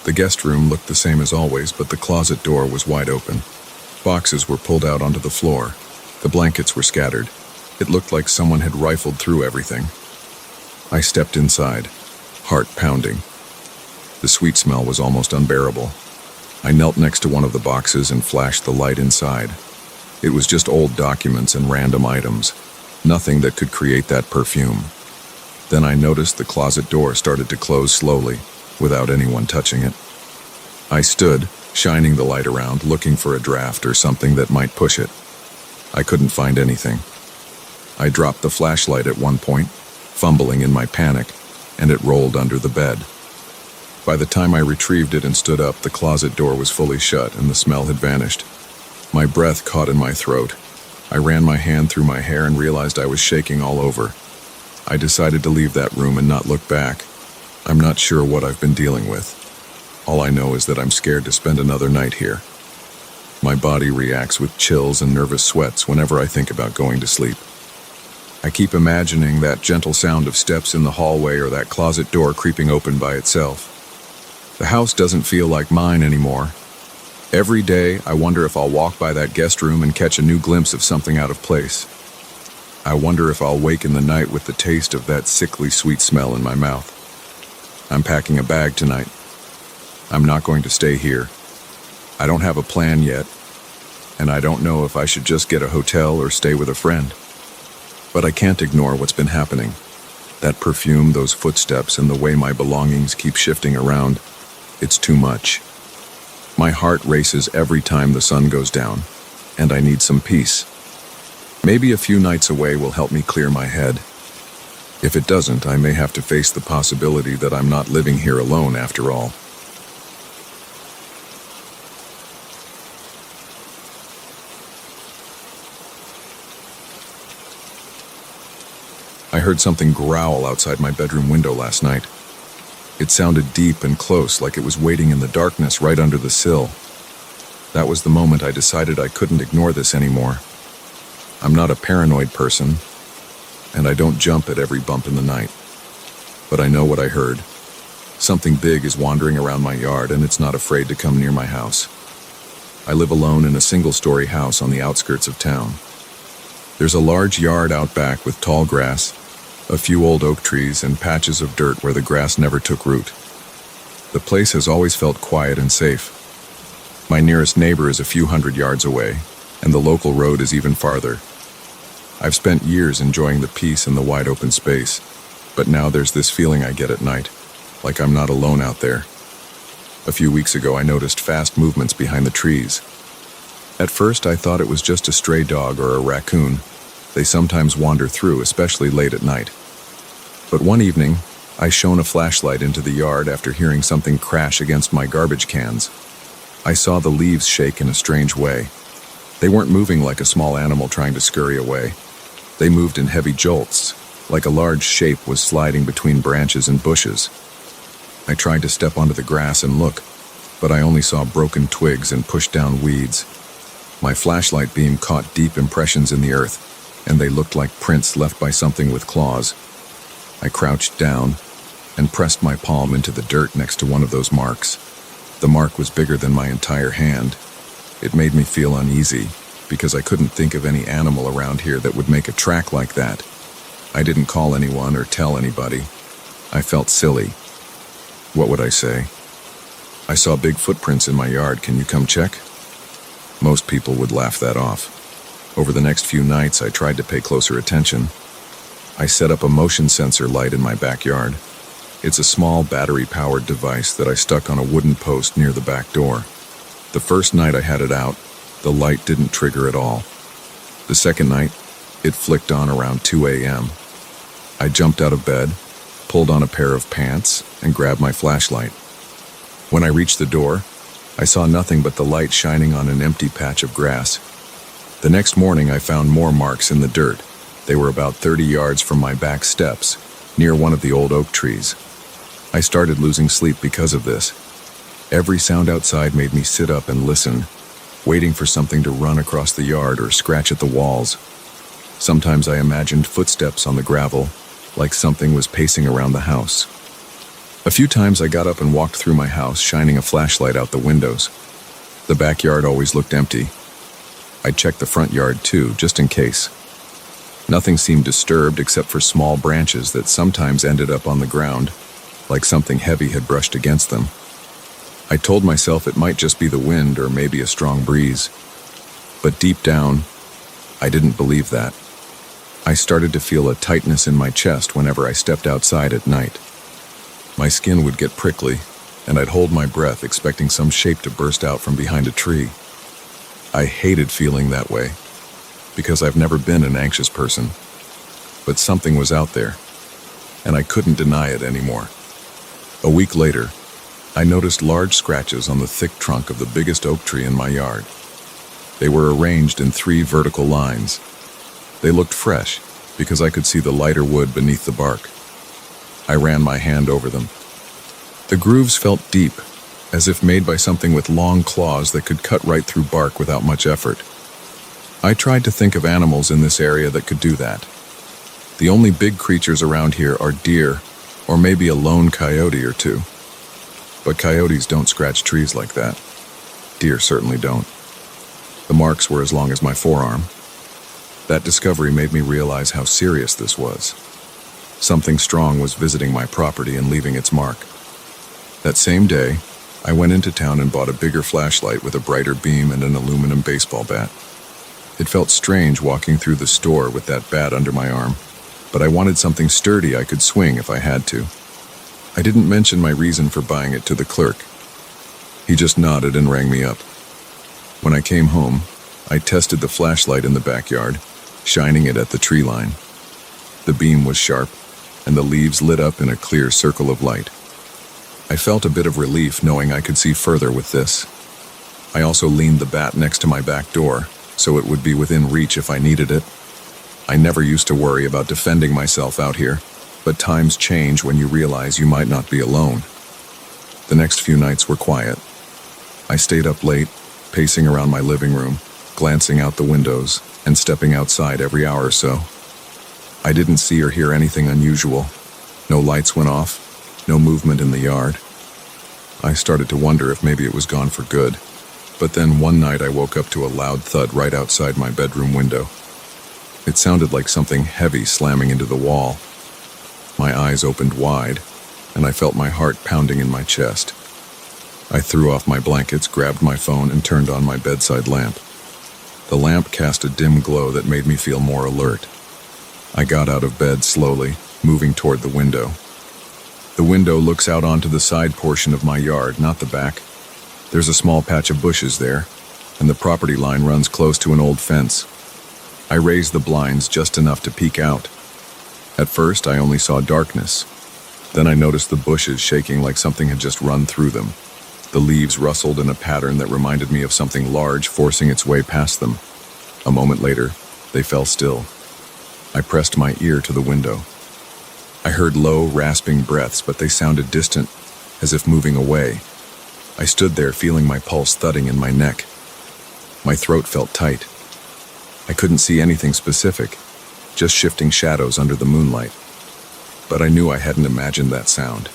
Speaker 1: The guest room looked the same as always, but the closet door was wide open. Boxes were pulled out onto the floor. The blankets were scattered. It looked like someone had rifled through everything. I stepped inside, heart pounding. The sweet smell was almost unbearable. I knelt next to one of the boxes and flashed the light inside. It was just old documents and random items. Nothing that could create that perfume. Then I noticed the closet door started to close slowly, without anyone touching it. I stood, shining the light around, looking for a draft or something that might push it. I couldn't find anything. I dropped the flashlight at one point, fumbling in my panic, and it rolled under the bed. By the time I retrieved it and stood up, the closet door was fully shut and the smell had vanished. My breath caught in my throat. I ran my hand through my hair and realized I was shaking all over. I decided to leave that room and not look back. I'm not sure what I've been dealing with. All I know is that I'm scared to spend another night here. My body reacts with chills and nervous sweats whenever I think about going to sleep. I keep imagining that gentle sound of steps in the hallway or that closet door creeping open by itself. The house doesn't feel like mine anymore. Every day, I wonder if I'll walk by that guest room and catch a new glimpse of something out of place. I wonder if I'll wake in the night with the taste of that sickly sweet smell in my mouth. I'm packing a bag tonight. I'm not going to stay here. I don't have a plan yet, and I don't know if I should just get a hotel or stay with a friend. But I can't ignore what's been happening. That perfume, those footsteps, and the way my belongings keep shifting around. It's too much. My heart races every time the sun goes down, and I need some peace. Maybe a few nights away will help me clear my head. If it doesn't, I may have to face the possibility that I'm not living here alone after all. I heard something growl outside my bedroom window last night. It sounded deep and close, like it was waiting in the darkness right under the sill. That was the moment I decided I couldn't ignore this anymore. I'm not a paranoid person, and I don't jump at every bump in the night. But I know what I heard. Something big is wandering around my yard, and it's not afraid to come near my house. I live alone in a single-story house on the outskirts of town. There's a large yard out back with tall grass, a few old oak trees, and patches of dirt where the grass never took root. The place has always felt quiet and safe. My nearest neighbor is a few hundred yards away, and the local road is even farther. I've spent years enjoying the peace and the wide open space, but now there's this feeling I get at night, like I'm not alone out there. A few weeks ago, I noticed fast movements behind the trees. At first, I thought it was just a stray dog or a raccoon. They sometimes wander through, especially late at night. But one evening, I shone a flashlight into the yard after hearing something crash against my garbage cans. I saw the leaves shake in a strange way. They weren't moving like a small animal trying to scurry away. They moved in heavy jolts, like a large shape was sliding between branches and bushes. I tried to step onto the grass and look, but I only saw broken twigs and pushed down weeds. My flashlight beam caught deep impressions in the earth, and they looked like prints left by something with claws. I crouched down and pressed my palm into the dirt next to one of those marks. The mark was bigger than my entire hand. It made me feel uneasy, because I couldn't think of any animal around here that would make a track like that. I didn't call anyone or tell anybody. I felt silly. What would I say? I saw big footprints in my yard. Can you come check? Most people would laugh that off. Over the next few nights, I tried to pay closer attention. I set up a motion sensor light in my backyard. It's a small battery-powered device that I stuck on a wooden post near the back door. The first night I had it out, the light didn't trigger at all. The second night, it flicked on around 2 a.m. I jumped out of bed, pulled on a pair of pants, and grabbed my flashlight. When I reached the door, I saw nothing but the light shining on an empty patch of grass. The next morning, I found more marks in the dirt. They were about 30 yards from my back steps, near one of the old oak trees. I started losing sleep because of this. Every sound outside made me sit up and listen, waiting for something to run across the yard or scratch at the walls. Sometimes I imagined footsteps on the gravel, like something was pacing around the house. A few times I got up and walked through my house, shining a flashlight out the windows. The backyard always looked empty. I checked the front yard too, just in case. Nothing seemed disturbed except for small branches that sometimes ended up on the ground, like something heavy had brushed against them. I told myself it might just be the wind or maybe a strong breeze. But deep down, I didn't believe that. I started to feel a tightness in my chest whenever I stepped outside at night. My skin would get prickly, and I'd hold my breath expecting some shape to burst out from behind a tree. I hated feeling that way, because I've never been an anxious person. But something was out there, and I couldn't deny it anymore. A week later, I noticed large scratches on the thick trunk of the biggest oak tree in my yard. They were arranged in 3 vertical lines. They looked fresh, because I could see the lighter wood beneath the bark. I ran my hand over them. The grooves felt deep, as if made by something with long claws that could cut right through bark without much effort. I tried to think of animals in this area that could do that. The only big creatures around here are deer, or maybe a lone coyote or two. But coyotes don't scratch trees like that. Deer certainly don't. The marks were as long as my forearm. That discovery made me realize how serious this was. Something strong was visiting my property and leaving its mark. That same day, I went into town and bought a bigger flashlight with a brighter beam and an aluminum baseball bat. It felt strange walking through the store with that bat under my arm, but I wanted something sturdy I could swing if I had to. I didn't mention my reason for buying it to the clerk. He just nodded and rang me up. When I came home, I tested the flashlight in the backyard, shining it at the tree line. The beam was sharp, and the leaves lit up in a clear circle of light. I felt a bit of relief knowing I could see further with this. I also leaned the bat next to my back door, so it would be within reach if I needed it. I never used to worry about defending myself out here, but times change when you realize you might not be alone. The next few nights were quiet. I stayed up late, pacing around my living room, glancing out the windows, and stepping outside every hour or so. I didn't see or hear anything unusual. No lights went off, no movement in the yard. I started to wonder if maybe it was gone for good. But then one night I woke up to a loud thud right outside my bedroom window. It sounded like something heavy slamming into the wall. My eyes opened wide, and I felt my heart pounding in my chest. I threw off my blankets, grabbed my phone, and turned on my bedside lamp. The lamp cast a dim glow that made me feel more alert. I got out of bed slowly, moving toward the window. The window looks out onto the side portion of my yard, not the back. There's a small patch of bushes there, and the property line runs close to an old fence. I raised the blinds just enough to peek out. At first, I only saw darkness. Then I noticed the bushes shaking like something had just run through them. The leaves rustled in a pattern that reminded me of something large forcing its way past them. A moment later, they fell still. I pressed my ear to the window. I heard low, rasping breaths, but they sounded distant, as if moving away. I stood there feeling my pulse thudding in my neck. My throat felt tight. I couldn't see anything specific, just shifting shadows under the moonlight. But I knew I hadn't imagined that sound.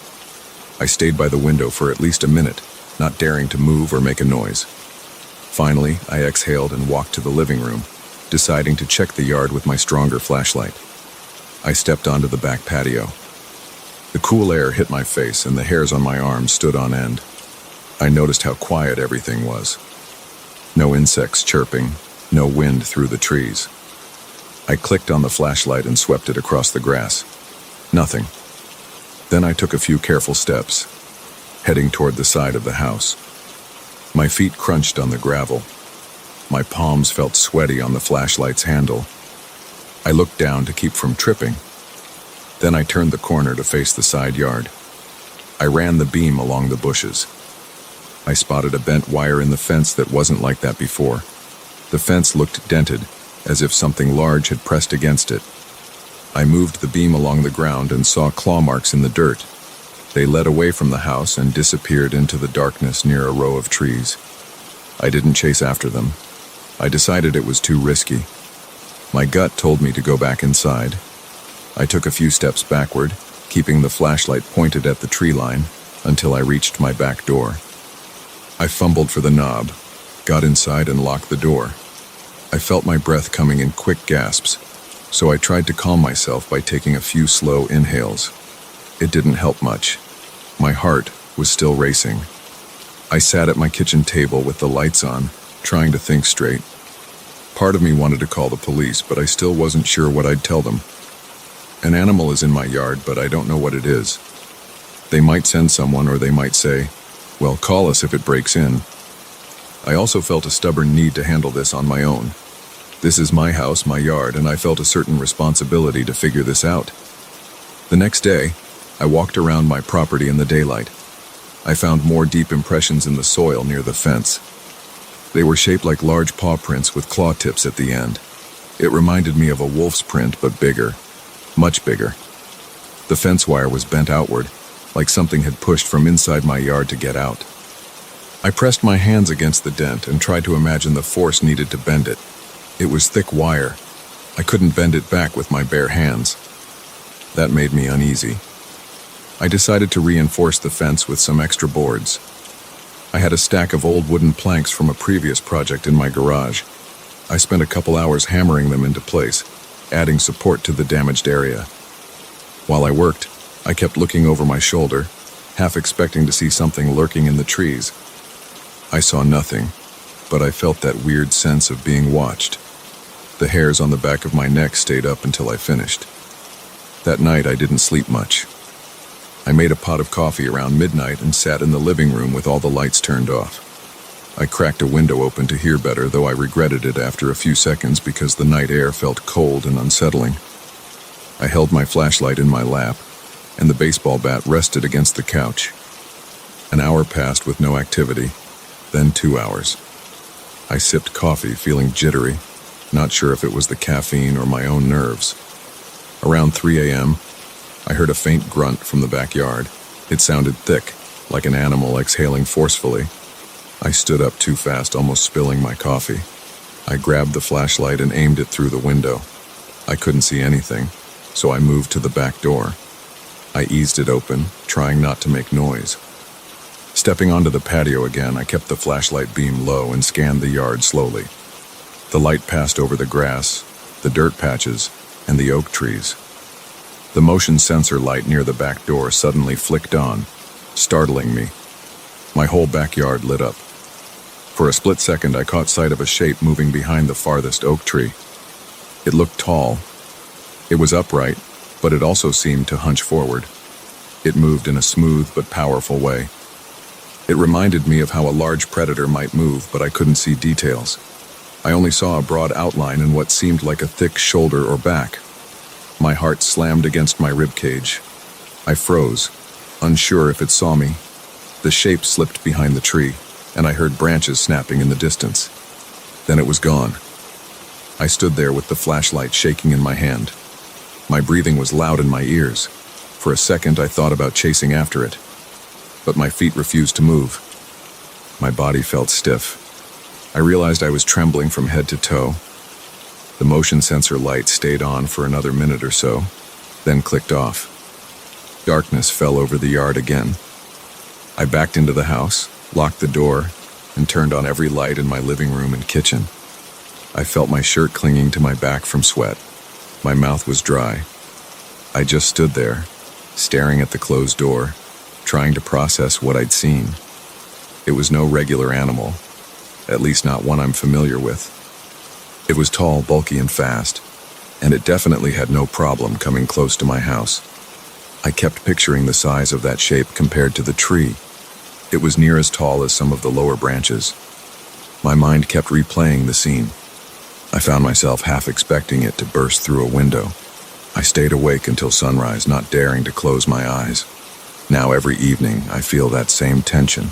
Speaker 1: I stayed by the window for at least a minute, not daring to move or make a noise. Finally, I exhaled and walked to the living room, deciding to check the yard with my stronger flashlight. I stepped onto the back patio. The cool air hit my face and the hairs on my arms stood on end. I noticed how quiet everything was. No insects chirping, no wind through the trees. I clicked on the flashlight and swept it across the grass. Nothing. Then I took a few careful steps, heading toward the side of the house. My feet crunched on the gravel. My palms felt sweaty on the flashlight's handle. I looked down to keep from tripping. Then I turned the corner to face the side yard. I ran the beam along the bushes. I spotted a bent wire in the fence that wasn't like that before. The fence looked dented, as if something large had pressed against it. I moved the beam along the ground and saw claw marks in the dirt. They led away from the house and disappeared into the darkness near a row of trees. I didn't chase after them. I decided it was too risky. My gut told me to go back inside. I took a few steps backward, keeping the flashlight pointed at the tree line, until I reached my back door. I fumbled for the knob, got inside and locked the door. I felt my breath coming in quick gasps, so I tried to calm myself by taking a few slow inhales. It didn't help much. My heart was still racing. I sat at my kitchen table with the lights on, trying to think straight. Part of me wanted to call the police, but I still wasn't sure what I'd tell them. An animal is in my yard, but I don't know what it is. They might send someone, or they might say, "Well, call us if it breaks in." I also felt a stubborn need to handle this on my own. This is my house, my yard, and I felt a certain responsibility to figure this out. The next day, I walked around my property in the daylight. I found more deep impressions in the soil near the fence. They were shaped like large paw prints with claw tips at the end. It reminded me of a wolf's print, but bigger. Much bigger. The fence wire was bent outward, like something had pushed from inside my yard to get out. I pressed my hands against the dent and tried to imagine the force needed to bend it. It was thick wire. I couldn't bend it back with my bare hands. That made me uneasy. I decided to reinforce the fence with some extra boards. I had a stack of old wooden planks from a previous project in my garage. I spent a couple hours hammering them into place, adding support to the damaged area. While I worked, I kept looking over my shoulder, half expecting to see something lurking in the trees. I saw nothing, but I felt that weird sense of being watched. The hairs on the back of my neck stayed up until I finished. That night I didn't sleep much. I made a pot of coffee around midnight and sat in the living room with all the lights turned off. I cracked a window open to hear better, though I regretted it after a few seconds because the night air felt cold and unsettling. I held my flashlight in my lap, and the baseball bat rested against the couch. An hour passed with no activity, then 2 hours. I sipped coffee, feeling jittery, not sure if it was the caffeine or my own nerves. Around 3 a.m., I heard a faint grunt from the backyard. It sounded thick, like an animal exhaling forcefully. I stood up too fast, almost spilling my coffee. I grabbed the flashlight and aimed it through the window. I couldn't see anything, so I moved to the back door. I eased it open, trying not to make noise. Stepping onto the patio again, I kept the flashlight beam low and scanned the yard slowly. The light passed over the grass, the dirt patches, and the oak trees. The motion sensor light near the back door suddenly flicked on, startling me. My whole backyard lit up. For a split second, I caught sight of a shape moving behind the farthest oak tree. It looked tall. It was upright, but it also seemed to hunch forward. It moved in a smooth but powerful way. It reminded me of how a large predator might move, but I couldn't see details. I only saw a broad outline and what seemed like a thick shoulder or back. My heart slammed against my ribcage. I froze, unsure if it saw me. The shape slipped behind the tree, and I heard branches snapping in the distance. Then it was gone. I stood there with the flashlight shaking in my hand. My breathing was loud in my ears. For a second, I thought about chasing after it, but my feet refused to move. My body felt stiff. I realized I was trembling from head to toe. The motion sensor light stayed on for another minute or so, then clicked off. Darkness fell over the yard again. I backed into the house, locked the door, and turned on every light in my living room and kitchen. I felt my shirt clinging to my back from sweat. My mouth was dry. I just stood there, staring at the closed door, trying to process what I'd seen. It was no regular animal, at least not one I'm familiar with. It was tall, bulky, and fast, and it definitely had no problem coming close to my house. I kept picturing the size of that shape compared to the tree. It was near as tall as some of the lower branches. My mind kept replaying the scene. I found myself half expecting it to burst through a window. I stayed awake until sunrise, not daring to close my eyes. Now every evening, I feel that same tension.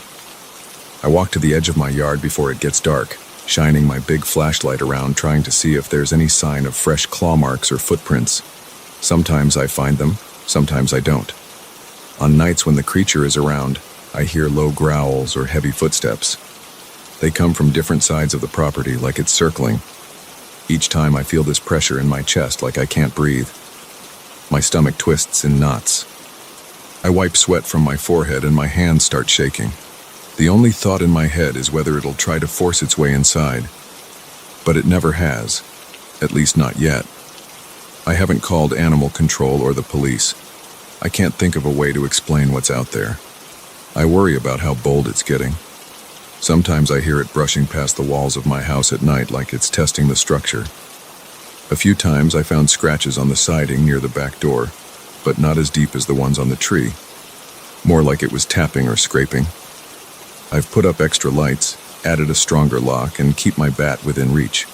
Speaker 1: I walk to the edge of my yard before it gets dark, shining my big flashlight around, trying to see if there's any sign of fresh claw marks or footprints. Sometimes I find them, sometimes I don't. On nights when the creature is around, I hear low growls or heavy footsteps. They come from different sides of the property, like it's circling. Each time I feel this pressure in my chest, like I can't breathe. My stomach twists in knots. I wipe sweat from my forehead and my hands start shaking. The only thought in my head is whether it'll try to force its way inside. But it never has, at least not yet. I haven't called animal control or the police. I can't think of a way to explain what's out there. I worry about how bold it's getting. Sometimes I hear it brushing past the walls of my house at night like it's testing the structure. A few times I found scratches on the siding near the back door, but not as deep as the ones on the tree. More like it was tapping or scraping. I've put up extra lights, added a stronger lock, and keep my bat within reach.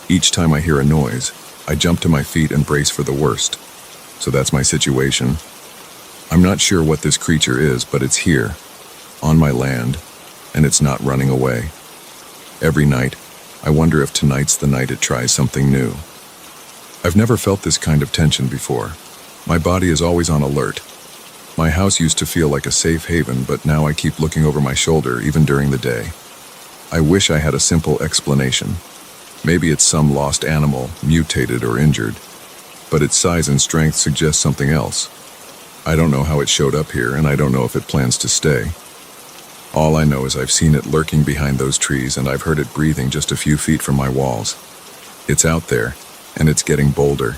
Speaker 1: Each time I hear a noise, I jump to my feet and brace for the worst. So that's my situation. I'm not sure what this creature is, but it's here, on my land, and it's not running away. Every night, I wonder if tonight's the night it tries something new. I've never felt this kind of tension before. My body is always on alert. My house used to feel like a safe haven, but now I keep looking over my shoulder, even during the day. I wish I had a simple explanation. Maybe it's some lost animal, mutated or injured, but its size and strength suggest something else. I don't know how it showed up here, and I don't know if it plans to stay. All I know is I've seen it lurking behind those trees, and I've heard it breathing just a few feet from my walls. It's out there, and it's getting bolder.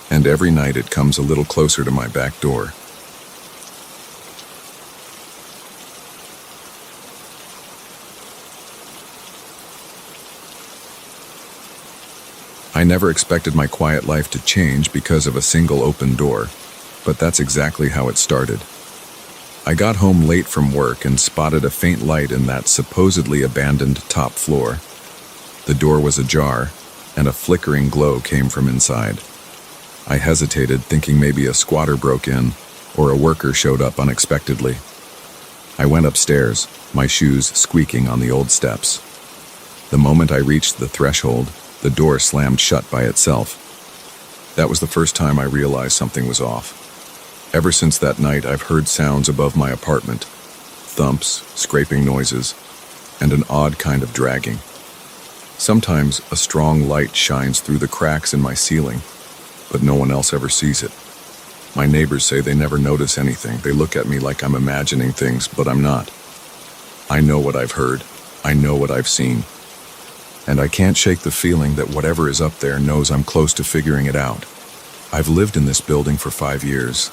Speaker 1: And every night it comes a little closer to my back door. I never expected my quiet life to change because of a single open door, but that's exactly how it started. I got home late from work and spotted a faint light in that supposedly abandoned top floor. The door was ajar, and a flickering glow came from inside. I hesitated, thinking maybe a squatter broke in, or a worker showed up unexpectedly. I went upstairs, my shoes squeaking on the old steps. The moment I reached the threshold, the door slammed shut by itself. That was the first time I realized something was off. Ever since that night, I've heard sounds above my apartment. Thumps, scraping noises, and an odd kind of dragging. Sometimes a strong light shines through the cracks in my ceiling, but no one else ever sees it. My neighbors say they never notice anything. They look at me like I'm imagining things, but I'm not. I know what I've heard. I know what I've seen. And I can't shake the feeling that whatever is up there knows I'm close to figuring it out. I've lived in this building for 5 years.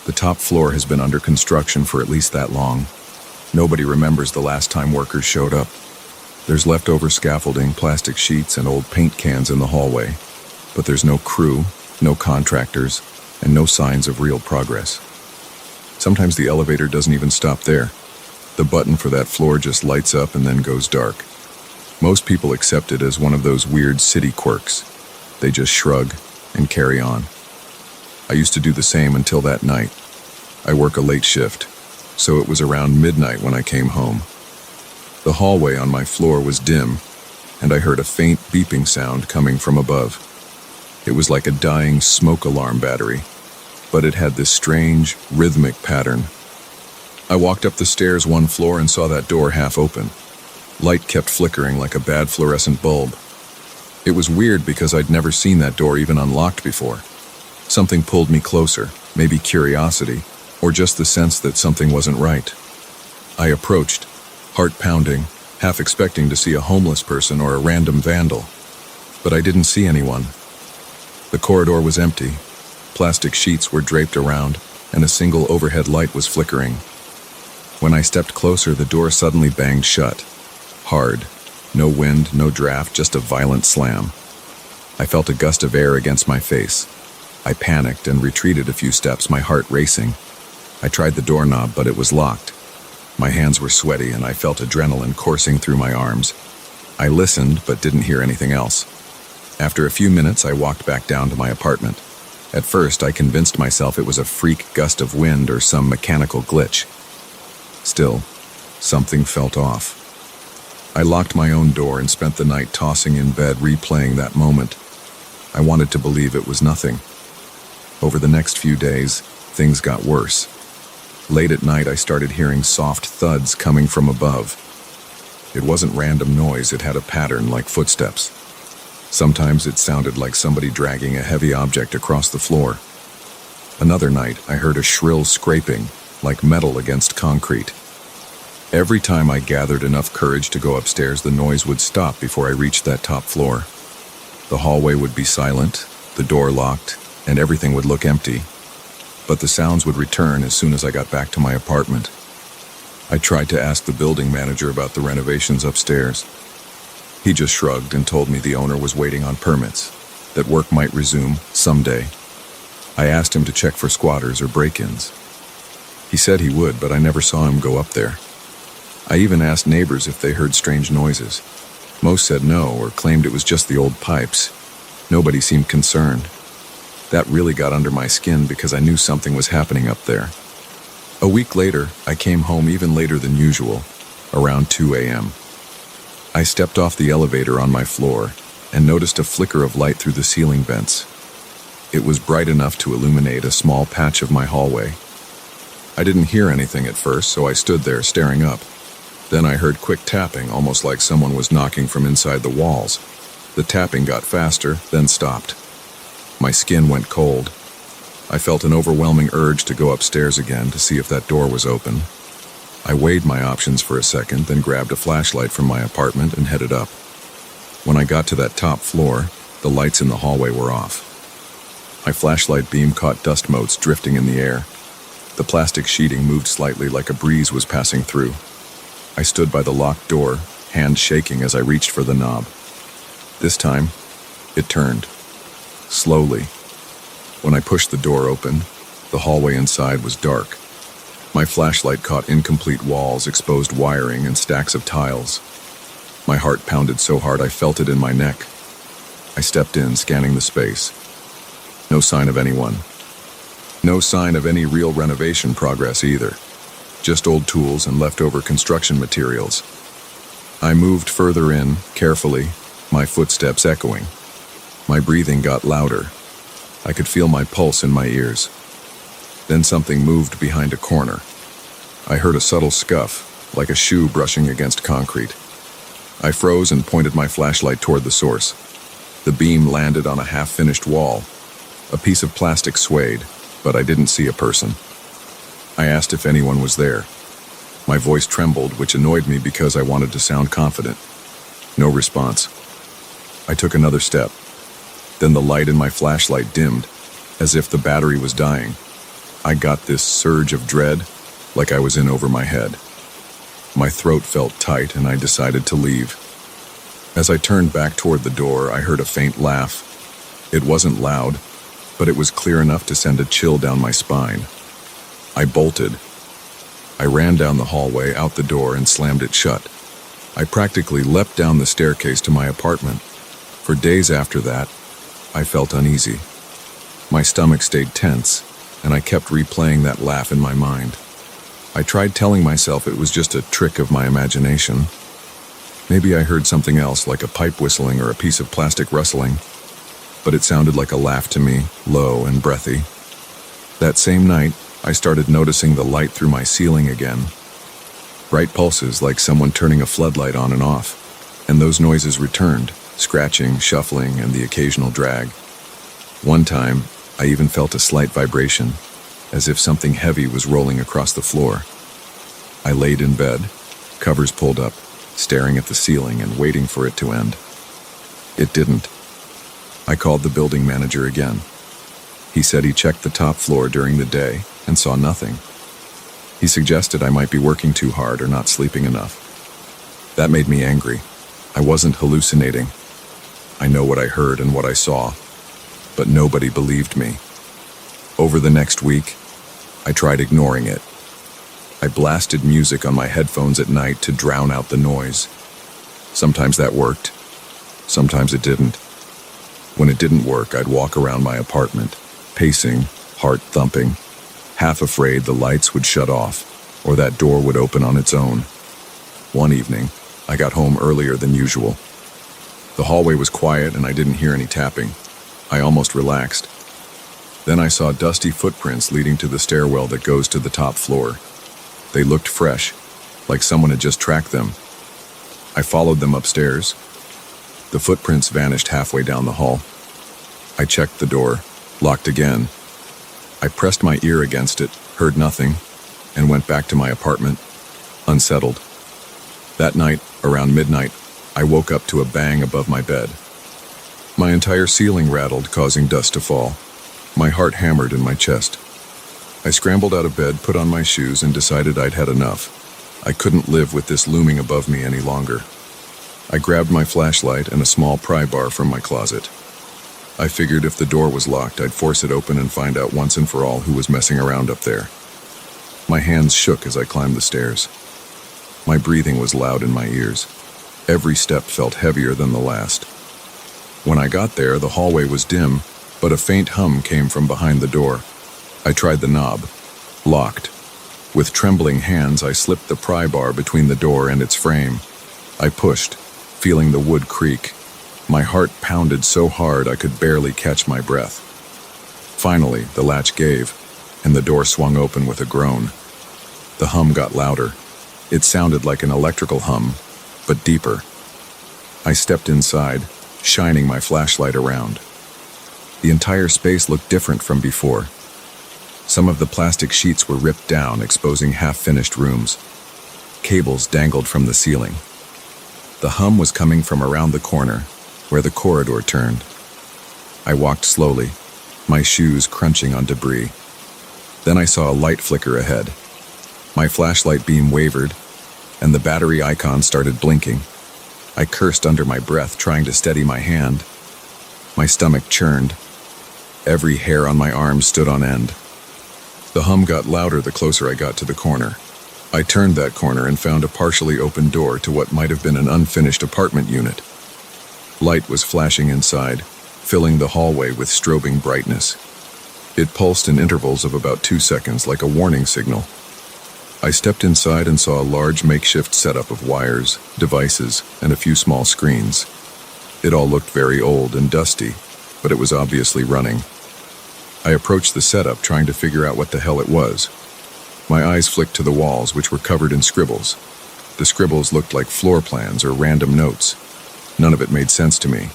Speaker 1: The top floor has been under construction for at least that long. Nobody remembers the last time workers showed up. There's leftover scaffolding, plastic sheets, and old paint cans in the hallway. But there's no crew, no contractors, and no signs of real progress. Sometimes the elevator doesn't even stop there. The button for that floor just lights up and then goes dark. Most people accept it as one of those weird city quirks. They just shrug and carry on. I used to do the same until that night. I work a late shift, so it was around midnight when I came home. The hallway on my floor was dim, and I heard a faint beeping sound coming from above. It was like a dying smoke alarm battery, but it had this strange, rhythmic pattern. I walked up the stairs one floor and saw that door half open. Light kept flickering like a bad fluorescent bulb. It was weird because I'd never seen that door even unlocked before. Something pulled me closer, maybe curiosity, or just the sense that something wasn't right. I approached, heart pounding, half expecting to see a homeless person or a random vandal. But I didn't see anyone. The corridor was empty. Plastic sheets were draped around, and a single overhead light was flickering. When I stepped closer, the door suddenly banged shut. Hard. No wind, no draft, just a violent slam. I felt a gust of air against my face. I panicked and retreated a few steps, my heart racing. I tried the doorknob, but it was locked. My hands were sweaty and I felt adrenaline coursing through my arms. I listened, but didn't hear anything else. After a few minutes, I walked back down to my apartment. At first, I convinced myself it was a freak gust of wind or some mechanical glitch. Still, something felt off. I locked my own door and spent the night tossing in bed, replaying that moment. I wanted to believe it was nothing. Over the next few days, things got worse. Late at night, I started hearing soft thuds coming from above. It wasn't random noise, it had a pattern like footsteps. Sometimes it sounded like somebody dragging a heavy object across the floor. Another night, I heard a shrill scraping, like metal against concrete. Every time I gathered enough courage to go upstairs, the noise would stop before I reached that top floor. The hallway would be silent, the door locked, and everything would look empty. But the sounds would return as soon as I got back to my apartment. I tried to ask the building manager about the renovations upstairs. He just shrugged and told me the owner was waiting on permits, that work might resume someday. I asked him to check for squatters or break-ins. He said he would, but I never saw him go up there. I even asked neighbors if they heard strange noises. Most said no or claimed it was just the old pipes. Nobody seemed concerned. That really got under my skin because I knew something was happening up there. A week later, I came home even later than usual, around 2 a.m. I stepped off the elevator on my floor and noticed a flicker of light through the ceiling vents. It was bright enough to illuminate a small patch of my hallway. I didn't hear anything at first, so I stood there staring up. Then I heard quick tapping, almost like someone was knocking from inside the walls. The tapping got faster, then stopped. My skin went cold. I felt an overwhelming urge to go upstairs again to see if that door was open. I weighed my options for a second, then grabbed a flashlight from my apartment and headed up. When I got to that top floor, the lights in the hallway were off. My flashlight beam caught dust motes drifting in the air. The plastic sheeting moved slightly like a breeze was passing through. I stood by the locked door, hand shaking as I reached for the knob. This time, it turned. Slowly. When I pushed the door open, the hallway inside was dark. My flashlight caught incomplete walls, exposed wiring, and stacks of tiles. My heart pounded so hard I felt it in my neck. I stepped in, scanning the space. No sign of anyone. No sign of any real renovation progress either. Just old tools and leftover construction materials. I moved further in, carefully, my footsteps echoing. My breathing got louder. I could feel my pulse in my ears. Then something moved behind a corner. I heard a subtle scuff, like a shoe brushing against concrete. I froze and pointed my flashlight toward the source. The beam landed on a half-finished wall. A piece of plastic swayed, but I didn't see a person. I asked if anyone was there. My voice trembled, which annoyed me because I wanted to sound confident. No response. I took another step. Then the light in my flashlight dimmed, as if the battery was dying. I got this surge of dread, like I was in over my head. My throat felt tight and I decided to leave. As I turned back toward the door, I heard a faint laugh. It wasn't loud, but it was clear enough to send a chill down my spine. I bolted. I ran down the hallway, out the door, and slammed it shut. I practically leapt down the staircase to my apartment. For days after that, I felt uneasy. My stomach stayed tense, and I kept replaying that laugh in my mind. I tried telling myself it was just a trick of my imagination. Maybe I heard something else, like a pipe whistling or a piece of plastic rustling, but it sounded like a laugh to me, low and breathy. That same night, I started noticing the light through my ceiling again. Bright pulses like someone turning a floodlight on and off, and those noises returned, scratching, shuffling, and the occasional drag. One time, I even felt a slight vibration, as if something heavy was rolling across the floor. I laid in bed, covers pulled up, staring at the ceiling and waiting for it to end. It didn't. I called the building manager again. He said he checked the top floor during the day and saw nothing. He suggested I might be working too hard or not sleeping enough. That made me angry. I wasn't hallucinating. I know what I heard and what I saw, but nobody believed me. Over the next week, I tried ignoring it. I blasted music on my headphones at night to drown out the noise. Sometimes that worked, sometimes it didn't. When it didn't work, I'd walk around my apartment, pacing, heart thumping, half afraid the lights would shut off or that door would open on its own. One evening, I got home earlier than usual. The hallway was quiet and I didn't hear any tapping. I almost relaxed. Then I saw dusty footprints leading to the stairwell that goes to the top floor. They looked fresh, like someone had just tracked them. I followed them upstairs. The footprints vanished halfway down the hall. I checked the door, locked again. I pressed my ear against it, heard nothing, and went back to my apartment, unsettled. That night, around midnight, I woke up to a bang above my bed. My entire ceiling rattled, causing dust to fall. My heart hammered in my chest. I scrambled out of bed, put on my shoes, and decided I'd had enough. I couldn't live with this looming above me any longer. I grabbed my flashlight and a small pry bar from my closet. I figured if the door was locked, I'd force it open and find out once and for all who was messing around up there. My hands shook as I climbed the stairs. My breathing was loud in my ears. Every step felt heavier than the last. When I got there, the hallway was dim, but a faint hum came from behind the door. I tried the knob. Locked. With trembling hands, I slipped the pry bar between the door and its frame. I pushed, feeling the wood creak. My heart pounded so hard I could barely catch my breath. Finally, the latch gave, and the door swung open with a groan. The hum got louder. It sounded like an electrical hum, but deeper. I stepped inside, shining my flashlight around. The entire space looked different from before. Some of the plastic sheets were ripped down, exposing half-finished rooms. Cables dangled from the ceiling. The hum was coming from around the corner, where the corridor turned. I walked slowly, my shoes crunching on debris. Then I saw a light flicker ahead. My flashlight beam wavered, and the battery icon started blinking. I cursed under my breath, trying to steady my hand. My stomach churned. Every hair on my arm stood on end. The hum got louder the closer I got to the corner. I turned that corner and found a partially open door to what might have been an unfinished apartment unit. Light was flashing inside, filling the hallway with strobing brightness. It pulsed in intervals of about 2 seconds, like a warning signal. I stepped inside and saw a large makeshift setup of wires, devices, and a few small screens. It all looked very old and dusty, but it was obviously running. I approached the setup, trying to figure out what the hell it was. My eyes flicked to the walls, which were covered in scribbles. The scribbles looked like floor plans or random notes. None of it made sense to me.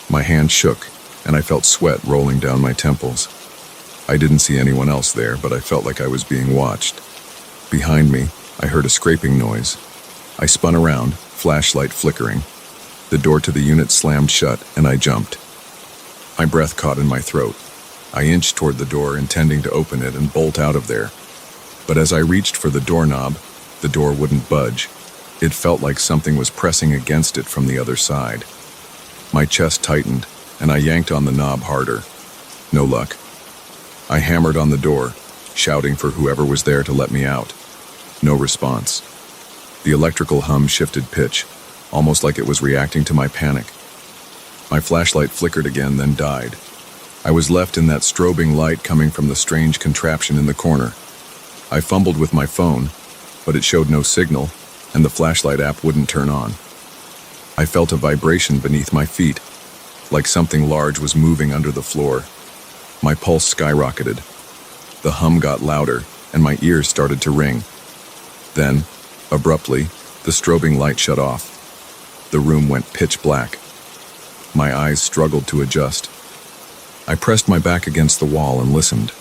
Speaker 1: My hand shook, and I felt sweat rolling down my temples. I didn't see anyone else there, but I felt like I was being watched. Behind me, I heard a scraping noise. I spun around, flashlight flickering. The door to the unit slammed shut, and I jumped. My breath caught in my throat. I inched toward the door, intending to open it and bolt out of there. But as I reached for the doorknob, the door wouldn't budge. It felt like something was pressing against it from the other side. My chest tightened, and I yanked on the knob harder. No luck. I hammered on the door, shouting for whoever was there to let me out. No response. The electrical hum shifted pitch, almost like it was reacting to my panic. My flashlight flickered again, then died. I was left in that strobing light coming from the strange contraption in the corner. I fumbled with my phone, but it showed no signal, and the flashlight app wouldn't turn on. I felt a vibration beneath my feet, like something large was moving under the floor. My pulse skyrocketed. The hum got louder, and my ears started to ring. Then, abruptly, the strobing light shut off. The room went pitch black. My eyes struggled to adjust. I pressed my back against the wall and listened.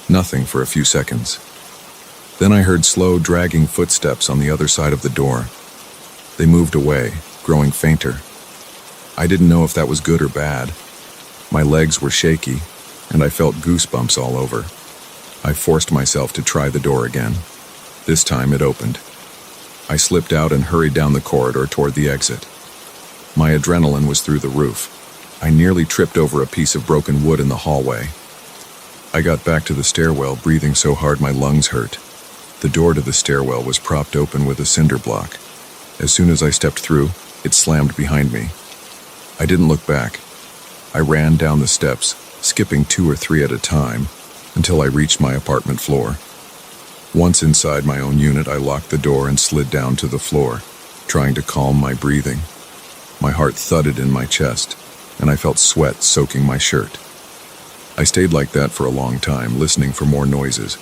Speaker 1: Nothing for a few seconds. Then I heard slow, dragging footsteps on the other side of the door. They moved away, growing fainter. I didn't know if that was good or bad. My legs were shaky, and I felt goosebumps all over. I forced myself to try the door again. This time it opened. I slipped out and hurried down the corridor toward the exit. My adrenaline was through the roof. I nearly tripped over a piece of broken wood in the hallway. I got back to the stairwell, breathing so hard my lungs hurt. The door to the stairwell was propped open with a cinder block. As soon as I stepped through, it slammed behind me. I didn't look back. I ran down the steps, skipping 2 or 3 at a time, until I reached my apartment floor. Once inside my own unit, I locked the door and slid down to the floor, trying to calm my breathing. My heart thudded in my chest, and I felt sweat soaking my shirt. I stayed like that for a long time, listening for more noises.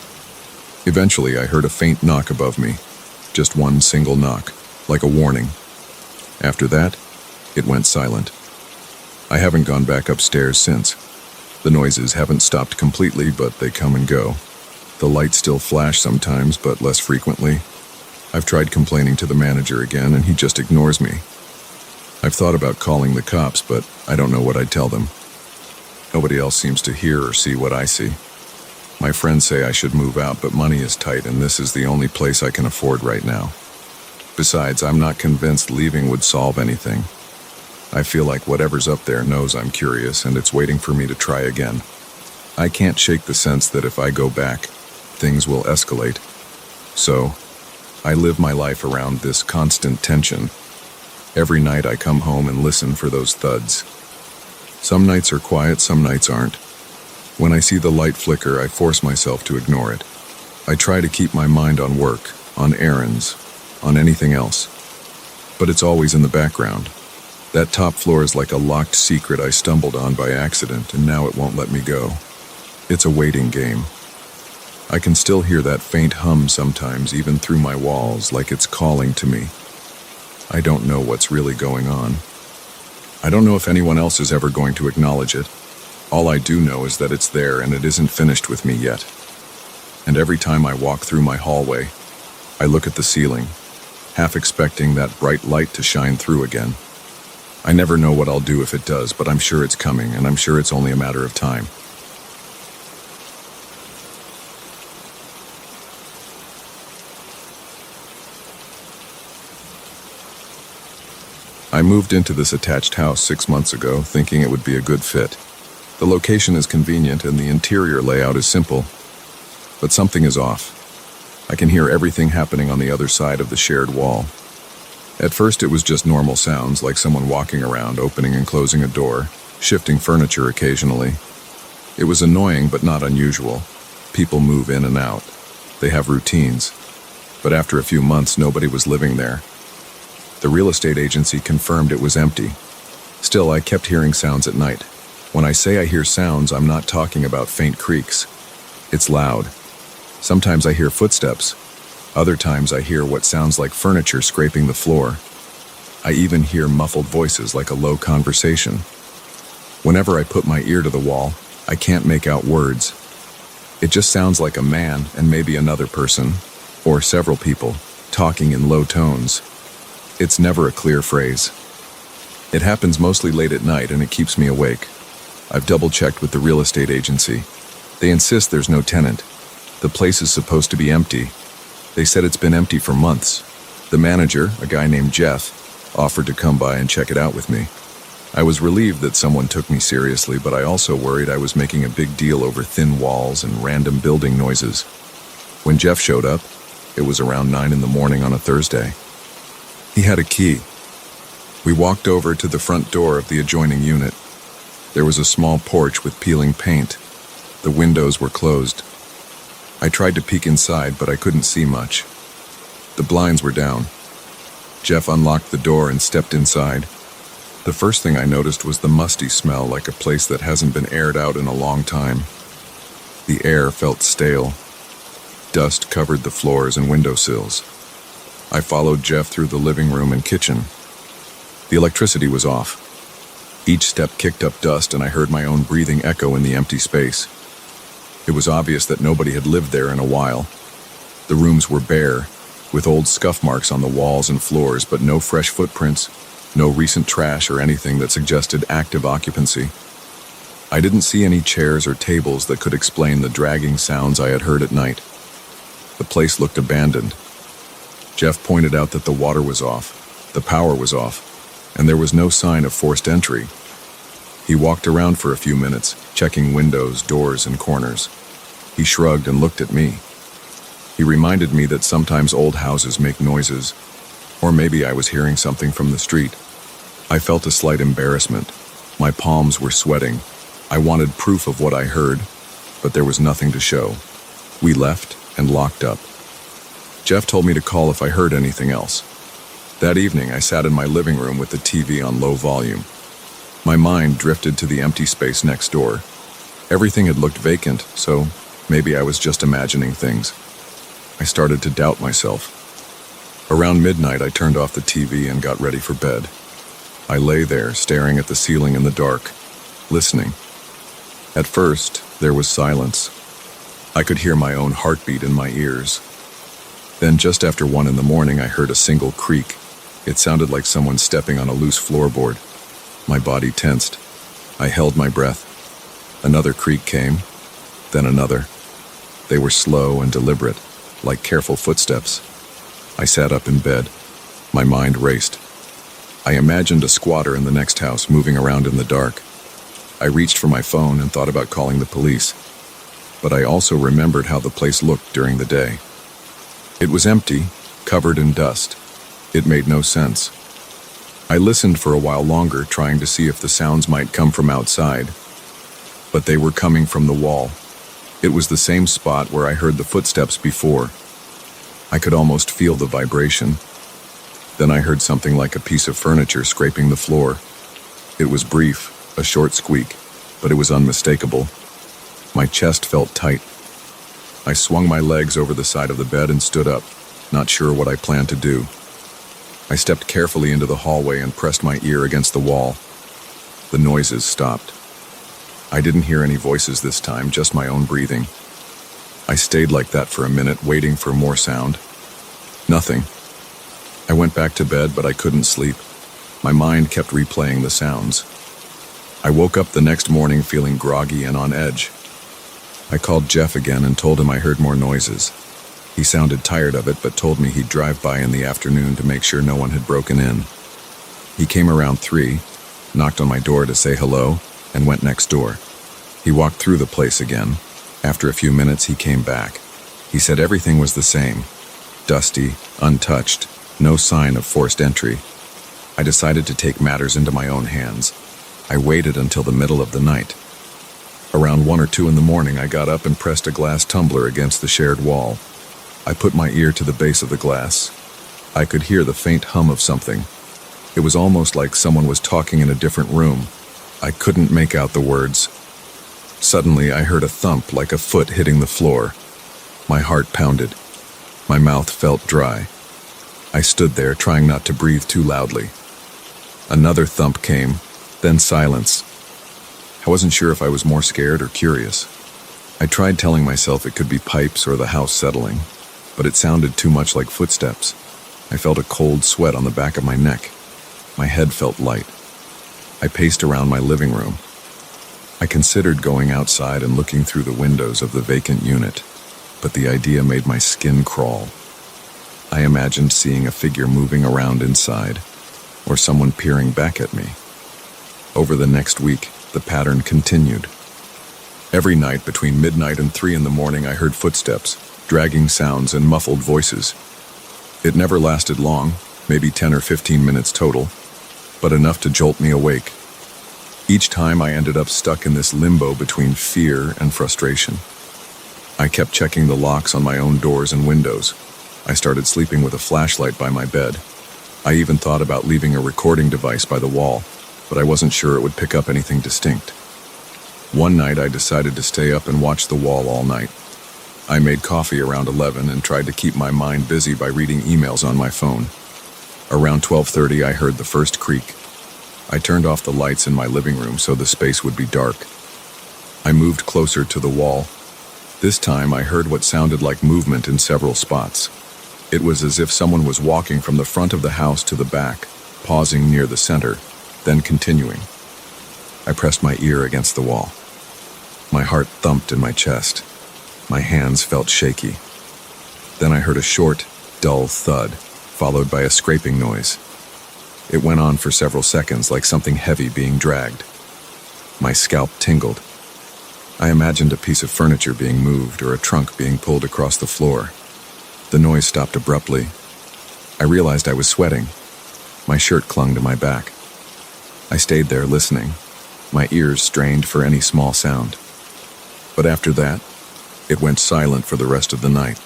Speaker 1: Eventually, I heard a faint knock above me, just one single knock, like a warning. After that, it went silent. I haven't gone back upstairs since. The noises haven't stopped completely, but they come and go. The lights still flash sometimes, but less frequently. I've tried complaining to the manager again, and he just ignores me. I've thought about calling the cops, but I don't know what I'd tell them. Nobody else seems to hear or see what I see. My friends say I should move out, but money is tight, and this is the only place I can afford right now. Besides, I'm not convinced leaving would solve anything. I feel like whatever's up there knows I'm curious, and it's waiting for me to try again. I can't shake the sense that if I go back, things will escalate. So, I live my life around this constant tension. Every night I come home and listen for those thuds. Some nights are quiet, some nights aren't. When I see the light flicker, I force myself to ignore it. I try to keep my mind on work, on errands, on anything else. But it's always in the background. That top floor is like a locked secret I stumbled on by accident, and now it won't let me go. It's a waiting game. I can still hear that faint hum sometimes, even through my walls, like it's calling to me. I don't know what's really going on. I don't know if anyone else is ever going to acknowledge it. All I do know is that it's there and it isn't finished with me yet. And every time I walk through my hallway, I look at the ceiling, half expecting that bright light to shine through again. I never know what I'll do if it does, but I'm sure it's coming, and I'm sure it's only a matter of time. I moved into this attached house 6 months ago, thinking it would be a good fit. The location is convenient and the interior layout is simple, but something is off. I can hear everything happening on the other side of the shared wall. At first it was just normal sounds, like someone walking around, opening and closing a door, shifting furniture occasionally. It was annoying but not unusual. People move in and out. They have routines. But after a few months, nobody was living there. The real estate agency confirmed it was empty. Still, I kept hearing sounds at night. When I say I hear sounds, I'm not talking about faint creaks. It's loud. Sometimes I hear footsteps. Other times I hear what sounds like furniture scraping the floor. I even hear muffled voices like a low conversation. Whenever I put my ear to the wall, I can't make out words. It just sounds like a man and maybe another person, or several people, talking in low tones. It's never a clear phrase. It happens mostly late at night and it keeps me awake. I've double-checked with the real estate agency. They insist there's no tenant. The place is supposed to be empty. They said it's been empty for months. The manager, a guy named Jeff, offered to come by and check it out with me. I was relieved that someone took me seriously, but I also worried I was making a big deal over thin walls and random building noises. When Jeff showed up, it was around 9 in the morning on a Thursday. He had a key. We walked over to the front door of the adjoining unit. There was a small porch with peeling paint. The windows were closed. I tried to peek inside, but I couldn't see much. The blinds were down. Jeff unlocked the door and stepped inside. The first thing I noticed was the musty smell, like a place that hasn't been aired out in a long time. The air felt stale. Dust covered the floors and windowsills. I followed Jeff through the living room and kitchen. The electricity was off. Each step kicked up dust, and I heard my own breathing echo in the empty space. It was obvious that nobody had lived there in a while. The rooms were bare, with old scuff marks on the walls and floors, but no fresh footprints, no recent trash or anything that suggested active occupancy. I didn't see any chairs or tables that could explain the dragging sounds I had heard at night. The place looked abandoned. Jeff pointed out that the water was off, the power was off, and there was no sign of forced entry. He walked around for a few minutes, checking windows, doors, and corners. He shrugged and looked at me. He reminded me that sometimes old houses make noises, or maybe I was hearing something from the street. I felt a slight embarrassment. My palms were sweating. I wanted proof of what I heard, but there was nothing to show. We left and locked up. Jeff told me to call if I heard anything else. That evening, I sat in my living room with the TV on low volume. My mind drifted to the empty space next door. Everything had looked vacant, so maybe I was just imagining things. I started to doubt myself. Around midnight, I turned off the TV and got ready for bed. I lay there, staring at the ceiling in the dark, listening. At first, there was silence. I could hear my own heartbeat in my ears. Then, just after 1 a.m, I heard a single creak. It sounded like someone stepping on a loose floorboard. My body tensed. I held my breath. Another creak came, then another. They were slow and deliberate, like careful footsteps. I sat up in bed. My mind raced. I imagined a squatter in the next house moving around in the dark. I reached for my phone and thought about calling the police. But I also remembered how the place looked during the day. It was empty, covered in dust. It made no sense. I listened for a while longer, trying to see if the sounds might come from outside. But they were coming from the wall. It was the same spot where I heard the footsteps before. I could almost feel the vibration. Then I heard something like a piece of furniture scraping the floor. It was brief, a short squeak, but it was unmistakable. My chest felt tight. I swung my legs over the side of the bed and stood up, not sure what I planned to do. I stepped carefully into the hallway and pressed my ear against the wall. The noises stopped. I didn't hear any voices this time, just my own breathing. I stayed like that for a minute, waiting for more sound. Nothing. I went back to bed, but I couldn't sleep. My mind kept replaying the sounds. I woke up the next morning feeling groggy and on edge. I called Jeff again and told him I heard more noises. He sounded tired of it, but told me he'd drive by in the afternoon to make sure no one had broken in. He came around 3, knocked on my door to say hello, and went next door. He walked through the place again. After a few minutes, he came back. He said everything was the same. Dusty, untouched, no sign of forced entry. I decided to take matters into my own hands. I waited until the middle of the night. Around 1 or 2 in the morning, I got up and pressed a glass tumbler against the shared wall. I put my ear to the base of the glass. I could hear the faint hum of something. It was almost like someone was talking in a different room. I couldn't make out the words. Suddenly, I heard a thump like a foot hitting the floor. My heart pounded. My mouth felt dry. I stood there, trying not to breathe too loudly. Another thump came, then silence. I wasn't sure if I was more scared or curious. I tried telling myself it could be pipes or the house settling, but it sounded too much like footsteps. I felt a cold sweat on the back of my neck. My head felt light. I paced around my living room. I considered going outside and looking through the windows of the vacant unit, but the idea made my skin crawl. I imagined seeing a figure moving around inside, or someone peering back at me. Over the next week, the pattern continued. Every night between midnight and 3 in the morning, I heard footsteps, dragging sounds, and muffled voices. It never lasted long, maybe 10 or 15 minutes total, but enough to jolt me awake. Each time I ended up stuck in this limbo between fear and frustration. I kept checking the locks on my own doors and windows. I started sleeping with a flashlight by my bed. I even thought about leaving a recording device by the wall, but I wasn't sure it would pick up anything distinct. One night I decided to stay up and watch the wall all night. I made coffee around 11 and tried to keep my mind busy by reading emails on my phone. Around 12:30 I heard the first creak. I turned off the lights in my living room so the space would be dark. I moved closer to the wall. This time I heard what sounded like movement in several spots. It was as if someone was walking from the front of the house to the back, pausing near the center, then continuing. I pressed my ear against the wall. My heart thumped in my chest. My hands felt shaky. Then I heard a short, dull thud, followed by a scraping noise. It went on for several seconds, like something heavy being dragged. My scalp tingled. I imagined a piece of furniture being moved or a trunk being pulled across the floor. The noise stopped abruptly. I realized I was sweating. My shirt clung to my back. I stayed there listening, my ears strained for any small sound. But after that, it went silent for the rest of the night.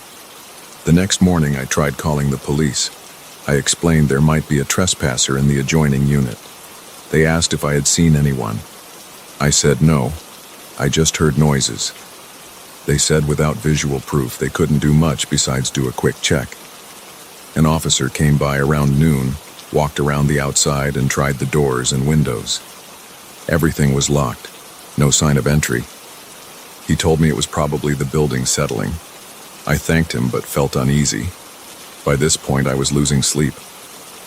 Speaker 1: The next morning, I tried calling the police. I explained there might be a trespasser in the adjoining unit. They asked if I had seen anyone. I said no. I just heard noises. They said without visual proof they couldn't do much besides do a quick check. An officer came by around noon, walked around the outside and tried the doors and windows. Everything was locked, no sign of entry. He told me it was probably the building settling. I thanked him but felt uneasy. By this point I was losing sleep.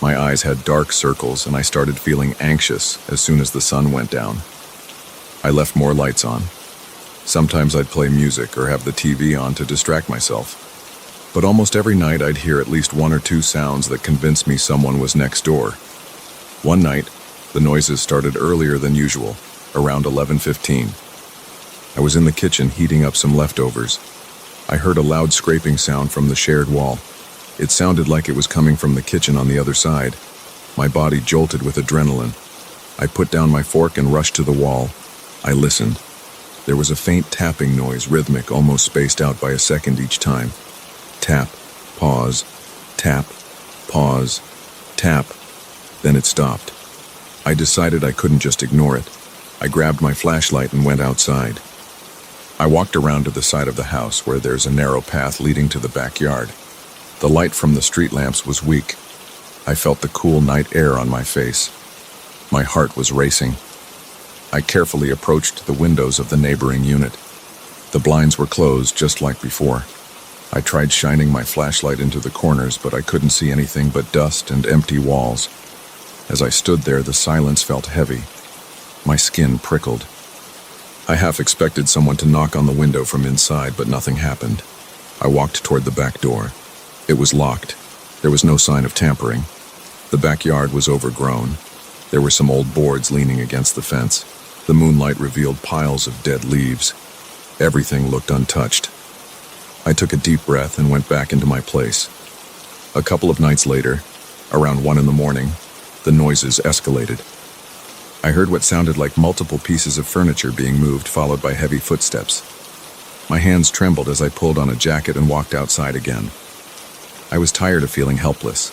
Speaker 1: My eyes had dark circles and I started feeling anxious as soon as the sun went down. I left more lights on. Sometimes I'd play music or have the TV on to distract myself. But almost every night I'd hear at least one or two sounds that convinced me someone was next door. One night, the noises started earlier than usual, around 11:15. I was in the kitchen heating up some leftovers. I heard a loud scraping sound from the shared wall. It sounded like it was coming from the kitchen on the other side. My body jolted with adrenaline. I put down my fork and rushed to the wall. I listened. There was a faint tapping noise, rhythmic, almost spaced out by a second each time. Tap, pause, tap, pause, tap. Then it stopped. I decided I couldn't just ignore it. I grabbed my flashlight and went outside. I walked around to the side of the house where there's a narrow path leading to the backyard. The light from the street lamps was weak. I felt the cool night air on my face. My heart was racing. I carefully approached the windows of the neighboring unit. The blinds were closed just like before. I tried shining my flashlight into the corners, but I couldn't see anything but dust and empty walls. As I stood there, the silence felt heavy. My skin prickled. I half expected someone to knock on the window from inside, but nothing happened. I walked toward the back door. It was locked. There was no sign of tampering. The backyard was overgrown. There were some old boards leaning against the fence. The moonlight revealed piles of dead leaves. Everything looked untouched. I took a deep breath and went back into my place. A couple of nights later, around 1 a.m, the noises escalated. I heard what sounded like multiple pieces of furniture being moved, followed by heavy footsteps. My hands trembled as I pulled on a jacket and walked outside again. I was tired of feeling helpless.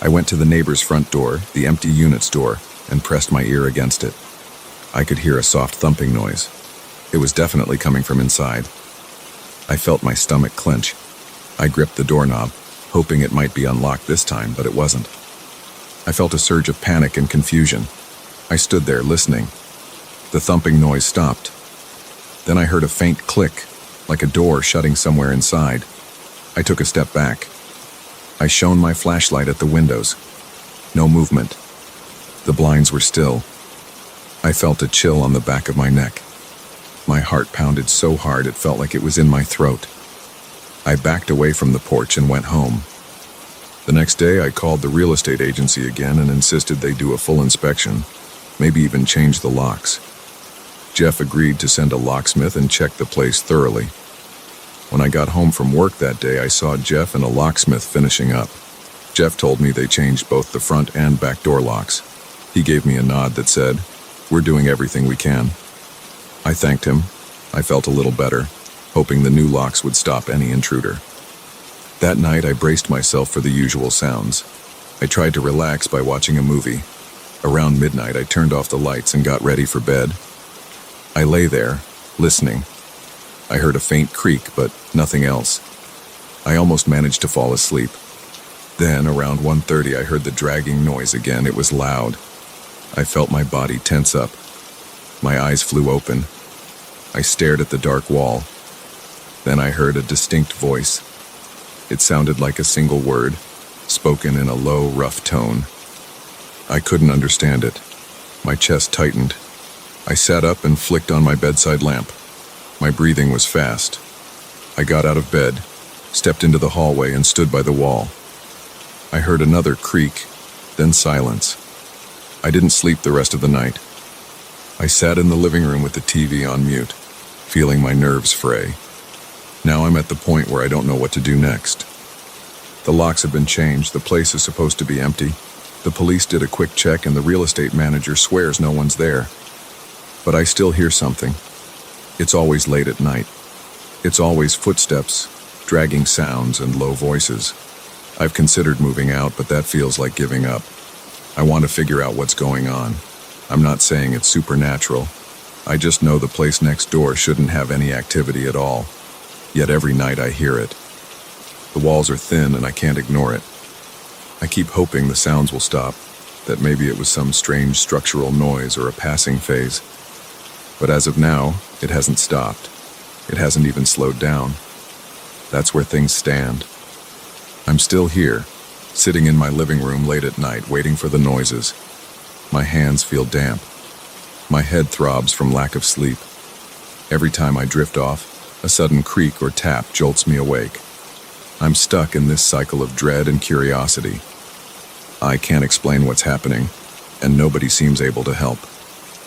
Speaker 1: I went to the neighbor's front door, the empty unit's door, and pressed my ear against it. I could hear a soft thumping noise. It was definitely coming from inside. I felt my stomach clench. I gripped the doorknob, hoping it might be unlocked this time, but it wasn't. I felt a surge of panic and confusion. I stood there listening. The thumping noise stopped. Then I heard a faint click, like a door shutting somewhere inside. I took a step back. I shone my flashlight at the windows. No movement. The blinds were still. I felt a chill on the back of my neck. My heart pounded so hard it felt like it was in my throat. I backed away from the porch and went home. The next day, I called the real estate agency again and insisted they do a full inspection, maybe even change the locks. Jeff agreed to send a locksmith and check the place thoroughly. When I got home from work that day, I saw Jeff and a locksmith finishing up. Jeff told me they changed both the front and back door locks. He gave me a nod that said, "We're doing everything we can." I thanked him. I felt a little better, hoping the new locks would stop any intruder. That night, I braced myself for the usual sounds. I tried to relax by watching a movie. Around midnight, I turned off the lights and got ready for bed. I lay there, listening. I heard a faint creak, but nothing else. I almost managed to fall asleep. Then, around 1:30, I heard the dragging noise again. It was loud. I felt my body tense up. My eyes flew open. I stared at the dark wall. Then I heard a distinct voice. It sounded like a single word, spoken in a low, rough tone. I couldn't understand it. My chest tightened. I sat up and flicked on my bedside lamp. My breathing was fast. I got out of bed, stepped into the hallway, and stood by the wall. I heard another creak, then silence. I didn't sleep the rest of the night. I sat in the living room with the TV on mute, feeling my nerves fray. Now I'm at the point where I don't know what to do next. The locks have been changed, the place is supposed to be empty. The police did a quick check and the real estate manager swears no one's there. But I still hear something. It's always late at night. It's always footsteps, dragging sounds, and low voices. I've considered moving out, but that feels like giving up. I want to figure out what's going on. I'm not saying it's supernatural. I just know the place next door shouldn't have any activity at all. Yet every night I hear it. The walls are thin and I can't ignore it. I keep hoping the sounds will stop, that maybe it was some strange structural noise or a passing phase. But as of now, it hasn't stopped. It hasn't even slowed down. That's where things stand. I'm still here, sitting in my living room late at night, waiting for the noises. My hands feel damp. My head throbs from lack of sleep. Every time I drift off, a sudden creak or tap jolts me awake. I'm stuck in this cycle of dread and curiosity. I can't explain what's happening, and nobody seems able to help.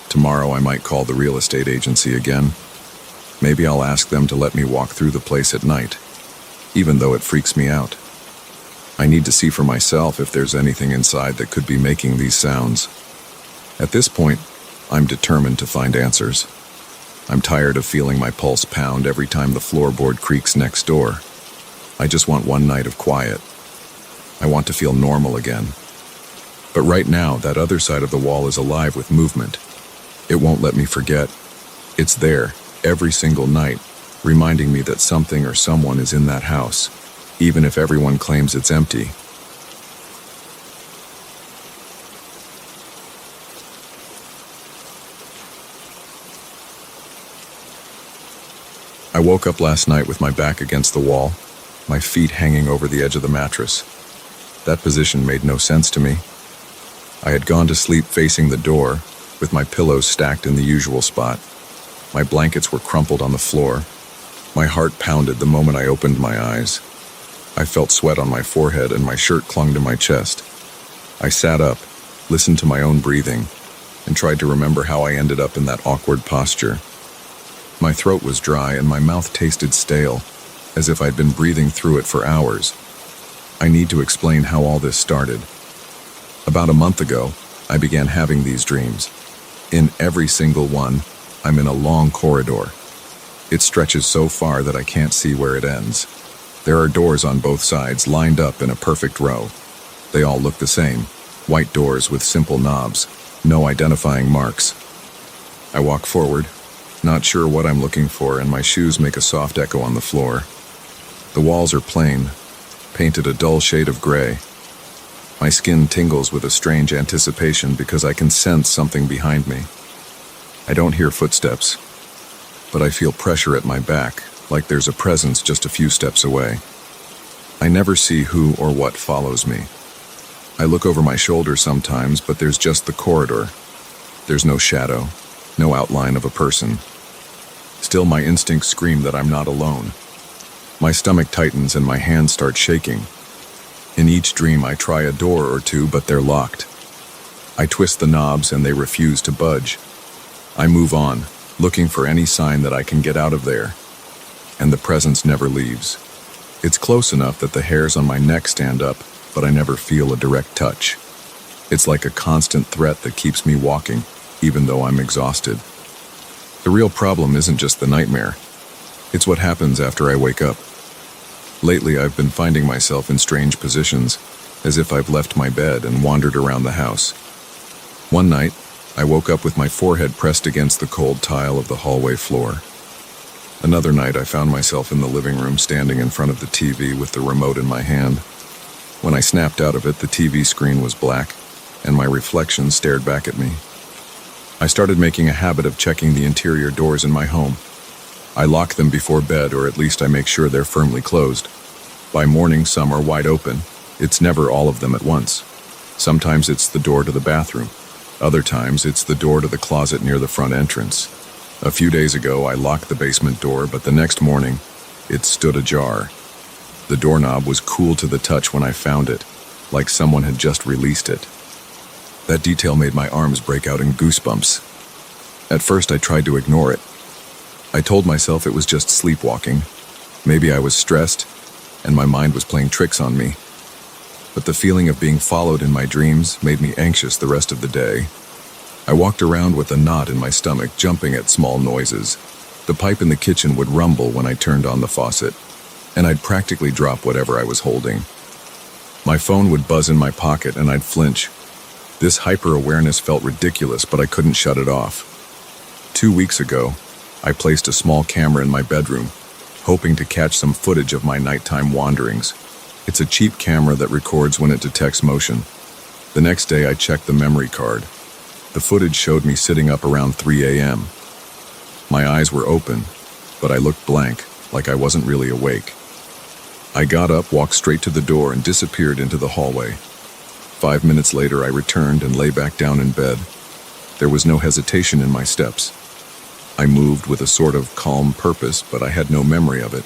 Speaker 1: Tomorrow I might call the real estate agency again. Maybe I'll ask them to let me walk through the place at night, even though it freaks me out. I need to see for myself if there's anything inside that could be making these sounds. At this point, I'm determined to find answers. I'm tired of feeling my pulse pound every time the floorboard creaks next door. I just want one night of quiet. I want to feel normal again. But right now, that other side of the wall is alive with movement. It won't let me forget. It's there, every single night, reminding me that something or someone is in that house, even if everyone claims it's empty. I woke up last night with my back against the wall, my feet hanging over the edge of the mattress. That position made no sense to me. I had gone to sleep facing the door, with my pillows stacked in the usual spot. My blankets were crumpled on the floor. My heart pounded the moment I opened my eyes. I felt sweat on my forehead and my shirt clung to my chest. I sat up, listened to my own breathing, and tried to remember how I ended up in that awkward posture. My throat was dry and my mouth tasted stale, as if I'd been breathing through it for hours. I need to explain how all this started. About a month ago, I began having these dreams. In every single one, I'm in a long corridor. It stretches so far that I can't see where it ends. There are doors on both sides, lined up in a perfect row. They all look the same, white doors with simple knobs, no identifying marks. I walk forward, not sure what I'm looking for, and my shoes make a soft echo on the floor. The walls are plain, painted a dull shade of gray. My skin tingles with a strange anticipation because I can sense something behind me. I don't hear footsteps, but I feel pressure at my back, like there's a presence just a few steps away. I never see who or what follows me. I look over my shoulder sometimes, but there's just the corridor. There's no shadow, no outline of a person. Still, my instincts scream that I'm not alone. My stomach tightens and my hands start shaking. In each dream, I try a door or two, but they're locked. I twist the knobs and they refuse to budge. I move on, looking for any sign that I can get out of there. And the presence never leaves. It's close enough that the hairs on my neck stand up, but I never feel a direct touch. It's like a constant threat that keeps me walking, even though I'm exhausted. The real problem isn't just the nightmare. It's what happens after I wake up. Lately, I've been finding myself in strange positions, as if I've left my bed and wandered around the house. One night, I woke up with my forehead pressed against the cold tile of the hallway floor. Another night, I found myself in the living room standing in front of the TV with the remote in my hand. When I snapped out of it, the TV screen was black, and my reflection stared back at me. I started making a habit of checking the interior doors in my home. I lock them before bed, or at least I make sure they're firmly closed. By morning, some are wide open. It's never all of them at once. Sometimes it's the door to the bathroom. Other times, it's the door to the closet near the front entrance. A few days ago, I locked the basement door, but the next morning, it stood ajar. The doorknob was cool to the touch when I found it, like someone had just released it. That detail made my arms break out in goosebumps. At first I tried to ignore it. I told myself it was just sleepwalking. Maybe I was stressed, and my mind was playing tricks on me. But the feeling of being followed in my dreams made me anxious the rest of the day. I walked around with a knot in my stomach, jumping at small noises. The pipe in the kitchen would rumble when I turned on the faucet, and I'd practically drop whatever I was holding. My phone would buzz in my pocket and I'd flinch. This hyper-awareness felt ridiculous, but I couldn't shut it off. 2 weeks ago, I placed a small camera in my bedroom, hoping to catch some footage of my nighttime wanderings. It's a cheap camera that records when it detects motion. The next day I checked the memory card. The footage showed me sitting up around 3 a.m. My eyes were open, but I looked blank, like I wasn't really awake. I got up, walked straight to the door, and disappeared into the hallway. 5 minutes later I returned and lay back down in bed. There was no hesitation in my steps. I moved with a sort of calm purpose, but I had no memory of it.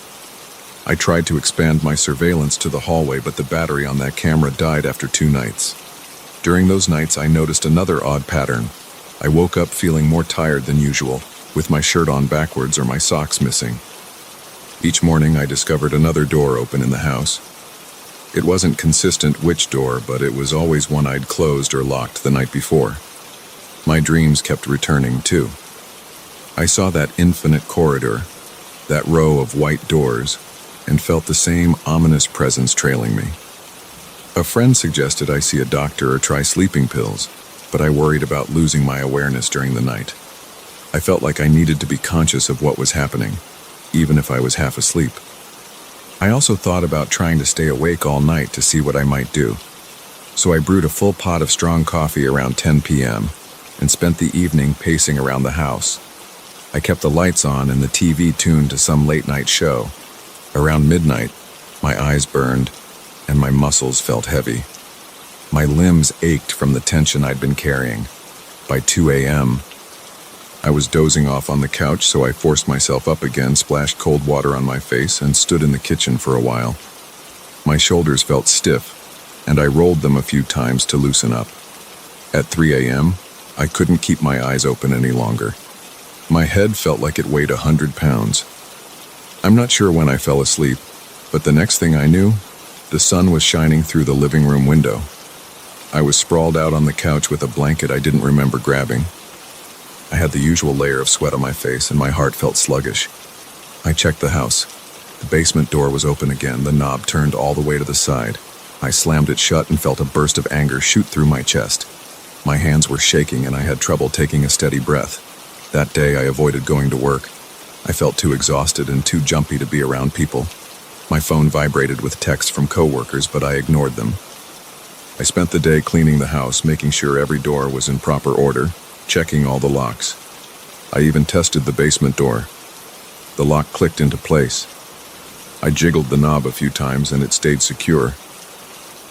Speaker 1: I tried to expand my surveillance to the hallway, but the battery on that camera died after 2 nights. During those nights, I noticed another odd pattern. I woke up feeling more tired than usual, with my shirt on backwards or my socks missing. Each morning, I discovered another door open in the house. It wasn't consistent which door, but it was always one I'd closed or locked the night before. My dreams kept returning, too. I saw that infinite corridor, that row of white doors, and felt the same ominous presence trailing me. A friend suggested I see a doctor or try sleeping pills, but I worried about losing my awareness during the night. I felt like I needed to be conscious of what was happening, even if I was half asleep. I also thought about trying to stay awake all night to see what I might do. So I brewed a full pot of strong coffee around 10 p.m. and spent the evening pacing around the house. I kept the lights on and the TV tuned to some late-night show. Around midnight, my eyes burned and my muscles felt heavy. My limbs ached from the tension I'd been carrying. By 2 a.m., I was dozing off on the couch, so I forced myself up again, splashed cold water on my face, and stood in the kitchen for a while. My shoulders felt stiff, and I rolled them a few times to loosen up. At 3 a.m., I couldn't keep my eyes open any longer. My head felt like it weighed 100 pounds. I'm not sure when I fell asleep, but the next thing I knew, the sun was shining through the living room window. I was sprawled out on the couch with a blanket I didn't remember grabbing. I had the usual layer of sweat on my face and my heart felt sluggish. I checked the house. The basement door was open again, the knob turned all the way to the side. I slammed it shut and felt a burst of anger shoot through my chest. My hands were shaking and I had trouble taking a steady breath. That day I avoided going to work. I felt too exhausted and too jumpy to be around people. My phone vibrated with texts from coworkers, but I ignored them. I spent the day cleaning the house, making sure every door was in proper order, checking all the locks. I even tested the basement door. The lock clicked into place. I jiggled the knob a few times and it stayed secure.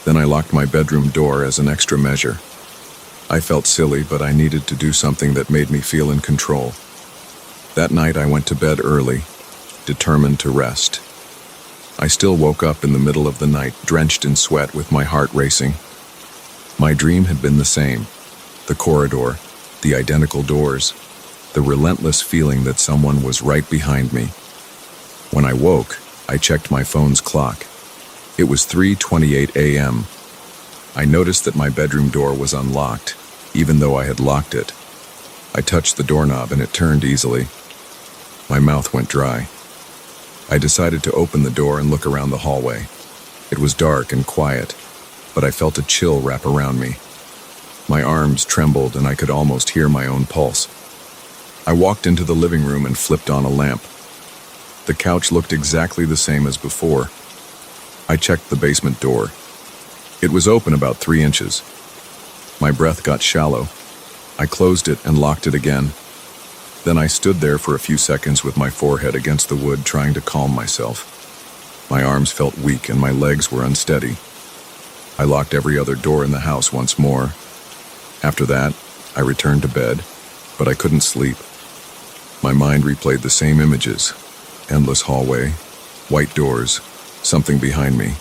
Speaker 1: Then I locked my bedroom door as an extra measure. I felt silly, but I needed to do something that made me feel in control. That night I went to bed early, determined to rest. I still woke up in the middle of the night, drenched in sweat with my heart racing. My dream had been the same. The corridor, the identical doors, the relentless feeling that someone was right behind me. When I woke, I checked my phone's clock. It was 3:28 a.m. I noticed that my bedroom door was unlocked, even though I had locked it. I touched the doorknob and it turned easily. My mouth went dry. I decided to open the door and look around the hallway. It was dark and quiet, but I felt a chill wrap around me. My arms trembled and I could almost hear my own pulse. I walked into the living room and flipped on a lamp. The couch looked exactly the same as before. I checked the basement door. It was open about 3 inches. My breath got shallow. I closed it and locked it again. Then I stood there for a few seconds with my forehead against the wood, trying to calm myself. My arms felt weak and my legs were unsteady. I locked every other door in the house once more. After that, I returned to bed, but I couldn't sleep. My mind replayed the same images: endless hallway, white doors, something behind me.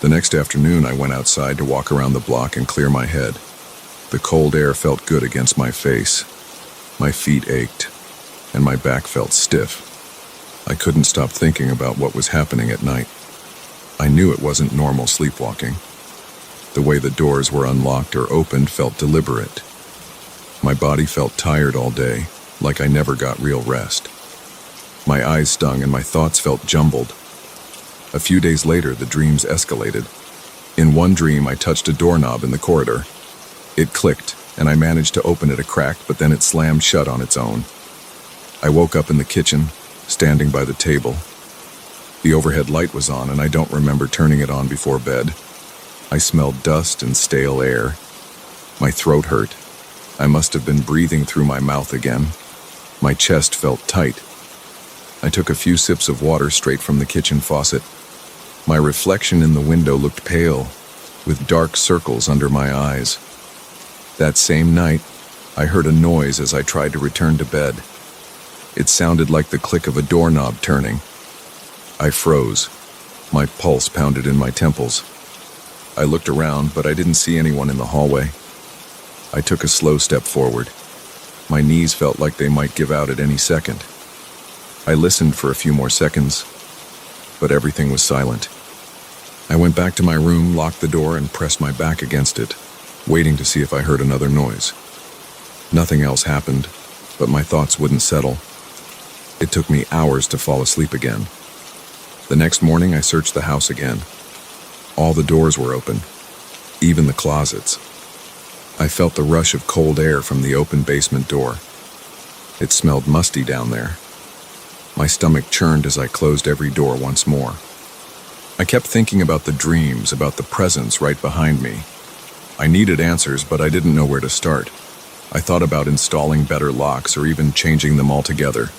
Speaker 1: The next afternoon, I went outside to walk around the block and clear my head. The cold air felt good against my face. My feet ached, and my back felt stiff. I couldn't stop thinking about what was happening at night. I knew it wasn't normal sleepwalking. The way the doors were unlocked or opened felt deliberate. My body felt tired all day, like I never got real rest. My eyes stung and my thoughts felt jumbled. A few days later, the dreams escalated. In one dream, I touched a doorknob in the corridor. It clicked, and I managed to open it a crack, but then it slammed shut on its own. I woke up in the kitchen, standing by the table. The overhead light was on, and I don't remember turning it on before bed. I smelled dust and stale air. My throat hurt. I must have been breathing through my mouth again. My chest felt tight. I took a few sips of water straight from the kitchen faucet. My reflection in the window looked pale, with dark circles under my eyes. That same night, I heard a noise as I tried to return to bed. It sounded like the click of a doorknob turning. I froze. My pulse pounded in my temples. I looked around, but I didn't see anyone in the hallway. I took a slow step forward. My knees felt like they might give out at any second. I listened for a few more seconds, but everything was silent. I went back to my room, locked the door, and pressed my back against it, waiting to see if I heard another noise. Nothing else happened, but my thoughts wouldn't settle. It took me hours to fall asleep again. The next morning, I searched the house again. All the doors were open, even the closets. I felt the rush of cold air from the open basement door. It smelled musty down there. My stomach churned as I closed every door once more. I kept thinking about the dreams, about the presence right behind me. I needed answers, but I didn't know where to start. I thought about installing better locks or even changing them altogether.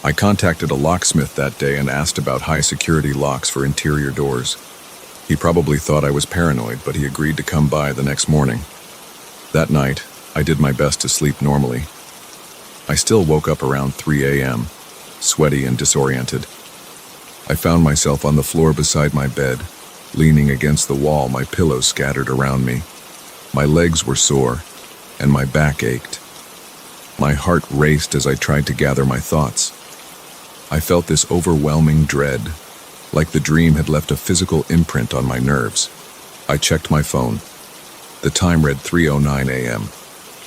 Speaker 1: I contacted a locksmith that day and asked about high-security locks for interior doors. He probably thought I was paranoid, but he agreed to come by the next morning. That night, I did my best to sleep normally. I still woke up around 3 a.m., sweaty and disoriented. I found myself on the floor beside my bed, leaning against the wall, my pillows scattered around me. My legs were sore, and my back ached. My heart raced as I tried to gather my thoughts. I felt this overwhelming dread, like the dream had left a physical imprint on my nerves. I checked my phone. The time read 3:09 a.m.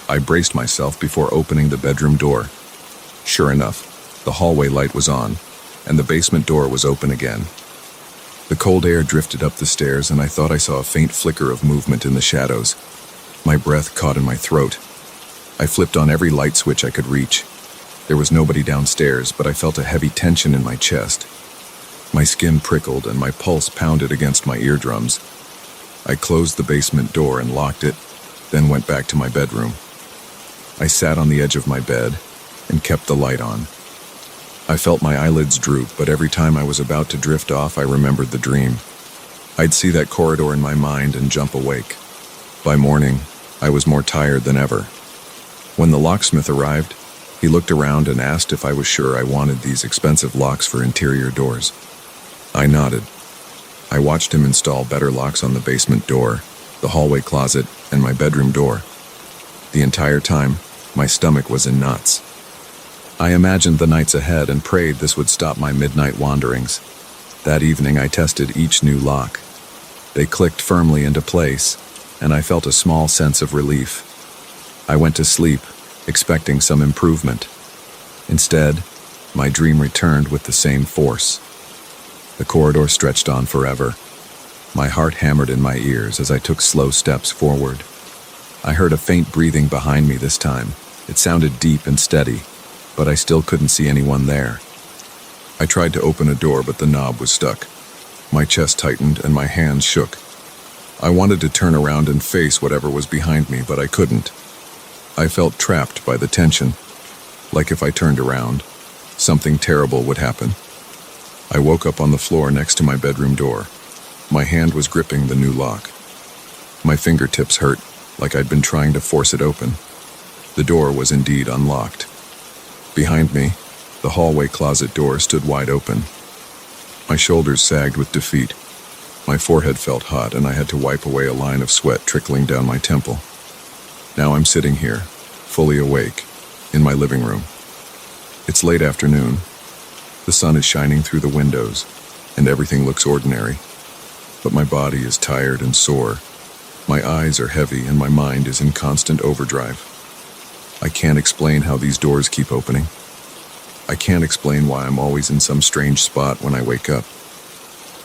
Speaker 1: I braced myself before opening the bedroom door. Sure enough, the hallway light was on, and the basement door was open again. The cold air drifted up the stairs, and I thought I saw a faint flicker of movement in the shadows. My breath caught in my throat. I flipped on every light switch I could reach. There was nobody downstairs, but I felt a heavy tension in my chest. My skin prickled, and my pulse pounded against my eardrums. I closed the basement door and locked it, then went back to my bedroom. I sat on the edge of my bed and kept the light on. I felt my eyelids droop, but every time I was about to drift off, I remembered the dream. I'd see that corridor in my mind and jump awake. By morning, I was more tired than ever. When the locksmith arrived, he looked around and asked if I was sure I wanted these expensive locks for interior doors. I nodded. I watched him install better locks on the basement door, the hallway closet, and my bedroom door. The entire time, my stomach was in knots. I imagined the nights ahead and prayed this would stop my midnight wanderings. That evening, I tested each new lock. They clicked firmly into place, and I felt a small sense of relief. I went to sleep, expecting some improvement. Instead, my dream returned with the same force. The corridor stretched on forever. My heart hammered in my ears as I took slow steps forward. I heard a faint breathing behind me this time. It sounded deep and steady, but I still couldn't see anyone there. I tried to open a door, but the knob was stuck. My chest tightened and my hands shook. I wanted to turn around and face whatever was behind me, but I couldn't. I felt trapped by the tension, like if I turned around, something terrible would happen. I woke up on the floor next to my bedroom door. My hand was gripping the new lock. My fingertips hurt, like I'd been trying to force it open. The door was indeed unlocked. Behind me, the hallway closet door stood wide open. My shoulders sagged with defeat. My forehead felt hot, and I had to wipe away a line of sweat trickling down my temple. Now I'm sitting here, fully awake, in my living room. It's late afternoon. The sun is shining through the windows, and everything looks ordinary. But my body is tired and sore. My eyes are heavy, and my mind is in constant overdrive. I can't explain how these doors keep opening. I can't explain why I'm always in some strange spot when I wake up.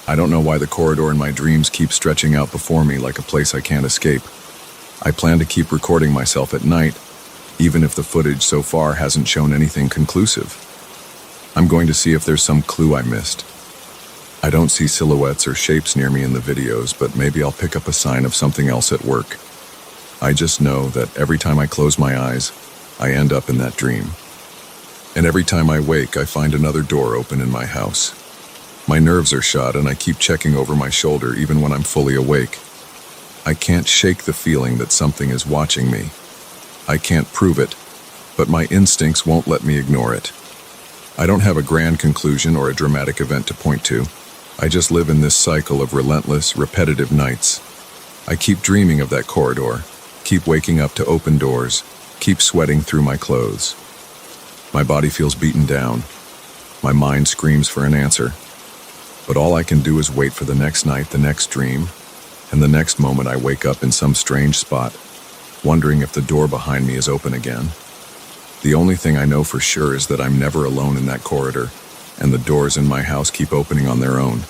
Speaker 1: I don't know why the corridor in my dreams keeps stretching out before me like a place I can't escape. I plan to keep recording myself at night, even if the footage so far hasn't shown anything conclusive. I'm going to see if there's some clue I missed. I don't see silhouettes or shapes near me in the videos, but maybe I'll pick up a sign of something else at work. I just know that every time I close my eyes, I end up in that dream. And every time I wake, I find another door open in my house. My nerves are shot, and I keep checking over my shoulder even when I'm fully awake. I can't shake the feeling that something is watching me. I can't prove it, but my instincts won't let me ignore it. I don't have a grand conclusion or a dramatic event to point to. I just live in this cycle of relentless, repetitive nights. I keep dreaming of that corridor, keep waking up to open doors, keep sweating through my clothes. My body feels beaten down. My mind screams for an answer. But all I can do is wait for the next night, the next dream, and the next moment I wake up in some strange spot, wondering if the door behind me is open again. The only thing I know for sure is that I'm never alone in that corridor, and the doors in my house keep opening on their own.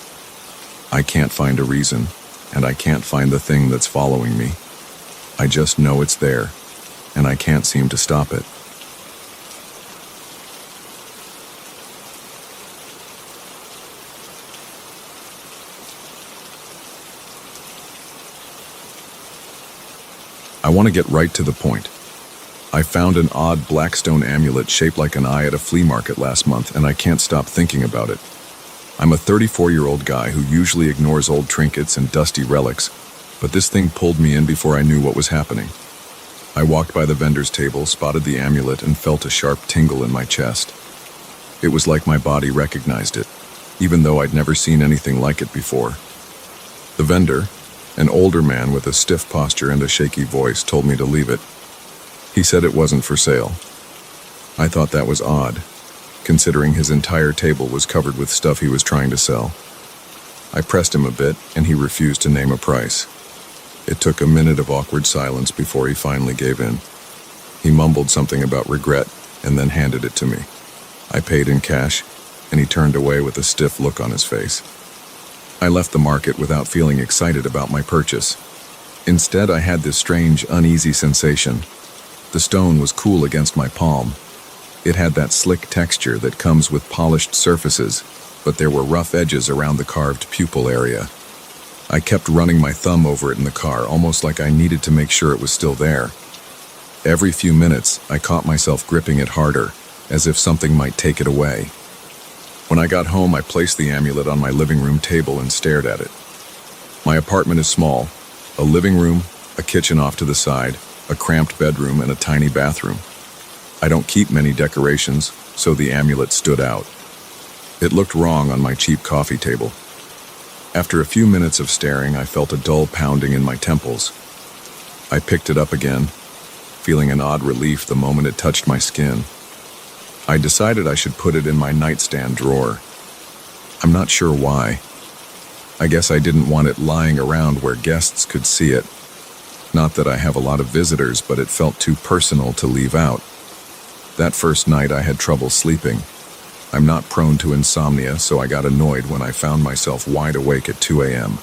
Speaker 1: I can't find a reason, and I can't find the thing that's following me. I just know it's there, and I can't seem to stop it. I want to get right to the point. I found an odd black stone amulet shaped like an eye at a flea market last month, and I can't stop thinking about it. I'm a 34-year-old guy who usually ignores old trinkets and dusty relics, but this thing pulled me in before I knew what was happening. I walked by the vendor's table, spotted the amulet, and felt a sharp tingle in my chest. It was like my body recognized it, even though I'd never seen anything like it before. The vendor, an older man with a stiff posture and a shaky voice, told me to leave it. He said it wasn't for sale. I thought that was odd, considering his entire table was covered with stuff he was trying to sell. I pressed him a bit, and he refused to name a price. It took a minute of awkward silence before he finally gave in. He mumbled something about regret, and then handed it to me. I paid in cash, and he turned away with a stiff look on his face. I left the market without feeling excited about my purchase. Instead, I had this strange, uneasy sensation. The stone was cool against my palm. It had that slick texture that comes with polished surfaces, but there were rough edges around the carved pupil area. I kept running my thumb over it in the car, almost like I needed to make sure it was still there. Every few minutes, I caught myself gripping it harder, as if something might take it away. When I got home, I placed the amulet on my living room table and stared at it. My apartment is small: a living room, a kitchen off to the side, a cramped bedroom, and a tiny bathroom. I don't keep many decorations, so the amulet stood out. It looked wrong on my cheap coffee table. After a few minutes of staring, I felt a dull pounding in my temples. I picked it up again, feeling an odd relief the moment it touched my skin. I decided I should put it in my nightstand drawer. I'm not sure why. I guess I didn't want it lying around where guests could see it. Not that I have a lot of visitors, but it felt too personal to leave out. That first night I had trouble sleeping. I'm not prone to insomnia, so I got annoyed when I found myself wide awake at 2 a.m.,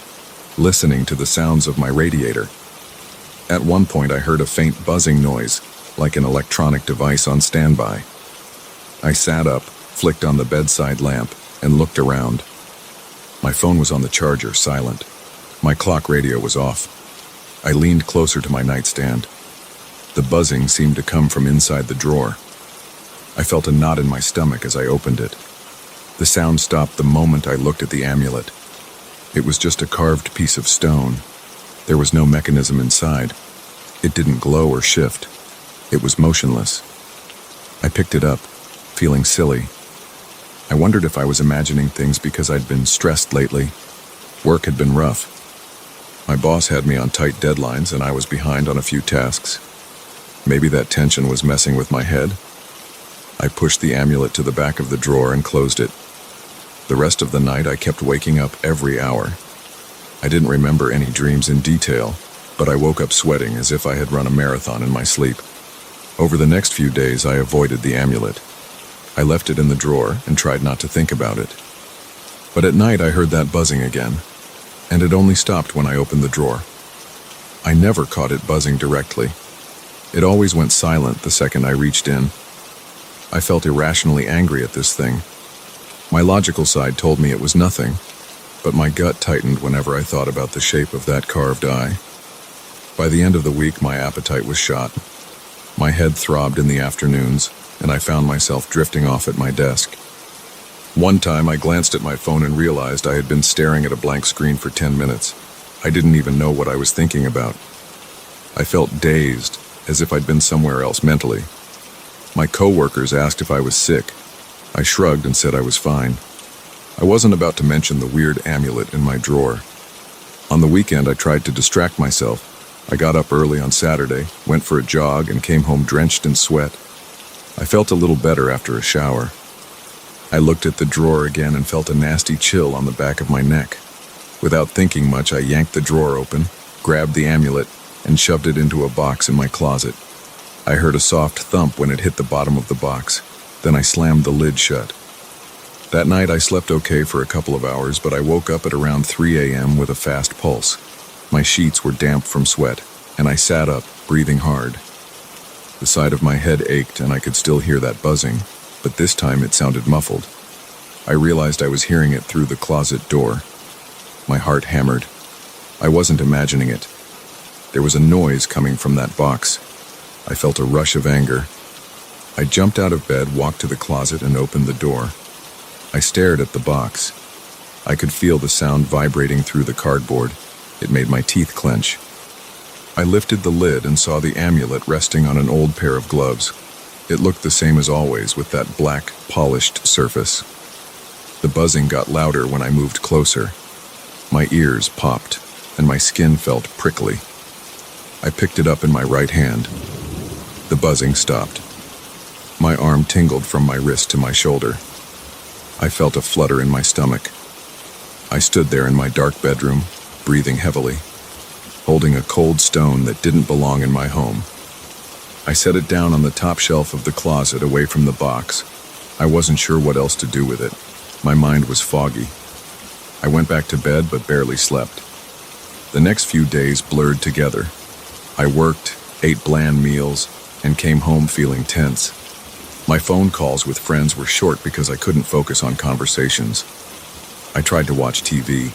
Speaker 1: listening to the sounds of my radiator. At one point I heard a faint buzzing noise, like an electronic device on standby. I sat up, flicked on the bedside lamp, and looked around. My phone was on the charger, silent. My clock radio was off. I leaned closer to my nightstand. The buzzing seemed to come from inside the drawer. I felt a knot in my stomach as I opened it. The sound stopped the moment I looked at the amulet. It was just a carved piece of stone. There was no mechanism inside. It didn't glow or shift. It was motionless. I picked it up, feeling silly. I wondered if I was imagining things because I'd been stressed lately. Work had been rough. My boss had me on tight deadlines, and I was behind on a few tasks. Maybe that tension was messing with my head. I pushed the amulet to the back of the drawer and closed it. The rest of the night I kept waking up every hour. I didn't remember any dreams in detail, but I woke up sweating as if I had run a marathon in my sleep. Over the next few days I avoided the amulet. I left it in the drawer and tried not to think about it. But at night I heard that buzzing again, and it only stopped when I opened the drawer. I never caught it buzzing directly. It always went silent the second I reached in. I felt irrationally angry at this thing. My logical side told me it was nothing, but my gut tightened whenever I thought about the shape of that carved eye. By the end of the week, my appetite was shot. My head throbbed in the afternoons, and I found myself drifting off at my desk. One time, I glanced at my phone and realized I had been staring at a blank screen for 10 minutes. I didn't even know what I was thinking about. I felt dazed, as if I'd been somewhere else mentally. My coworkers asked if I was sick. I shrugged and said I was fine. I wasn't about to mention the weird amulet in my drawer. On the weekend, I tried to distract myself. I got up early on Saturday, went for a jog, and came home drenched in sweat. I felt a little better after a shower. I looked at the drawer again and felt a nasty chill on the back of my neck. Without thinking much, I yanked the drawer open, grabbed the amulet, and shoved it into a box in my closet. I heard a soft thump when it hit the bottom of the box. Then I slammed the lid shut. That night I slept okay for a couple of hours, but I woke up at around 3 a.m. with a fast pulse. My sheets were damp from sweat, and I sat up, breathing hard. The side of my head ached and I could still hear that buzzing, but this time it sounded muffled. I realized I was hearing it through the closet door. My heart hammered. I wasn't imagining it. There was a noise coming from that box. I felt a rush of anger. I jumped out of bed, walked to the closet, and opened the door. I stared at the box. I could feel the sound vibrating through the cardboard. It made my teeth clench. I lifted the lid and saw the amulet resting on an old pair of gloves. It looked the same as always, with that black, polished surface. The buzzing got louder when I moved closer. My ears popped, and my skin felt prickly. I picked it up in my right hand. The buzzing stopped. My arm tingled from my wrist to my shoulder. I felt a flutter in my stomach. I stood there in my dark bedroom, breathing heavily, holding a cold stone that didn't belong in my home. I set it down on the top shelf of the closet away from the box. I wasn't sure what else to do with it. My mind was foggy. I went back to bed but barely slept. The next few days blurred together. I worked, ate bland meals, and came home feeling tense. My phone calls with friends were short because I couldn't focus on conversations. I tried to watch TV,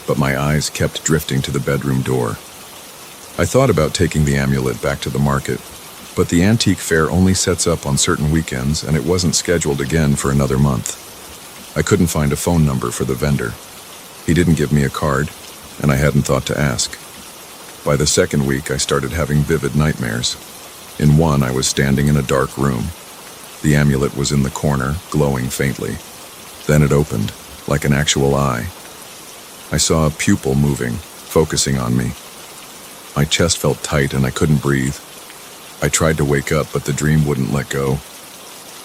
Speaker 1: but my eyes kept drifting to the bedroom door. I thought about taking the amulet back to the market, but the antique fair only sets up on certain weekends and it wasn't scheduled again for another month. I couldn't find a phone number for the vendor. He didn't give me a card, and I hadn't thought to ask. By the second week, I started having vivid nightmares. In one, I was standing in a dark room. The amulet was in the corner, glowing faintly. Then it opened, like an actual eye. I saw a pupil moving, focusing on me. My chest felt tight and I couldn't breathe. I tried to wake up, but the dream wouldn't let go.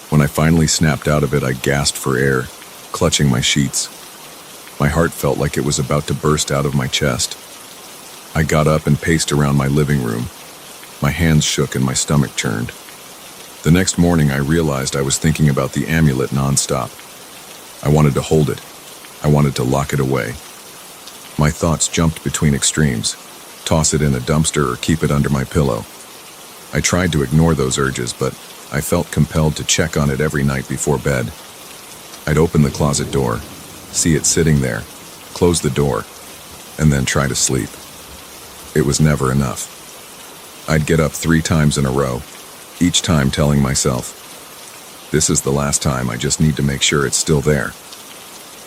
Speaker 1: When I finally snapped out of it, I gasped for air, clutching my sheets. My heart felt like it was about to burst out of my chest. I got up and paced around my living room. My hands shook and my stomach churned. The next morning, I realized I was thinking about the amulet nonstop. I wanted to hold it. I wanted to lock it away. My thoughts jumped between extremes: toss it in a dumpster or keep it under my pillow. I tried to ignore those urges, but I felt compelled to check on it every night before bed. I'd open the closet door, see it sitting there, close the door, and then try to sleep. It was never enough. I'd get up 3 times in a row, each time telling myself, "This is the last time, I just need to make sure it's still there."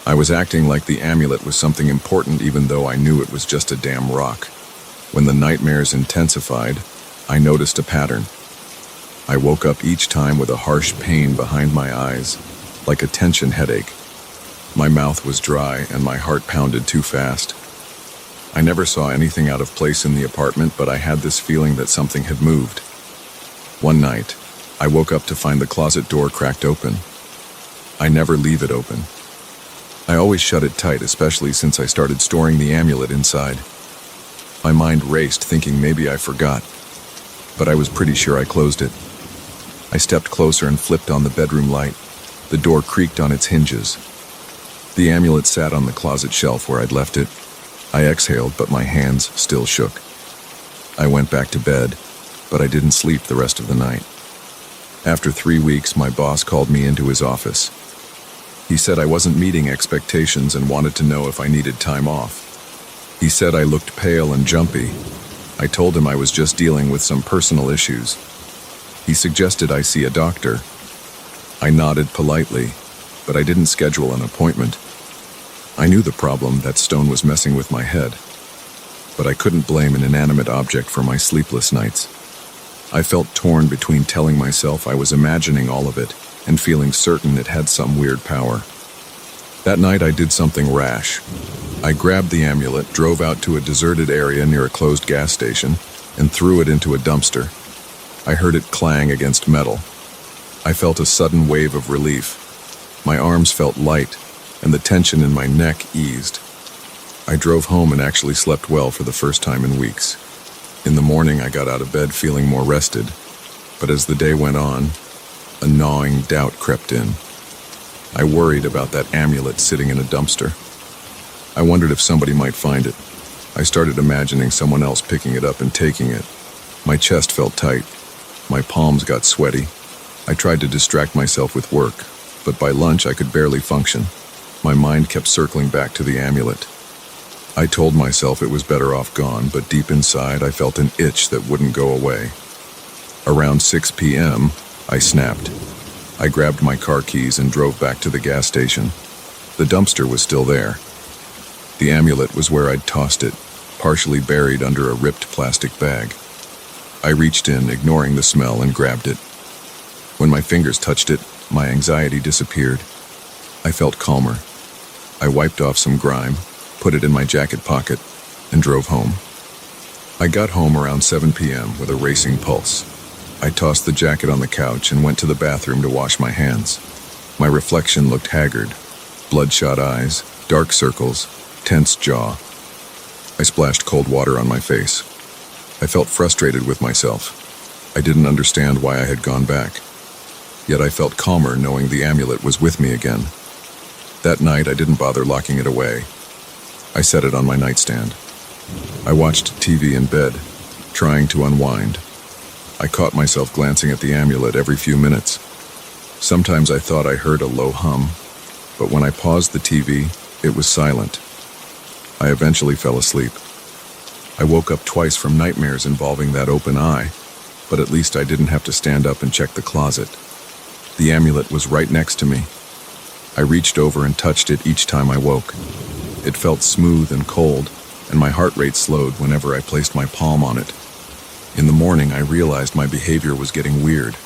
Speaker 1: I was acting like the amulet was something important even though I knew it was just a damn rock. When the nightmares intensified, I noticed a pattern. I woke up each time with a harsh pain behind my eyes, like a tension headache. My mouth was dry and my heart pounded too fast. I never saw anything out of place in the apartment, but I had this feeling that something had moved. One night, I woke up to find the closet door cracked open. I never leave it open. I always shut it tight, especially since I started storing the amulet inside. My mind raced, thinking maybe I forgot, but I was pretty sure I closed it. I stepped closer and flipped on the bedroom light. The door creaked on its hinges. The amulet sat on the closet shelf where I'd left it. I exhaled, but my hands still shook. I went back to bed, but I didn't sleep the rest of the night. After 3 weeks, my boss called me into his office. He said I wasn't meeting expectations and wanted to know if I needed time off. He said I looked pale and jumpy. I told him I was just dealing with some personal issues. He suggested I see a doctor. I nodded politely, but I didn't schedule an appointment. I knew the problem, that stone was messing with my head, but I couldn't blame an inanimate object for my sleepless nights. I felt torn between telling myself I was imagining all of it and feeling certain it had some weird power. That night I did something rash. I grabbed the amulet, drove out to a deserted area near a closed gas station, and threw it into a dumpster. I heard it clang against metal. I felt a sudden wave of relief. My arms felt light, and the tension in my neck eased. I drove home and actually slept well for the first time in weeks. In the morning, I got out of bed feeling more rested, but as the day went on, a gnawing doubt crept in. I worried about that amulet sitting in a dumpster. I wondered if somebody might find it. I started imagining someone else picking it up and taking it. My chest felt tight. My palms got sweaty. I tried to distract myself with work, but by lunch I could barely function. My mind kept circling back to the amulet. I told myself it was better off gone, but deep inside I felt an itch that wouldn't go away. Around 6 p.m., I snapped. I grabbed my car keys and drove back to the gas station. The dumpster was still there. The amulet was where I'd tossed it, partially buried under a ripped plastic bag. I reached in, ignoring the smell, and grabbed it. When my fingers touched it, my anxiety disappeared. I felt calmer. I wiped off some grime, put it in my jacket pocket, and drove home. I got home around 7 p.m. with a racing pulse. I tossed the jacket on the couch and went to the bathroom to wash my hands. My reflection looked haggard. Bloodshot eyes, dark circles, tense jaw. I splashed cold water on my face. I felt frustrated with myself. I didn't understand why I had gone back. Yet I felt calmer knowing the amulet was with me again. That night I didn't bother locking it away. I set it on my nightstand. I watched TV in bed, trying to unwind. I caught myself glancing at the amulet every few minutes. Sometimes I thought I heard a low hum, but when I paused the TV, it was silent. I eventually fell asleep. I woke up twice from nightmares involving that open eye, but at least I didn't have to stand up and check the closet. The amulet was right next to me. I reached over and touched it each time I woke. It felt smooth and cold, and my heart rate slowed whenever I placed my palm on it. In the morning, I realized my behavior was getting weird.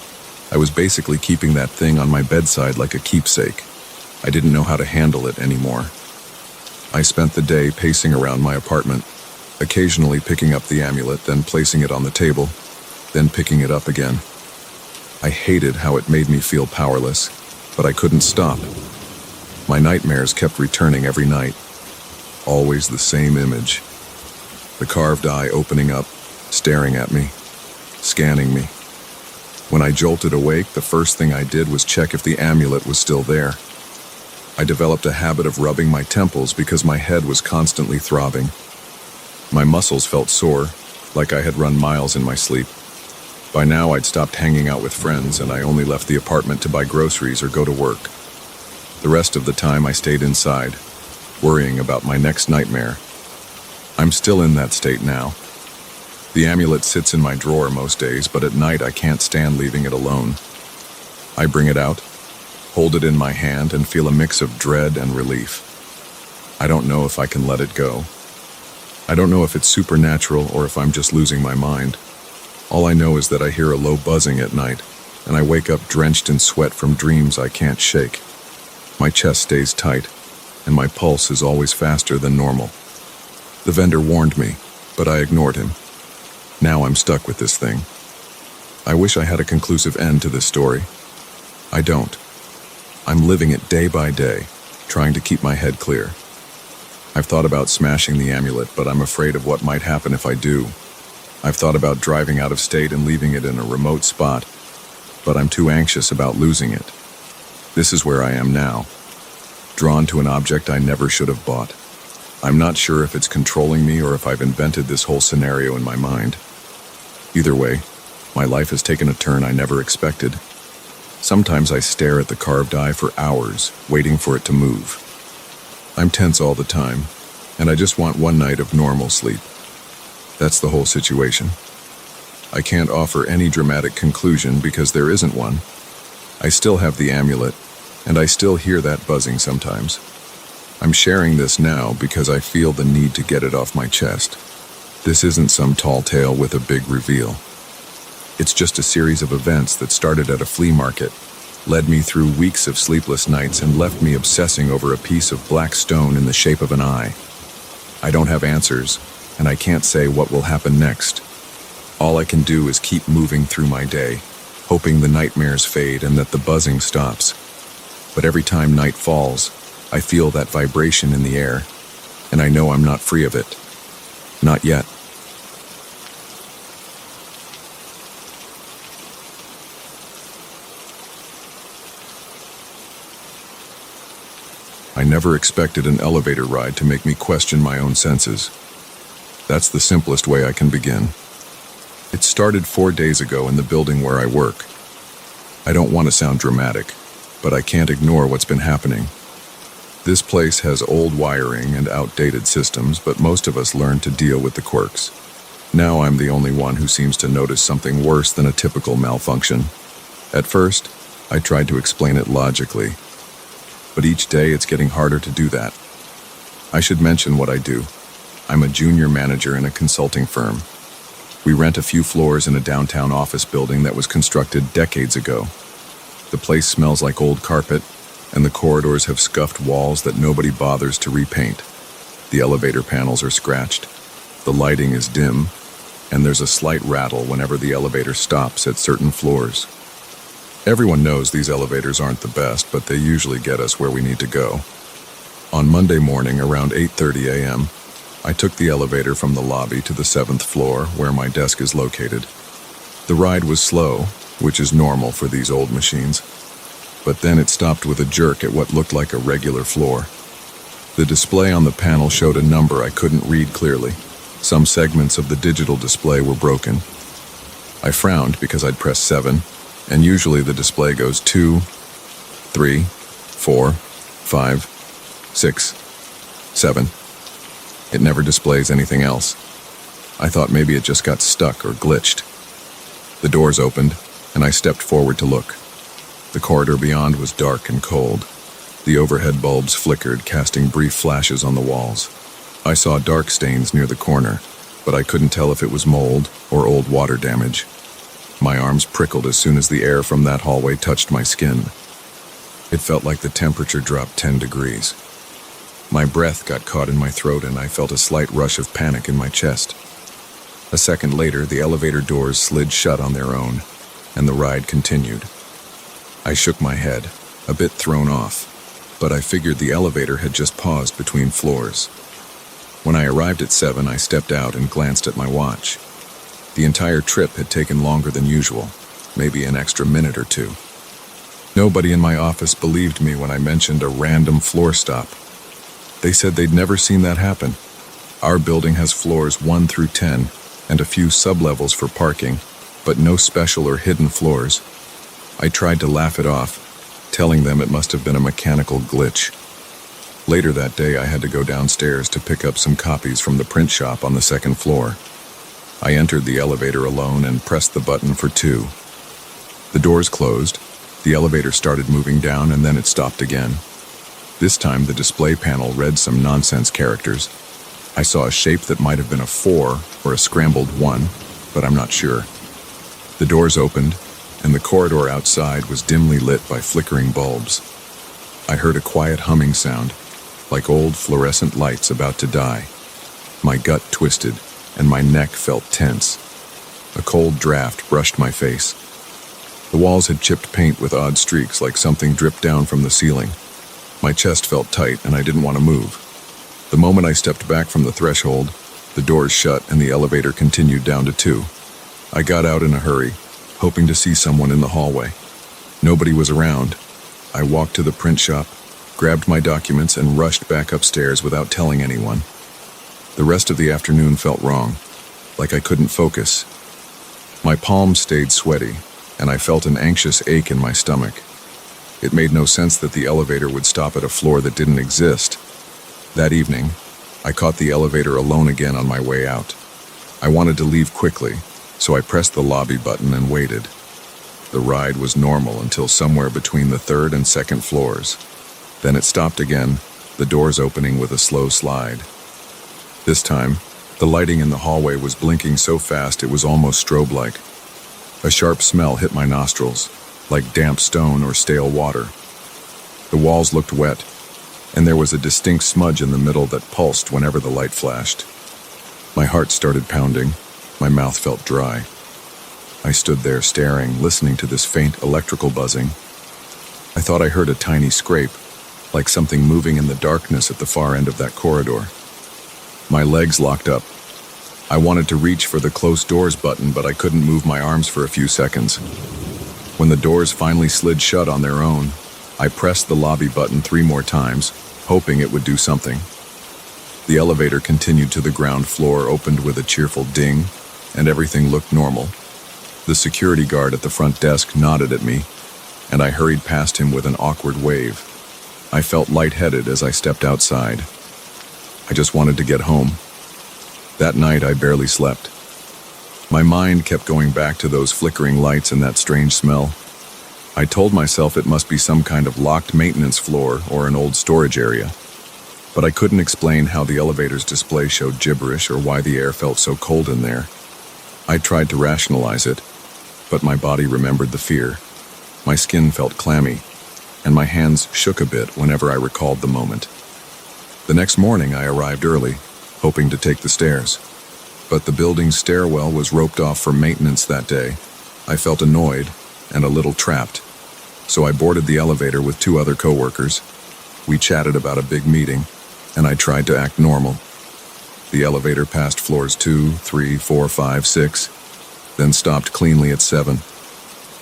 Speaker 1: I was basically keeping that thing on my bedside like a keepsake. I didn't know how to handle it anymore. I spent the day pacing around my apartment, occasionally picking up the amulet, then placing it on the table, then picking it up again. I hated how it made me feel powerless, but I couldn't stop. My nightmares kept returning every night. Always the same image. The carved eye opening up, staring at me, scanning me. When I jolted awake, the first thing I did was check if the amulet was still there. I developed a habit of rubbing my temples because my head was constantly throbbing. My muscles felt sore, like I had run miles in my sleep. By now, I'd stopped hanging out with friends, and I only left the apartment to buy groceries or go to work. The rest of the time, I stayed inside, worrying about my next nightmare. I'm still in that state now. The amulet sits in my drawer most days, but at night I can't stand leaving it alone. I bring it out, hold it in my hand, and feel a mix of dread and relief. I don't know if I can let it go. I don't know if it's supernatural or if I'm just losing my mind. All I know is that I hear a low buzzing at night, and I wake up drenched in sweat from dreams I can't shake. My chest stays tight, and my pulse is always faster than normal. The vendor warned me, but I ignored him. Now I'm stuck with this thing. I wish I had a conclusive end to this story. I don't. I'm living it day by day, trying to keep my head clear. I've thought about smashing the amulet, but I'm afraid of what might happen if I do. I've thought about driving out of state and leaving it in a remote spot, but I'm too anxious about losing it. This is where I am now, drawn to an object I never should have bought. I'm not sure if it's controlling me or if I've invented this whole scenario in my mind. Either way, my life has taken a turn I never expected. Sometimes I stare at the carved eye for hours, waiting for it to move. I'm tense all the time, and I just want one night of normal sleep. That's the whole situation. I can't offer any dramatic conclusion because there isn't one. I still have the amulet, and I still hear that buzzing sometimes. I'm sharing this now because I feel the need to get it off my chest. This isn't some tall tale with a big reveal. It's just a series of events that started at a flea market, led me through weeks of sleepless nights, and left me obsessing over a piece of black stone in the shape of an eye. I don't have answers, and I can't say what will happen next. All I can do is keep moving through my day, hoping the nightmares fade and that the buzzing stops. But every time night falls, I feel that vibration in the air, and I know I'm not free of it. Not yet. I never expected an elevator ride to make me question my own senses. That's the simplest way I can begin. It started 4 days ago in the building where I work. I don't want to sound dramatic, but I can't ignore what's been happening. This place has old wiring and outdated systems, but most of us learn to deal with the quirks. Now I'm the only one who seems to notice something worse than a typical malfunction. At first, I tried to explain it logically, but each day it's getting harder to do that. I should mention what I do. I'm a junior manager in a consulting firm. We rent a few floors in a downtown office building that was constructed decades ago. The place smells like old carpet, and the corridors have scuffed walls that nobody bothers to repaint. The elevator panels are scratched, the lighting is dim, and there's a slight rattle whenever the elevator stops at certain floors. Everyone knows these elevators aren't the best, but they usually get us where we need to go. On Monday morning, around 8:30 a.m., I took the elevator from the lobby to the 7th floor, where my desk is located. The ride was slow, which is normal for these old machines, but then it stopped with a jerk at what looked like a regular floor. The display on the panel showed a number I couldn't read clearly. Some segments of the digital display were broken. I frowned because I'd pressed 7, and usually the display goes 2, 3, 4, 5, 6, 7. It never displays anything else. I thought maybe it just got stuck or glitched. The doors opened, and I stepped forward to look. The corridor beyond was dark and cold. The overhead bulbs flickered, casting brief flashes on the walls. I saw dark stains near the corner, but I couldn't tell if it was mold or old water damage. My arms prickled as soon as the air from that hallway touched my skin. It felt like the temperature dropped 10 degrees. My breath got caught in my throat, and I felt a slight rush of panic in my chest. A second later, the elevator doors slid shut on their own, and the ride continued. I shook my head, a bit thrown off, but I figured the elevator had just paused between floors. When I arrived at 7, I stepped out and glanced at my watch. The entire trip had taken longer than usual, maybe an extra minute or two. Nobody in my office believed me when I mentioned a random floor stop. They said they'd never seen that happen. Our building has floors 1 through 10 and a few sublevels for parking, but no special or hidden floors. I tried to laugh it off, telling them it must have been a mechanical glitch. Later that day, I had to go downstairs to pick up some copies from the print shop on the 2nd floor. I entered the elevator alone and pressed the button for 2. The doors closed, the elevator started moving down, and then it stopped again. This time, the display panel read some nonsense characters. I saw a shape that might have been a 4 or a scrambled 1, but I'm not sure. The doors opened, and the corridor outside was dimly lit by flickering bulbs. I heard a quiet humming sound, like old fluorescent lights about to die. My gut twisted, and my neck felt tense. A cold draft brushed my face. The walls had chipped paint with odd streaks like something dripped down from the ceiling. My chest felt tight and I didn't want to move. The moment I stepped back from the threshold, the doors shut and the elevator continued down to 2. I got out in a hurry, hoping to see someone in the hallway. Nobody was around. I walked to the print shop, grabbed my documents, and rushed back upstairs without telling anyone. The rest of the afternoon felt wrong, like I couldn't focus. My palms stayed sweaty, and I felt an anxious ache in my stomach. It made no sense that the elevator would stop at a floor that didn't exist. That evening, I caught the elevator alone again on my way out. I wanted to leave quickly, so I pressed the lobby button and waited. The ride was normal until somewhere between the 3rd and 2nd floors. Then it stopped again, the doors opening with a slow slide. This time, the lighting in the hallway was blinking so fast it was almost strobe-like. A sharp smell hit my nostrils, like damp stone or stale water. The walls looked wet, and there was a distinct smudge in the middle that pulsed whenever the light flashed. My heart started pounding, my mouth felt dry. I stood there staring, listening to this faint electrical buzzing. I thought I heard a tiny scrape, like something moving in the darkness at the far end of that corridor. My legs locked up. I wanted to reach for the close doors button, but I couldn't move my arms for a few seconds. When the doors finally slid shut on their own, I pressed the lobby button 3 more times, hoping it would do something. The elevator continued to the ground floor, opened with a cheerful ding, and everything looked normal. The security guard at the front desk nodded at me, and I hurried past him with an awkward wave. I felt lightheaded as I stepped outside. I just wanted to get home. That night, I barely slept. My mind kept going back to those flickering lights and that strange smell. I told myself it must be some kind of locked maintenance floor or an old storage area. But I couldn't explain how the elevator's display showed gibberish or why the air felt so cold in there. I tried to rationalize it, but my body remembered the fear. My skin felt clammy, and my hands shook a bit whenever I recalled the moment. The next morning, I arrived early, hoping to take the stairs. But the building's stairwell was roped off for maintenance that day. I felt annoyed and a little trapped, so I boarded the elevator with 2 other coworkers. We chatted about a big meeting, and I tried to act normal. The elevator passed floors 2, 3, 4, 5, 6, then stopped cleanly at 7.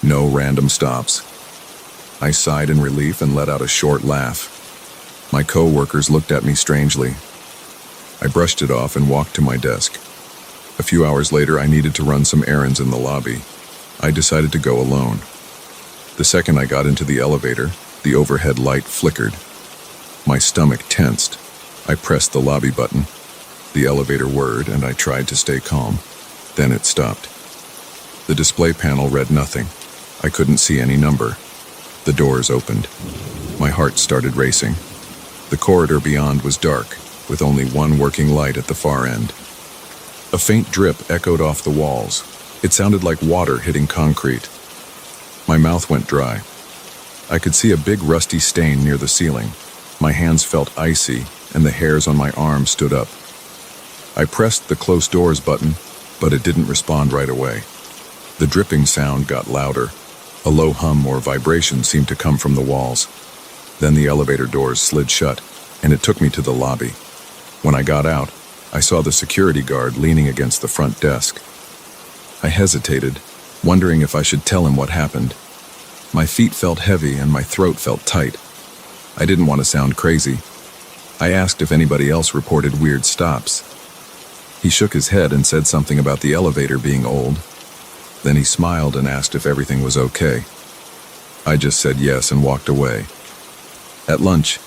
Speaker 1: No random stops. I sighed in relief and let out a short laugh. My co-workers looked at me strangely. I brushed it off and walked to my desk. A few hours later, I needed to run some errands in the lobby. I decided to go alone. The second I got into the elevator, the overhead light flickered. My stomach tensed. I pressed the lobby button. The elevator whirred, and I tried to stay calm. Then it stopped. The display panel read nothing. I couldn't see any number. The doors opened. My heart started racing. The corridor beyond was dark, with only one working light at the far end. A faint drip echoed off the walls. It sounded like water hitting concrete. My mouth went dry. I could see a big rusty stain near the ceiling. My hands felt icy, and the hairs on my arms stood up. I pressed the close doors button, but it didn't respond right away. The dripping sound got louder. A low hum or vibration seemed to come from the walls. Then the elevator doors slid shut, and it took me to the lobby. When I got out, I saw the security guard leaning against the front desk. I hesitated, wondering if I should tell him what happened. My feet felt heavy and my throat felt tight. I didn't want to sound crazy. I asked if anybody else reported weird stops. He shook his head and said something about the elevator being old. Then he smiled and asked if everything was okay. I just said yes and walked away. At lunch,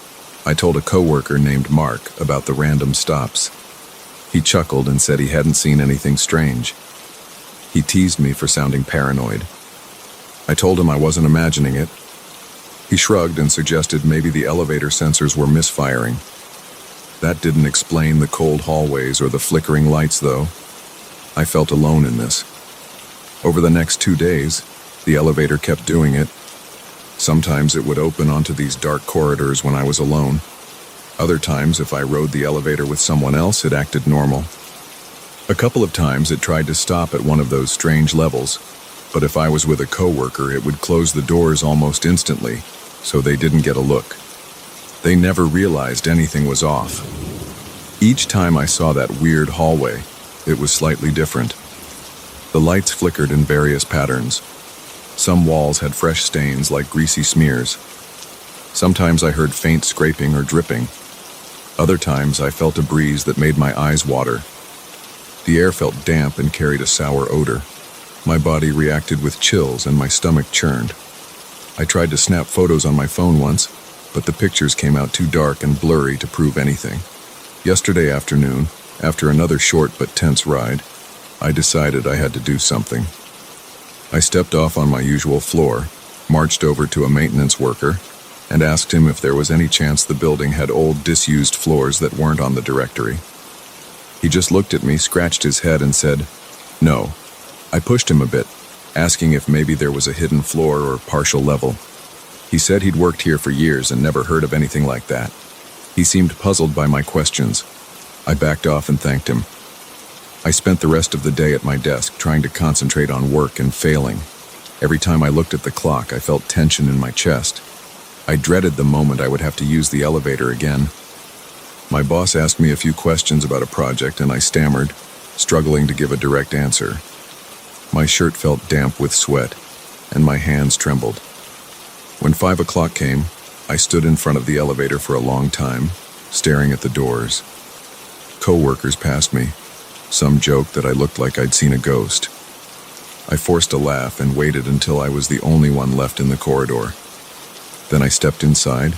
Speaker 1: I told a coworker named Mark about the random stops. He chuckled and said he hadn't seen anything strange. He teased me for sounding paranoid. I told him I wasn't imagining it. He shrugged and suggested maybe the elevator sensors were misfiring. That didn't explain the cold hallways or the flickering lights, though. I felt alone in this. Over the next 2 days, the elevator kept doing it. Sometimes it would open onto these dark corridors when I was alone. Other times, if I rode the elevator with someone else, it acted normal. A couple of times it tried to stop at one of those strange levels, but if I was with a coworker, it would close the doors almost instantly, so they didn't get a look. They never realized anything was off. Each time I saw that weird hallway, it was slightly different. The lights flickered in various patterns. Some walls had fresh stains like greasy smears. Sometimes I heard faint scraping or dripping. Other times I felt a breeze that made my eyes water. The air felt damp and carried a sour odor. My body reacted with chills and my stomach churned. I tried to snap photos on my phone once, but the pictures came out too dark and blurry to prove anything. Yesterday afternoon, after another short but tense ride, I decided I had to do something. I stepped off on my usual floor, marched over to a maintenance worker, and asked him if there was any chance the building had old, disused floors that weren't on the directory. He just looked at me, scratched his head, and said, "No." I pushed him a bit, asking if maybe there was a hidden floor or partial level. He said he'd worked here for years and never heard of anything like that. He seemed puzzled by my questions. I backed off and thanked him. I spent the rest of the day at my desk trying to concentrate on work and failing. Every time I looked at the clock, I felt tension in my chest. I dreaded the moment I would have to use the elevator again. My boss asked me a few questions about a project and I stammered, struggling to give a direct answer. My shirt felt damp with sweat, and my hands trembled. When 5 o'clock came, I stood in front of the elevator for a long time, staring at the doors. Co-workers passed me. Some joked that I looked like I'd seen a ghost. I forced a laugh and waited until I was the only one left in the corridor. Then I stepped inside,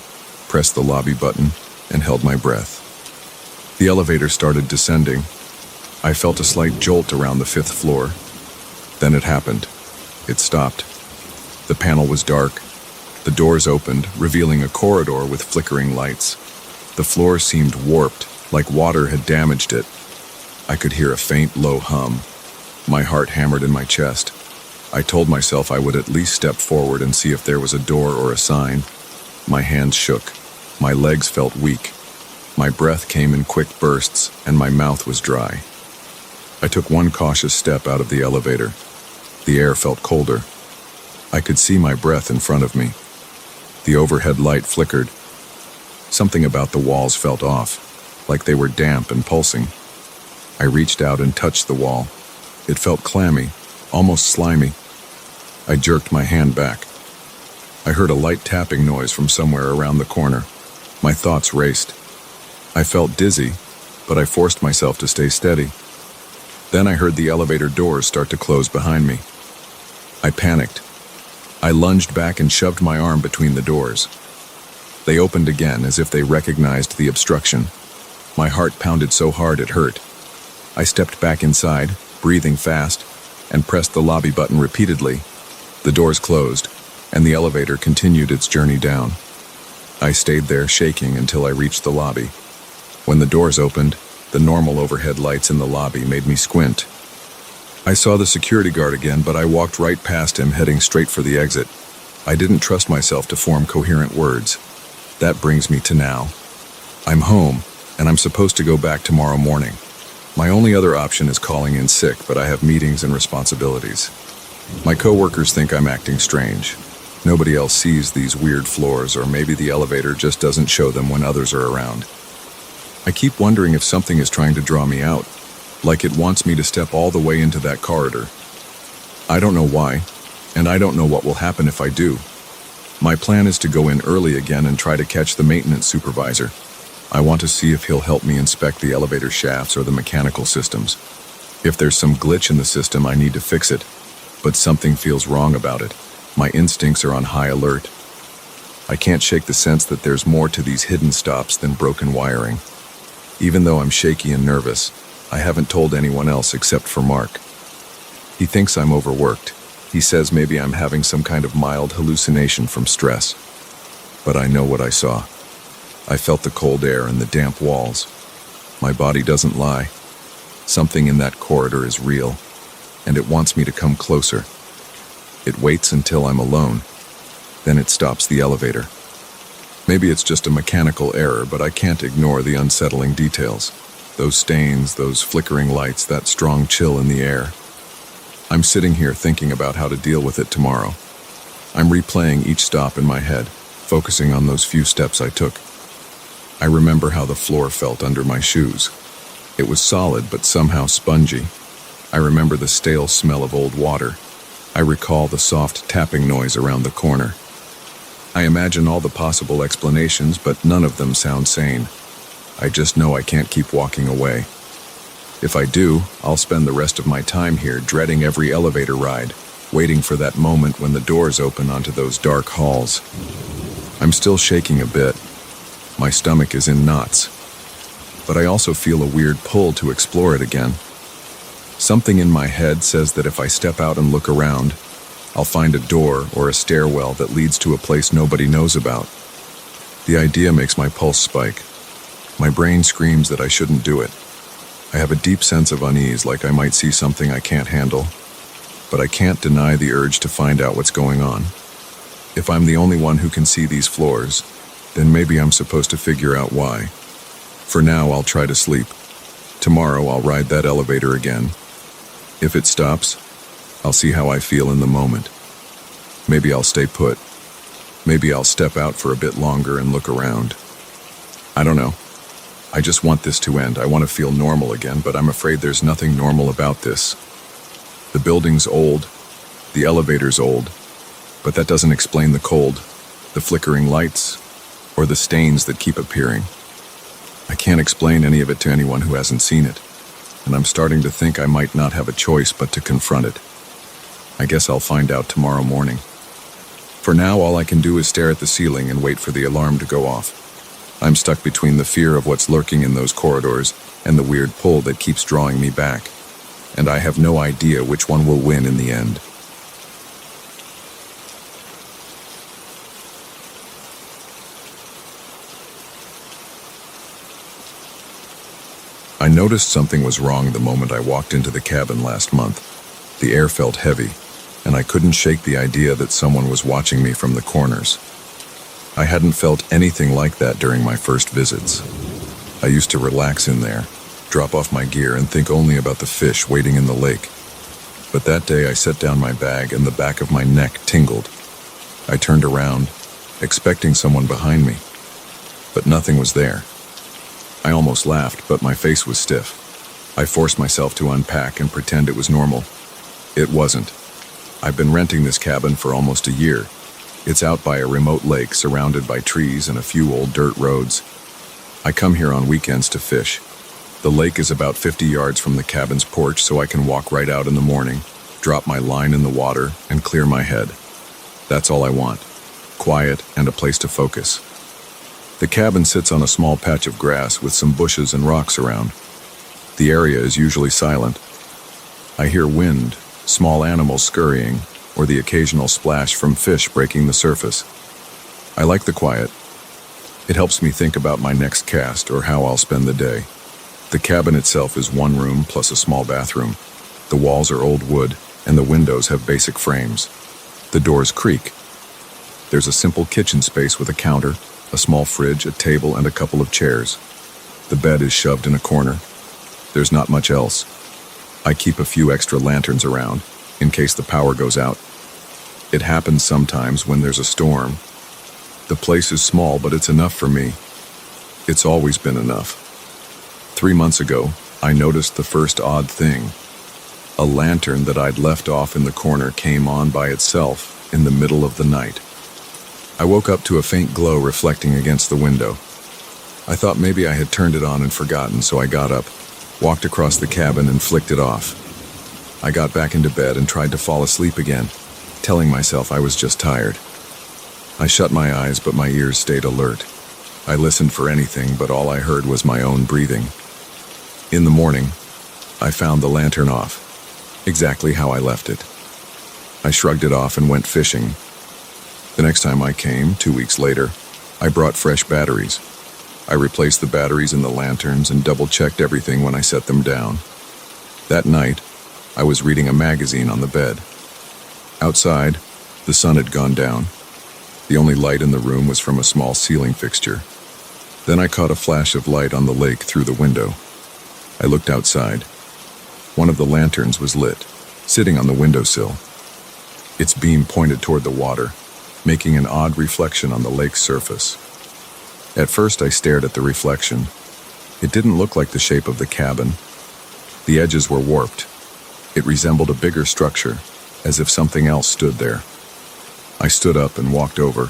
Speaker 1: pressed the lobby button, and held my breath. The elevator started descending. I felt a slight jolt around the 5th floor. Then it happened. It stopped. The panel was dark. The doors opened, revealing a corridor with flickering lights. The floor seemed warped, like water had damaged it. I could hear a faint, low hum. My heart hammered in my chest. I told myself I would at least step forward and see if there was a door or a sign. My hands shook. My legs felt weak. My breath came in quick bursts, and my mouth was dry. I took one cautious step out of the elevator. The air felt colder. I could see my breath in front of me. The overhead light flickered. Something about the walls felt off, like they were damp and pulsing. I reached out and touched the wall. It felt clammy, almost slimy. I jerked my hand back. I heard a light tapping noise from somewhere around the corner. My thoughts raced. I felt dizzy, but I forced myself to stay steady. Then I heard the elevator doors start to close behind me. I panicked. I lunged back and shoved my arm between the doors. They opened again as if they recognized the obstruction. My heart pounded so hard it hurt. I stepped back inside, breathing fast, and pressed the lobby button repeatedly. The doors closed, and the elevator continued its journey down. I stayed there shaking until I reached the lobby. When the doors opened, the normal overhead lights in the lobby made me squint. I saw the security guard again, but I walked right past him, heading straight for the exit. I didn't trust myself to form coherent words. That brings me to now. I'm home, and I'm supposed to go back tomorrow morning. My only other option is calling in sick, but I have meetings and responsibilities. My coworkers think I'm acting strange. Nobody else sees these weird floors, or maybe the elevator just doesn't show them when others are around. I keep wondering if something is trying to draw me out, like it wants me to step all the way into that corridor. I don't know why, and I don't know what will happen if I do. My plan is to go in early again and try to catch the maintenance supervisor. I want to see if he'll help me inspect the elevator shafts or the mechanical systems. If there's some glitch in the system, I need to fix it, but something feels wrong about it. My instincts are on high alert. I can't shake the sense that there's more to these hidden stops than broken wiring. Even though I'm shaky and nervous, I haven't told anyone else except for Mark. He thinks I'm overworked. He says maybe I'm having some kind of mild hallucination from stress. But I know what I saw. I felt the cold air and the damp walls. My body doesn't lie. Something in that corridor is real, and it wants me to come closer. It waits until I'm alone. Then it stops the elevator. Maybe it's just a mechanical error, but I can't ignore the unsettling details. Those stains, those flickering lights, that strong chill in the air. I'm sitting here thinking about how to deal with it tomorrow. I'm replaying each stop in my head, focusing on those few steps I took. I remember how the floor felt under my shoes. It was solid but somehow spongy. I remember the stale smell of old water. I recall the soft tapping noise around the corner. I imagine all the possible explanations, but none of them sound sane. I just know I can't keep walking away. If I do, I'll spend the rest of my time here dreading every elevator ride, waiting for that moment when the doors open onto those dark halls. I'm still shaking a bit. My stomach is in knots. But I also feel a weird pull to explore it again. Something in my head says that if I step out and look around, I'll find a door or a stairwell that leads to a place nobody knows about. The idea makes my pulse spike. My brain screams that I shouldn't do it. I have a deep sense of unease, like I might see something I can't handle. But I can't deny the urge to find out what's going on. If I'm the only one who can see these floors, then maybe I'm supposed to figure out why. For now, I'll try to sleep. Tomorrow, I'll ride that elevator again. If it stops, I'll see how I feel in the moment. Maybe I'll stay put. Maybe I'll step out for a bit longer and look around. I don't know. I just want this to end. I want to feel normal again, but I'm afraid there's nothing normal about this. The building's old, the elevator's old, but that doesn't explain the cold, the flickering lights, or the stains that keep appearing. I can't explain any of it to anyone who hasn't seen it, and I'm starting to think I might not have a choice but to confront it. I guess I'll find out tomorrow morning. For now, all I can do is stare at the ceiling and wait for the alarm to go off. I'm stuck between the fear of what's lurking in those corridors and the weird pull that keeps drawing me back, and I have no idea which one will win in the end. I noticed something was wrong the moment I walked into the cabin last month. The air felt heavy, and I couldn't shake the idea that someone was watching me from the corners. I hadn't felt anything like that during my first visits. I used to relax in there, drop off my gear, and think only about the fish waiting in the lake. But that day I set down my bag and the back of my neck tingled. I turned around, expecting someone behind me, but nothing was there. I almost laughed, but my face was stiff. I forced myself to unpack and pretend it was normal. It wasn't. I've been renting this cabin for almost a year. It's out by a remote lake surrounded by trees and a few old dirt roads. I come here on weekends to fish. The lake is about 50 yards from the cabin's porch, so I can walk right out in the morning, drop my line in the water, and clear my head. That's all I want. Quiet and a place to focus. The cabin sits on a small patch of grass with some bushes and rocks around. The area is usually silent. I hear wind, small animals scurrying, or the occasional splash from fish breaking the surface. I like the quiet. It helps me think about my next cast or how I'll spend the day. The cabin itself is one room plus a small bathroom. The walls are old wood, and the windows have basic frames. The doors creak. There's a simple kitchen space with a counter, a small fridge, a table, and a couple of chairs. The bed is shoved in a corner. There's not much else. I keep a few extra lanterns around, in case the power goes out. It happens sometimes when there's a storm. The place is small, but it's enough for me. It's always been enough. 3 months ago, I noticed the first odd thing. A lantern that I'd left off in the corner came on by itself in the middle of the night. I woke up to a faint glow reflecting against the window. I thought maybe I had turned it on and forgotten, so I got up, walked across the cabin, and flicked it off. I got back into bed and tried to fall asleep again, telling myself I was just tired. I shut my eyes, but my ears stayed alert. I listened for anything, but all I heard was my own breathing. In the morning, I found the lantern off, exactly how I left it. I shrugged it off and went fishing. The next time I came, 2 weeks later, I brought fresh batteries. I replaced the batteries in the lanterns and double-checked everything when I set them down. That night, I was reading a magazine on the bed. Outside, the sun had gone down. The only light in the room was from a small ceiling fixture. Then I caught a flash of light on the lake through the window. I looked outside. One of the lanterns was lit, sitting on the windowsill. Its beam pointed toward the water, making an odd reflection on the lake's surface. At first I stared at the reflection. It didn't look like the shape of the cabin. The edges were warped. It resembled a bigger structure, as if something else stood there. I stood up and walked over,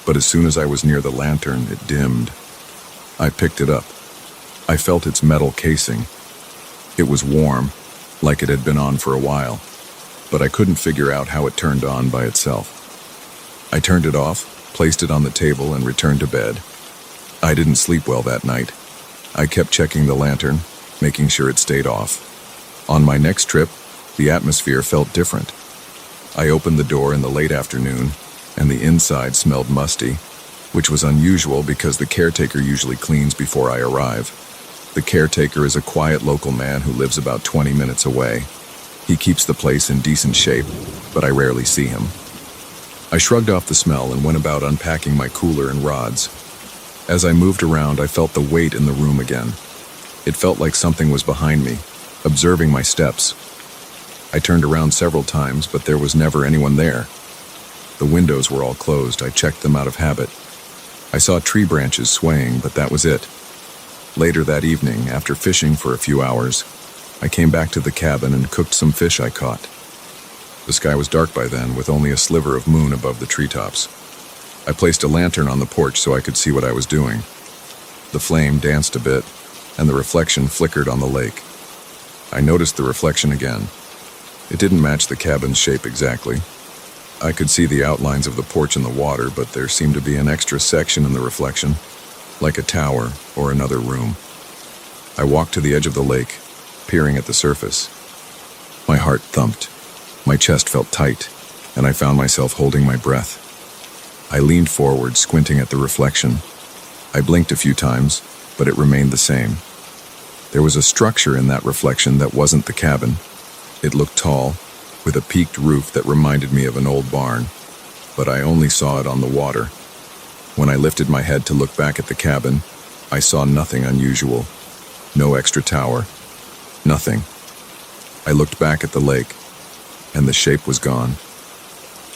Speaker 1: but as soon as I was near the lantern, it dimmed. I picked it up. I felt its metal casing. It was warm, like it had been on for a while, but I couldn't figure out how it turned on by itself. I turned it off, placed it on the table, and returned to bed. I didn't sleep well that night. I kept checking the lantern, making sure it stayed off. On my next trip, the atmosphere felt different. I opened the door in the late afternoon, and the inside smelled musty, which was unusual because the caretaker usually cleans before I arrive. The caretaker is a quiet local man who lives about 20 minutes away. He keeps the place in decent shape, but I rarely see him. I shrugged off the smell and went about unpacking my cooler and rods. As I moved around, I felt the weight in the room again. It felt like something was behind me, observing my steps. I turned around several times, but there was never anyone there. The windows were all closed. I checked them out of habit. I saw tree branches swaying, but that was it. Later that evening, after fishing for a few hours, I came back to the cabin and cooked some fish I caught. The sky was dark by then, with only a sliver of moon above the treetops. I placed a lantern on the porch so I could see what I was doing. The flame danced a bit, and the reflection flickered on the lake. I noticed the reflection again. It didn't match the cabin's shape exactly. I could see the outlines of the porch in the water, but there seemed to be an extra section in the reflection, like a tower or another room. I walked to the edge of the lake, peering at the surface. My heart thumped. My chest felt tight, and I found myself holding my breath. I leaned forward, squinting at the reflection. I blinked a few times, but it remained the same. There was a structure in that reflection that wasn't the cabin. It looked tall, with a peaked roof that reminded me of an old barn, but I only saw it on the water. When I lifted my head to look back at the cabin, I saw nothing unusual. No extra tower. Nothing. I looked back at the lake, and the shape was gone.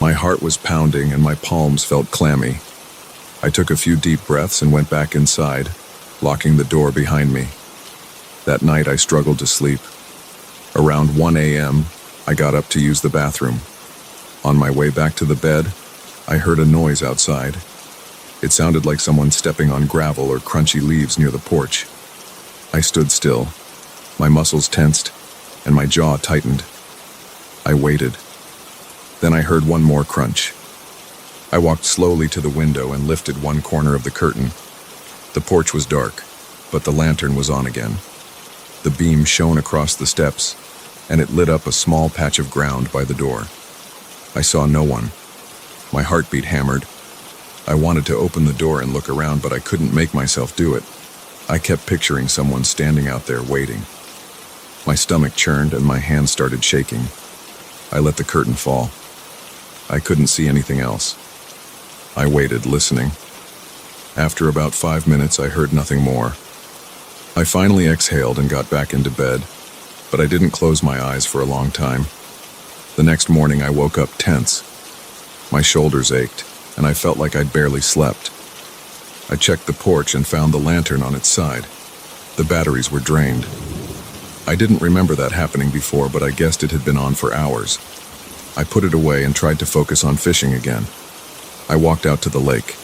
Speaker 1: My heart was pounding and my palms felt clammy. I took a few deep breaths and went back inside, locking the door behind me. That night I struggled to sleep. Around 1 a.m., I got up to use the bathroom. On my way back to the bed, I heard a noise outside. It sounded like someone stepping on gravel or crunchy leaves near the porch. I stood still, my muscles tensed, and my jaw tightened. I waited. Then I heard one more crunch. I walked slowly to the window and lifted one corner of the curtain. The porch was dark, but the lantern was on again. The beam shone across the steps, and it lit up a small patch of ground by the door. I saw no one. My heartbeat hammered. I wanted to open the door and look around, but I couldn't make myself do it. I kept picturing someone standing out there waiting. My stomach churned and my hands started shaking. I let the curtain fall. I couldn't see anything else. I waited, listening. After about 5 minutes, I heard nothing more. I finally exhaled and got back into bed, but I didn't close my eyes for a long time. The next morning, I woke up tense. My shoulders ached, and I felt like I'd barely slept. I checked the porch and found the lantern on its side. The batteries were drained. I didn't remember that happening before, but I guessed it had been on for hours. I put it away and tried to focus on fishing again. I walked out to the lake.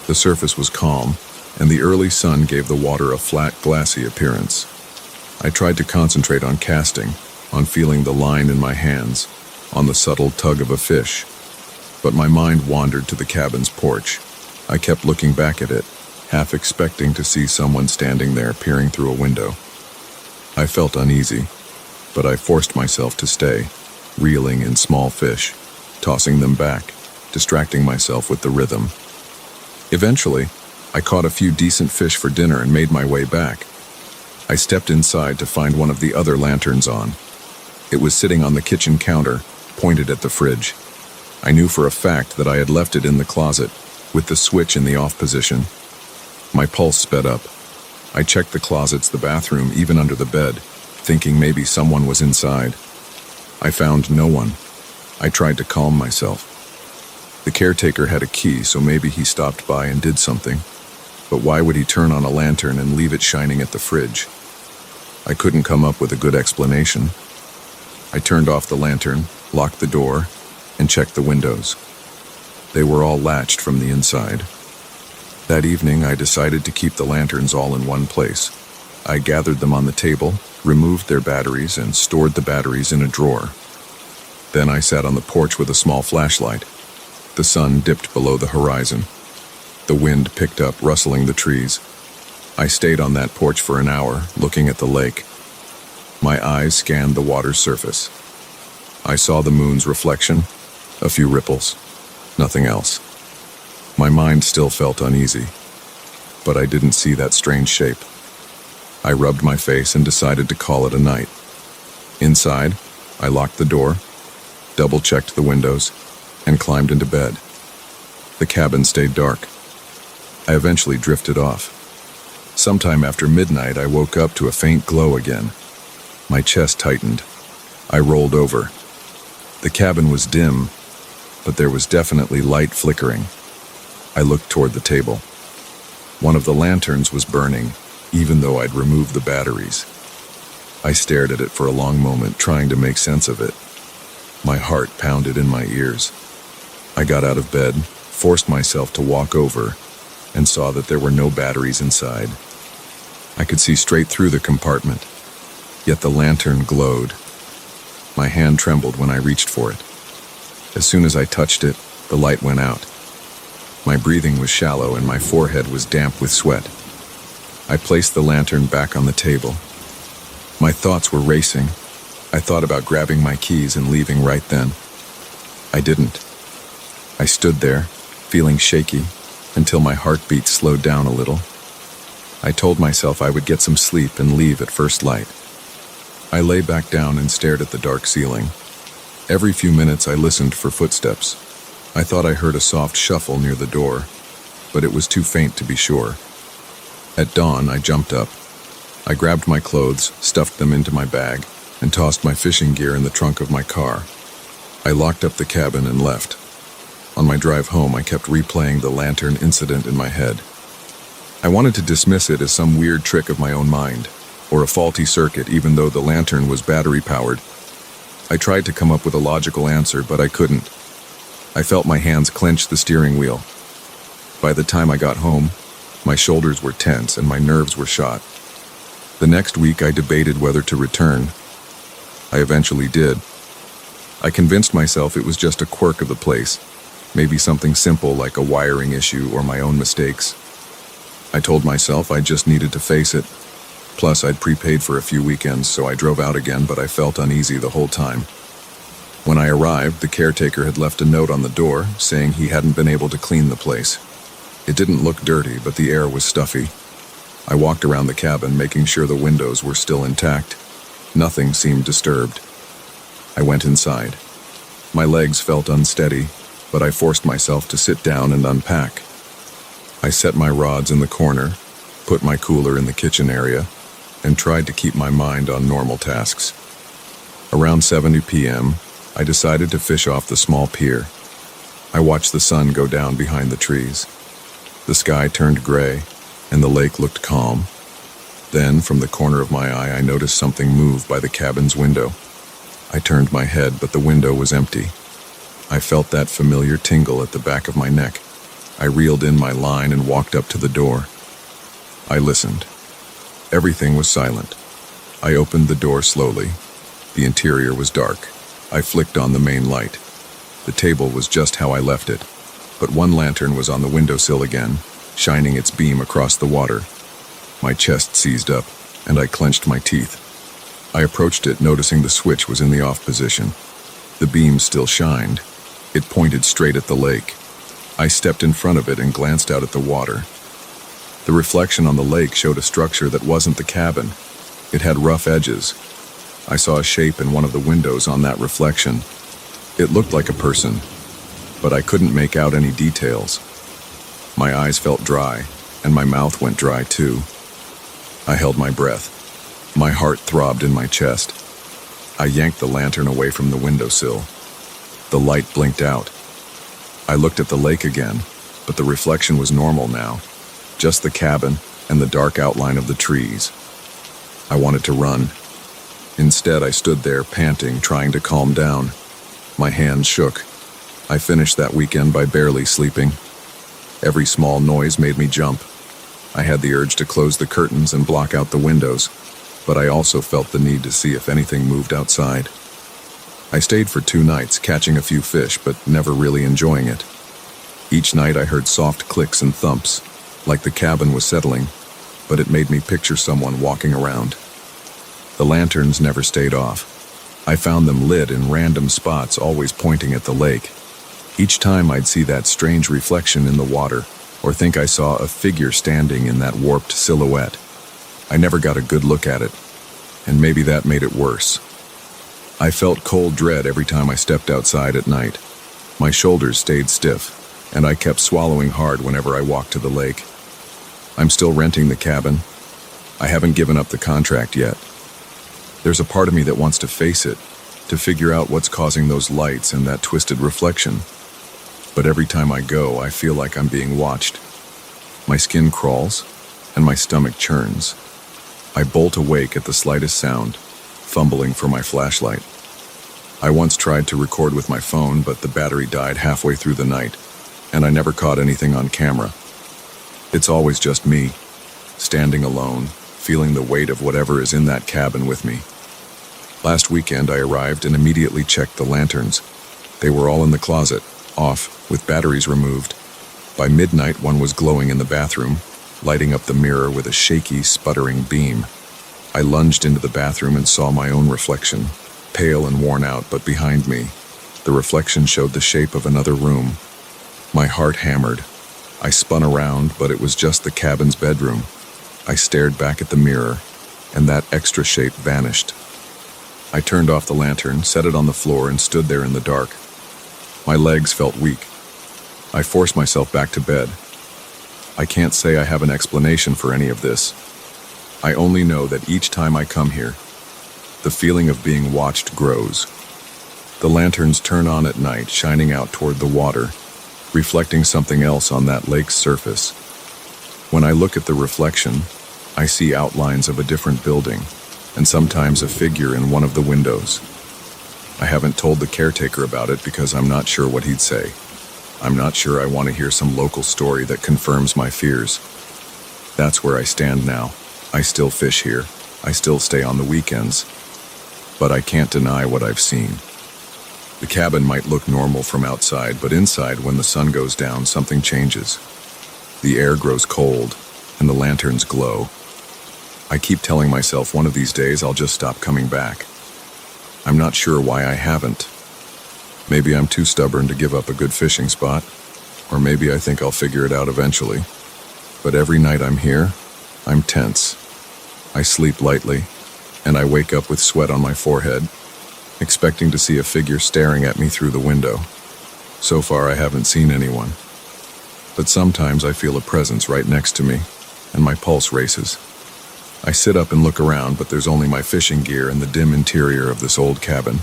Speaker 1: The surface was calm, and the early sun gave the water a flat, glassy appearance. I tried to concentrate on casting, on feeling the line in my hands, on the subtle tug of a fish. But my mind wandered to the cabin's porch. I kept looking back at it, half expecting to see someone standing there peering through a window. I felt uneasy, but I forced myself to stay, reeling in small fish, tossing them back, distracting myself with the rhythm. Eventually, I caught a few decent fish for dinner and made my way back. I stepped inside to find one of the other lanterns on. It was sitting on the kitchen counter, pointed at the fridge. I knew for a fact that I had left it in the closet, with the switch in the off position. My pulse sped up. I checked the closets, the bathroom, even under the bed, thinking maybe someone was inside. I found no one. I tried to calm myself. The caretaker had a key, so maybe he stopped by and did something. But why would he turn on a lantern and leave it shining at the fridge? I couldn't come up with a good explanation. I turned off the lantern, locked the door, and checked the windows. They were all latched from the inside. That evening, I decided to keep the lanterns all in one place. I gathered them on the table, removed their batteries, and stored the batteries in a drawer. Then I sat on the porch with a small flashlight. The sun dipped below the horizon. The wind picked up, rustling the trees. I stayed on that porch for an hour, looking at the lake. My eyes scanned the water's surface. I saw the moon's reflection, a few ripples, nothing else. My mind still felt uneasy, but I didn't see that strange shape. I rubbed my face and decided to call it a night. Inside, I locked the door, double-checked the windows, and climbed into bed. The cabin stayed dark. I eventually drifted off. Sometime after midnight, I woke up to a faint glow again. My chest tightened. I rolled over. The cabin was dim, but there was definitely light flickering. I looked toward the table. One of the lanterns was burning, even though I'd removed the batteries. I stared at it for a long moment, trying to make sense of it. My heart pounded in my ears. I got out of bed, forced myself to walk over, and saw that there were no batteries inside. I could see straight through the compartment, yet the lantern glowed. My hand trembled when I reached for it. As soon as I touched it, the light went out. My breathing was shallow and my forehead was damp with sweat. I placed the lantern back on the table. My thoughts were racing. I thought about grabbing my keys and leaving right then. I didn't. I stood there, feeling shaky, until my heartbeat slowed down a little. I told myself I would get some sleep and leave at first light. I lay back down and stared at the dark ceiling. Every few minutes I listened for footsteps. I thought I heard a soft shuffle near the door, but it was too faint to be sure. At dawn, I jumped up. I grabbed my clothes, stuffed them into my bag, and tossed my fishing gear in the trunk of my car. I locked up the cabin and left. On my drive home, I kept replaying the lantern incident in my head. I wanted to dismiss it as some weird trick of my own mind, or a faulty circuit even though the lantern was battery-powered. I tried to come up with a logical answer, but I couldn't. I felt my hands clench the steering wheel. By the time I got home, my shoulders were tense and my nerves were shot. The next week I debated whether to return. I eventually did. I convinced myself it was just a quirk of the place, maybe something simple like a wiring issue or my own mistakes. I told myself I just needed to face it. Plus, I'd prepaid for a few weekends, so I drove out again, but I felt uneasy the whole time. When I arrived, the caretaker had left a note on the door saying he hadn't been able to clean the place. It didn't look dirty, but the air was stuffy. I walked around the cabin, making sure the windows were still intact. Nothing seemed disturbed. I went inside. My legs felt unsteady, but I forced myself to sit down and unpack. I set my rods in the corner, put my cooler in the kitchen area, and tried to keep my mind on normal tasks. Around 7 p.m., I decided to fish off the small pier. I watched the sun go down behind the trees. The sky turned gray, and the lake looked calm. Then, from the corner of my eye, I noticed something move by the cabin's window. I turned my head, but the window was empty. I felt that familiar tingle at the back of my neck. I reeled in my line and walked up to the door. I listened. Everything was silent. I opened the door slowly. The interior was dark. I flicked on the main light. The table was just how I left it, but one lantern was on the windowsill again, shining its beam across the water. My chest seized up, and I clenched my teeth. I approached it, noticing the switch was in the off position. The beam still shined. It pointed straight at the lake. I stepped in front of it and glanced out at the water. The reflection on the lake showed a structure that wasn't the cabin. It had rough edges. I saw a shape in one of the windows on that reflection. It looked like a person, but I couldn't make out any details. My eyes felt dry, and my mouth went dry too. I held my breath. My heart throbbed in my chest. I yanked the lantern away from the windowsill. The light blinked out. I looked at the lake again, but the reflection was normal now. Just the cabin and the dark outline of the trees. I wanted to run. Instead, I stood there, panting, trying to calm down. My hands shook. I finished that weekend by barely sleeping. Every small noise made me jump. I had the urge to close the curtains and block out the windows, but I also felt the need to see if anything moved outside. I stayed for 2 nights, catching a few fish, but never really enjoying it. Each night I heard soft clicks and thumps, like the cabin was settling, but it made me picture someone walking around. The lanterns never stayed off. I found them lit in random spots, always pointing at the lake. Each time I'd see that strange reflection in the water, or think I saw a figure standing in that warped silhouette. I never got a good look at it, and maybe that made it worse. I felt cold dread every time I stepped outside at night. My shoulders stayed stiff, and I kept swallowing hard whenever I walked to the lake. I'm still renting the cabin. I haven't given up the contract yet. There's a part of me that wants to face it, to figure out what's causing those lights and that twisted reflection. But every time I go, I feel like I'm being watched. My skin crawls, and my stomach churns. I bolt awake at the slightest sound, fumbling for my flashlight. I once tried to record with my phone, but the battery died halfway through the night, and I never caught anything on camera. It's always just me, standing alone, feeling the weight of whatever is in that cabin with me. Last weekend, I arrived and immediately checked the lanterns. They were all in the closet, off, with batteries removed. By midnight, one was glowing in the bathroom, lighting up the mirror with a shaky, sputtering beam. I lunged into the bathroom and saw my own reflection, pale and worn out, but behind me, the reflection showed the shape of another room. My heart hammered. I spun around, but it was just the cabin's bedroom. I stared back at the mirror, and that extra shape vanished. I turned off the lantern, set it on the floor, and stood there in the dark. My legs felt weak. I forced myself back to bed. I can't say I have an explanation for any of this. I only know that each time I come here, the feeling of being watched grows. The lanterns turn on at night, shining out toward the water, reflecting something else on that lake's surface. When I look at the reflection, I see outlines of a different building, and sometimes a figure in one of the windows. I haven't told the caretaker about it because I'm not sure what he'd say. I'm not sure I want to hear some local story that confirms my fears. That's where I stand now. I still fish here. I still stay on the weekends. But I can't deny what I've seen. The cabin might look normal from outside, but inside, when the sun goes down, something changes. The air grows cold, and the lanterns glow. I keep telling myself one of these days I'll just stop coming back. I'm not sure why I haven't. Maybe I'm too stubborn to give up a good fishing spot, or maybe I think I'll figure it out eventually. But every night I'm here, I'm tense. I sleep lightly, and I wake up with sweat on my forehead, expecting to see a figure staring at me through the window. So far, I haven't seen anyone. But sometimes I feel a presence right next to me, and my pulse races. I sit up and look around, but there's only my fishing gear and the dim interior of this old cabin.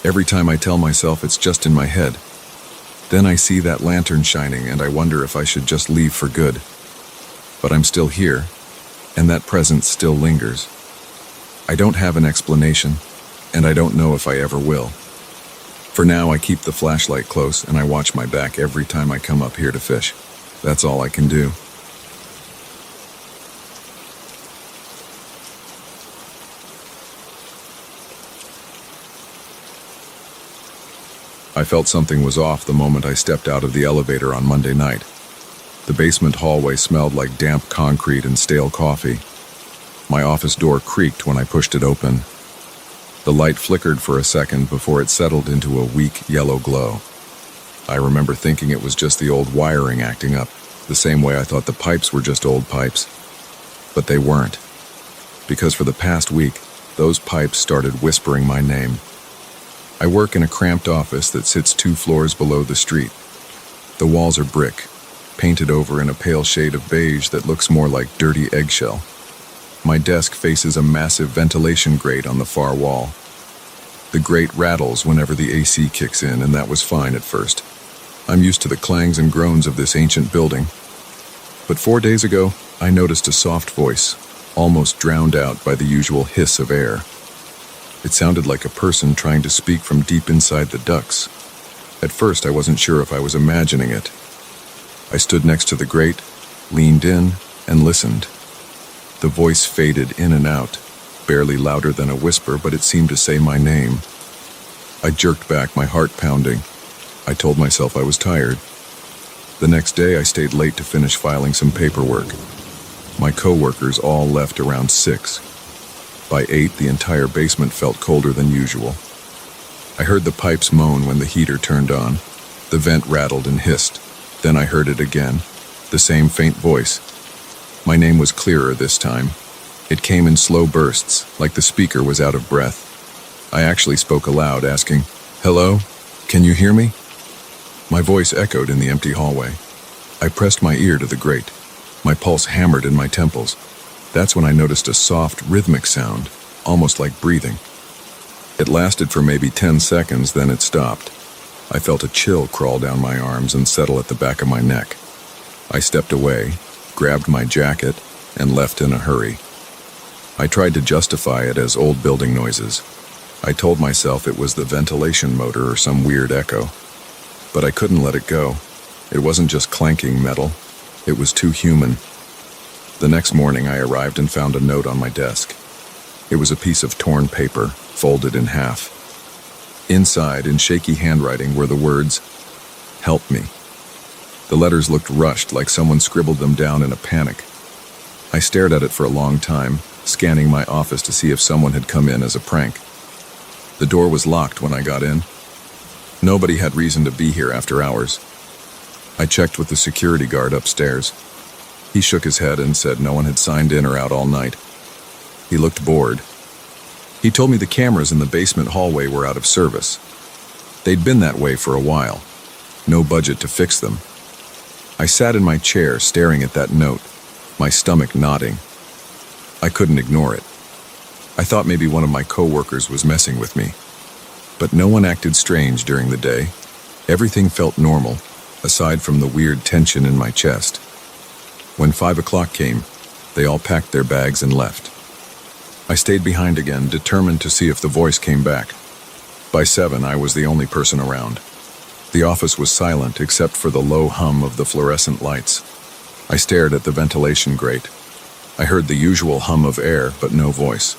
Speaker 1: Every time I tell myself it's just in my head. Then I see that lantern shining, and I wonder if I should just leave for good. But I'm still here, and that presence still lingers. I don't have an explanation, and I don't know if I ever will. For now, I keep the flashlight close, and I watch my back every time I come up here to fish. That's all I can do. I felt something was off the moment I stepped out of the elevator on Monday night. The basement hallway smelled like damp concrete and stale coffee. My office door creaked when I pushed it open. The light flickered for a second before it settled into a weak yellow glow. I remember thinking it was just the old wiring acting up, the same way I thought the pipes were just old pipes. But they weren't. Because for the past week, those pipes started whispering my name. I work in a cramped office that sits 2 floors below the street. The walls are brick, painted over in a pale shade of beige that looks more like dirty eggshell. My desk faces a massive ventilation grate on the far wall. The grate rattles whenever the AC kicks in, and that was fine at first. I'm used to the clangs and groans of this ancient building. But 4 days ago, I noticed a soft voice, almost drowned out by the usual hiss of air. It sounded like a person trying to speak from deep inside the ducts. At first, I wasn't sure if I was imagining it. I stood next to the grate, leaned in, and listened. The voice faded in and out, barely louder than a whisper, but it seemed to say my name. I jerked back, my heart pounding. I told myself I was tired. The next day, I stayed late to finish filing some paperwork. My co-workers all left around 6. By 8, the entire basement felt colder than usual. I heard the pipes moan when the heater turned on. The vent rattled and hissed. Then I heard it again, the same faint voice. My name was clearer this time. It came in slow bursts, like the speaker was out of breath. I actually spoke aloud, asking, "Hello? Can you hear me?" My voice echoed in the empty hallway. I pressed my ear to the grate. My pulse hammered in my temples. That's when I noticed a soft, rhythmic sound, almost like breathing. It lasted for maybe 10 seconds, then it stopped. I felt a chill crawl down my arms and settle at the back of my neck. I stepped away, grabbed my jacket, and left in a hurry. I tried to justify it as old building noises. I told myself it was the ventilation motor or some weird echo. But I couldn't let it go. It wasn't just clanking metal. It was too human. The next morning, I arrived and found a note on my desk. It was a piece of torn paper, folded in half. Inside, in shaky handwriting, were the words, "Help me." The letters looked rushed, like someone scribbled them down in a panic. I stared at it for a long time, scanning my office to see if someone had come in as a prank. The door was locked when I got in. Nobody had reason to be here after hours. I checked with the security guard upstairs. He shook his head and said no one had signed in or out all night. He looked bored. He told me the cameras in the basement hallway were out of service. They'd been that way for a while. No budget to fix them. I sat in my chair staring at that note, my stomach knotting. I couldn't ignore it. I thought maybe one of my co-workers was messing with me. But no one acted strange during the day. Everything felt normal, aside from the weird tension in my chest. When 5 o'clock came, they all packed their bags and left. I stayed behind again, determined to see if the voice came back. By 7, I was the only person around. The office was silent except for the low hum of the fluorescent lights. I stared at the ventilation grate. I heard the usual hum of air, but no voice.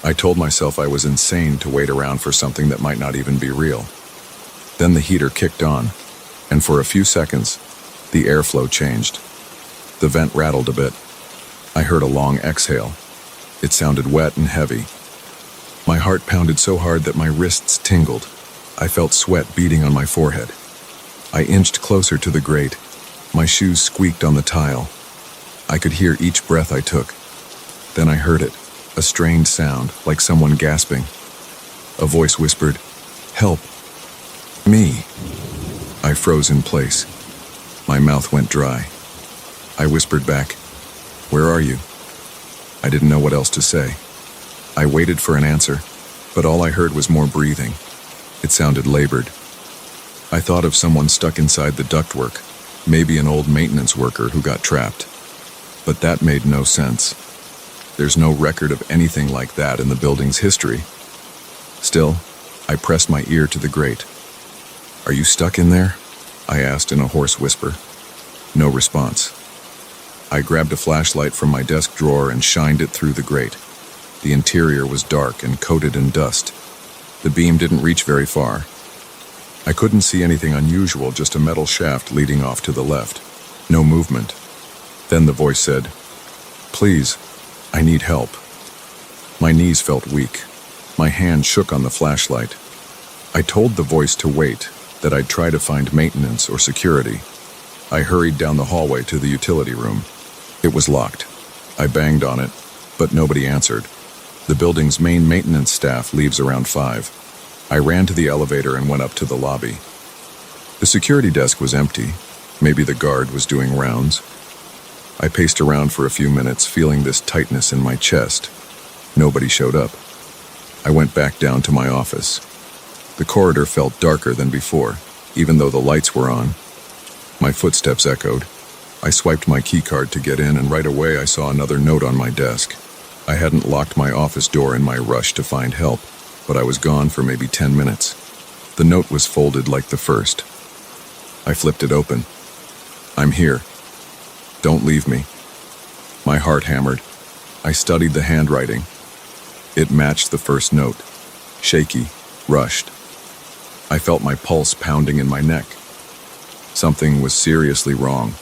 Speaker 1: I told myself I was insane to wait around for something that might not even be real. Then the heater kicked on, and for a few seconds, the airflow changed. The vent rattled a bit. I heard a long exhale. It sounded wet and heavy. My heart pounded so hard that my wrists tingled. I felt sweat beading on my forehead. I inched closer to the grate. My shoes squeaked on the tile. I could hear each breath I took. Then I heard it, a strained sound, like someone gasping. A voice whispered, "Help me." I froze in place. My mouth went dry. I whispered back, "Where are you?" I didn't know what else to say. I waited for an answer, but all I heard was more breathing. It sounded labored. I thought of someone stuck inside the ductwork, maybe an old maintenance worker who got trapped. But that made no sense. There's no record of anything like that in the building's history. Still, I pressed my ear to the grate. "Are you stuck in there?" I asked in a hoarse whisper. No response. I grabbed a flashlight from my desk drawer and shined it through the grate. The interior was dark and coated in dust. The beam didn't reach very far. I couldn't see anything unusual, just a metal shaft leading off to the left. No movement. Then the voice said, "Please, I need help." My knees felt weak. My hand shook on the flashlight. I told the voice to wait, that I'd try to find maintenance or security. I hurried down the hallway to the utility room. It was locked. I banged on it, but nobody answered. The building's main maintenance staff leaves around 5. I ran to the elevator and went up to the lobby. The security desk was empty. Maybe the guard was doing rounds. I paced around for a few minutes, feeling this tightness in my chest. Nobody showed up. I went back down to my office. The corridor felt darker than before, even though the lights were on. My footsteps echoed. I swiped my keycard to get in, and right away I saw another note on my desk. I hadn't locked my office door in my rush to find help, but I was gone for maybe 10 minutes. The note was folded like the first. I flipped it open. "I'm here. Don't leave me." My heart hammered. I studied the handwriting. It matched the first note. Shaky, rushed. I felt my pulse pounding in my neck. Something was seriously wrong.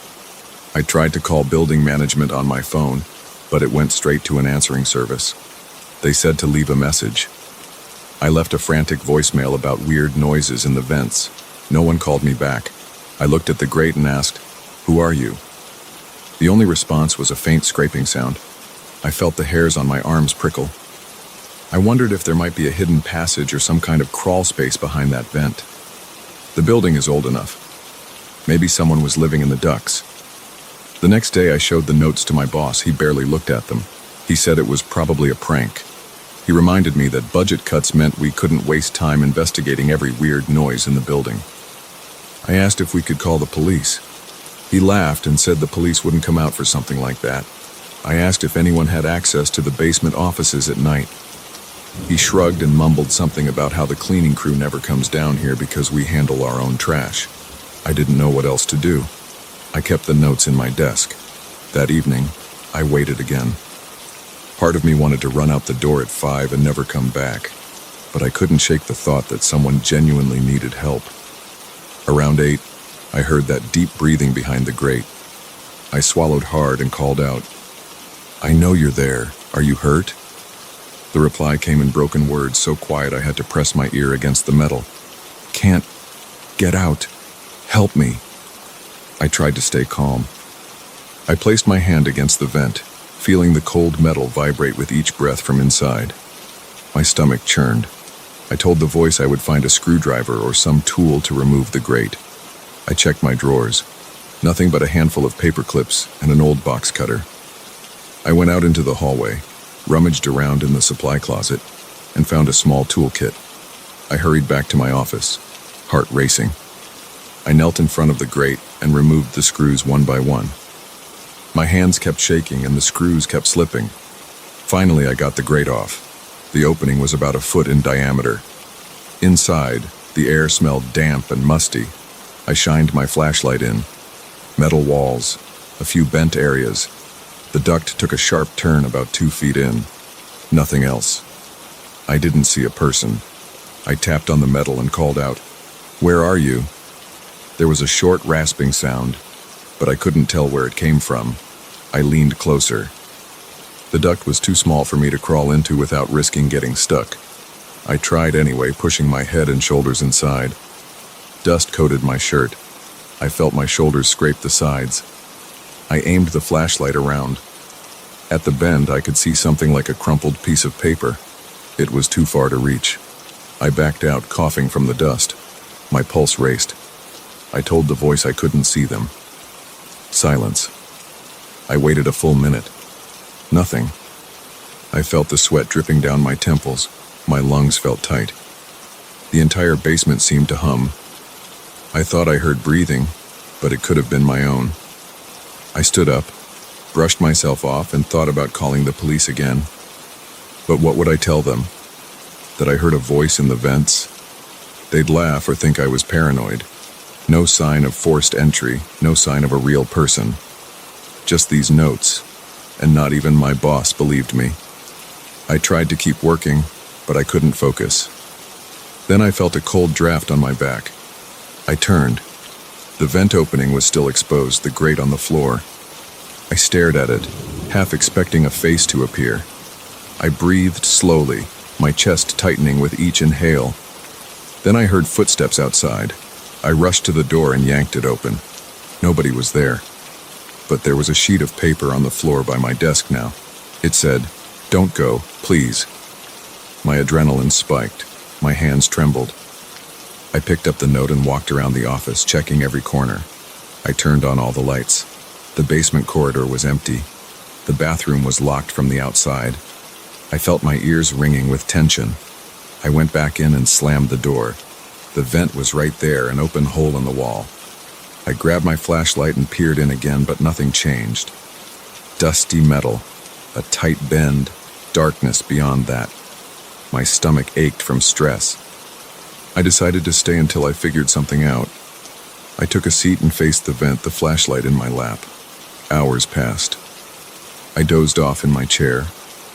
Speaker 1: I tried to call building management on my phone, but it went straight to an answering service. They said to leave a message. I left a frantic voicemail about weird noises in the vents. No one called me back. I looked at the grate and asked, "Who are you?" The only response was a faint scraping sound. I felt the hairs on my arms prickle. I wondered if there might be a hidden passage or some kind of crawl space behind that vent. The building is old enough. Maybe someone was living in the ducts. The next day I showed the notes to my boss. He barely looked at them. He said it was probably a prank. He reminded me that budget cuts meant we couldn't waste time investigating every weird noise in the building. I asked if we could call the police. He laughed and said the police wouldn't come out for something like that. I asked if anyone had access to the basement offices at night. He shrugged and mumbled something about how the cleaning crew never comes down here because we handle our own trash. I didn't know what else to do. I kept the notes in my desk. That evening, I waited again. Part of me wanted to run out the door at 5 and never come back, but I couldn't shake the thought that someone genuinely needed help. Around 8, I heard that deep breathing behind the grate. I swallowed hard and called out, "I know you're there. Are you hurt?" The reply came in broken words, so quiet I had to press my ear against the metal. "Can't get out. Help me." I tried to stay calm. I placed my hand against the vent, feeling the cold metal vibrate with each breath from inside. My stomach churned. I told the voice I would find a screwdriver or some tool to remove the grate. I checked my drawers. Nothing but a handful of paper clips and an old box cutter. I went out into the hallway, rummaged around in the supply closet, and found a small toolkit. I hurried back to my office, heart racing. I knelt in front of the grate and removed the screws one by one. My hands kept shaking and the screws kept slipping. Finally, I got the grate off. The opening was about a foot in diameter. Inside, the air smelled damp and musty. I shined my flashlight in. Metal walls, a few bent areas. The duct took a sharp turn about 2 feet in. Nothing else. I didn't see a person. I tapped on the metal and called out, "Where are you?" There was a short, rasping sound, but I couldn't tell where it came from. I leaned closer. The duct was too small for me to crawl into without risking getting stuck. I tried anyway, pushing my head and shoulders inside. Dust coated my shirt. I felt my shoulders scrape the sides. I aimed the flashlight around. At the bend, I could see something like a crumpled piece of paper. It was too far to reach. I backed out, coughing from the dust. My pulse raced. I told the voice I couldn't see them. Silence. I waited a full minute. Nothing. I felt the sweat dripping down my temples. My lungs felt tight. The entire basement seemed to hum. I thought I heard breathing, but it could have been my own. I stood up, brushed myself off, and thought about calling the police again. But what would I tell them? That I heard a voice in the vents? They'd laugh or think I was paranoid. No sign of forced entry, no sign of a real person. Just these notes, and not even my boss believed me. I tried to keep working, but I couldn't focus. Then I felt a cold draft on my back. I turned. The vent opening was still exposed, the grate on the floor. I stared at it, half expecting a face to appear. I breathed slowly, my chest tightening with each inhale. Then I heard footsteps outside. I rushed to the door and yanked it open. Nobody was there. But there was a sheet of paper on the floor by my desk now. It said, "Don't go, please." My adrenaline spiked. My hands trembled. I picked up the note and walked around the office, checking every corner. I turned on all the lights. The basement corridor was empty. The bathroom was locked from the outside. I felt my ears ringing with tension. I went back in and slammed the door. The vent was right there, an open hole in the wall. I grabbed my flashlight and peered in again, but nothing changed. Dusty metal, a tight bend, darkness beyond that. My stomach ached from stress. I decided to stay until I figured something out. I took a seat and faced the vent, the flashlight in my lap. Hours passed. I dozed off in my chair,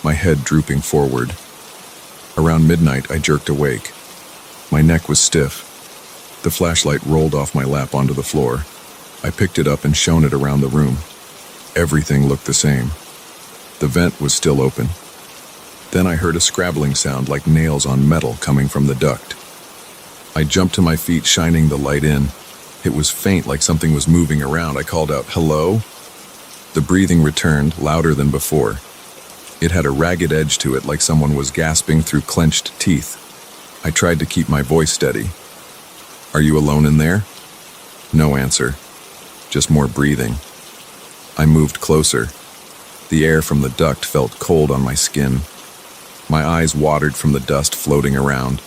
Speaker 1: my head drooping forward. Around midnight, I jerked awake. My neck was stiff. The flashlight rolled off my lap onto the floor. I picked it up and shone it around the room. Everything looked the same. The vent was still open. Then I heard a scrabbling sound like nails on metal coming from the duct. I jumped to my feet, shining the light in. It was faint, like something was moving around. I called out, "Hello?" The breathing returned, louder than before. It had a ragged edge to it, like someone was gasping through clenched teeth. I tried to keep my voice steady. "Are you alone in there?" No answer. Just more breathing. I moved closer. The air from the duct felt cold on my skin. My eyes watered from the dust floating around.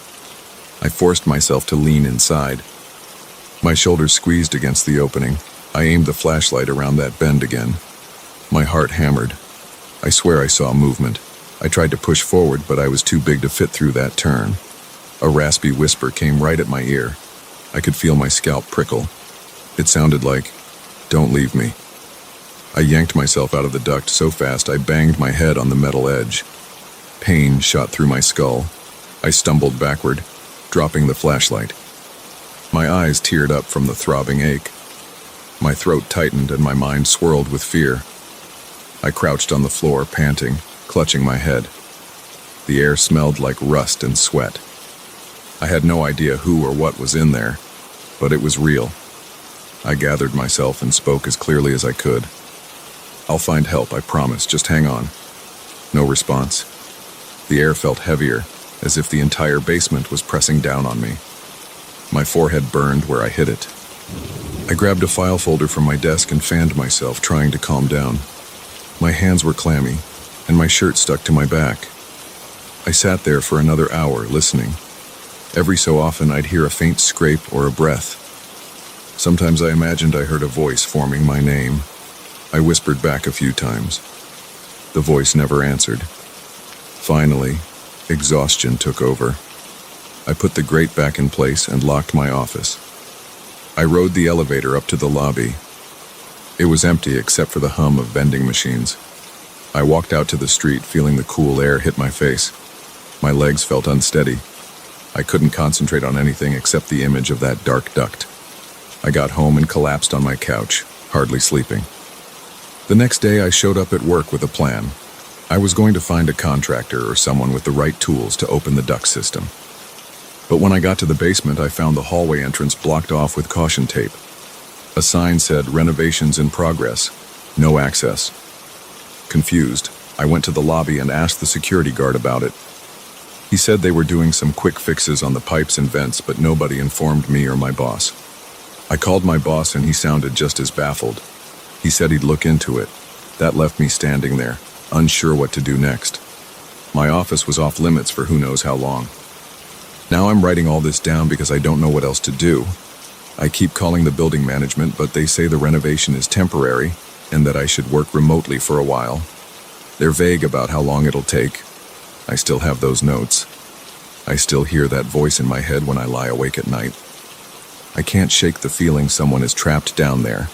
Speaker 1: I forced myself to lean inside. My shoulders squeezed against the opening. I aimed the flashlight around that bend again. My heart hammered. I swear I saw movement. I tried to push forward, but I was too big to fit through that turn. A raspy whisper came right at my ear. I could feel my scalp prickle. It sounded like, "Don't leave me." I yanked myself out of the duct so fast I banged my head on the metal edge. Pain shot through my skull. I stumbled backward, dropping the flashlight. My eyes teared up from the throbbing ache. My throat tightened and my mind swirled with fear. I crouched on the floor, panting, clutching my head. The air smelled like rust and sweat. I had no idea who or what was in there, but it was real. I gathered myself and spoke as clearly as I could. "I'll find help, I promise. Just hang on." No response. The air felt heavier, as if the entire basement was pressing down on me. My forehead burned where I hit it. I grabbed a file folder from my desk and fanned myself, trying to calm down. My hands were clammy, and my shirt stuck to my back. I sat there for another hour, listening. Every so often, I'd hear a faint scrape or a breath. Sometimes I imagined I heard a voice forming my name. I whispered back a few times. The voice never answered. Finally, exhaustion took over. I put the grate back in place and locked my office. I rode the elevator up to the lobby. It was empty except for the hum of vending machines. I walked out to the street, feeling the cool air hit my face. My legs felt unsteady. I couldn't concentrate on anything except the image of that dark duct. I got home and collapsed on my couch, hardly sleeping. The next day I showed up at work with a plan. I was going to find a contractor or someone with the right tools to open the duct system. But when I got to the basement, I found the hallway entrance blocked off with caution tape. A sign said, "Renovations in progress. No access." Confused, I went to the lobby and asked the security guard about it. He said they were doing some quick fixes on the pipes and vents, but nobody informed me or my boss. I called my boss and he sounded just as baffled. He said he'd look into it. That left me standing there, unsure what to do next. My office was off limits for who knows how long. Now I'm writing all this down because I don't know what else to do. I keep calling the building management, but they say the renovation is temporary and that I should work remotely for a while. They're vague about how long it'll take. I still have those notes. I still hear that voice in my head when I lie awake at night. I can't shake the feeling someone is trapped down there.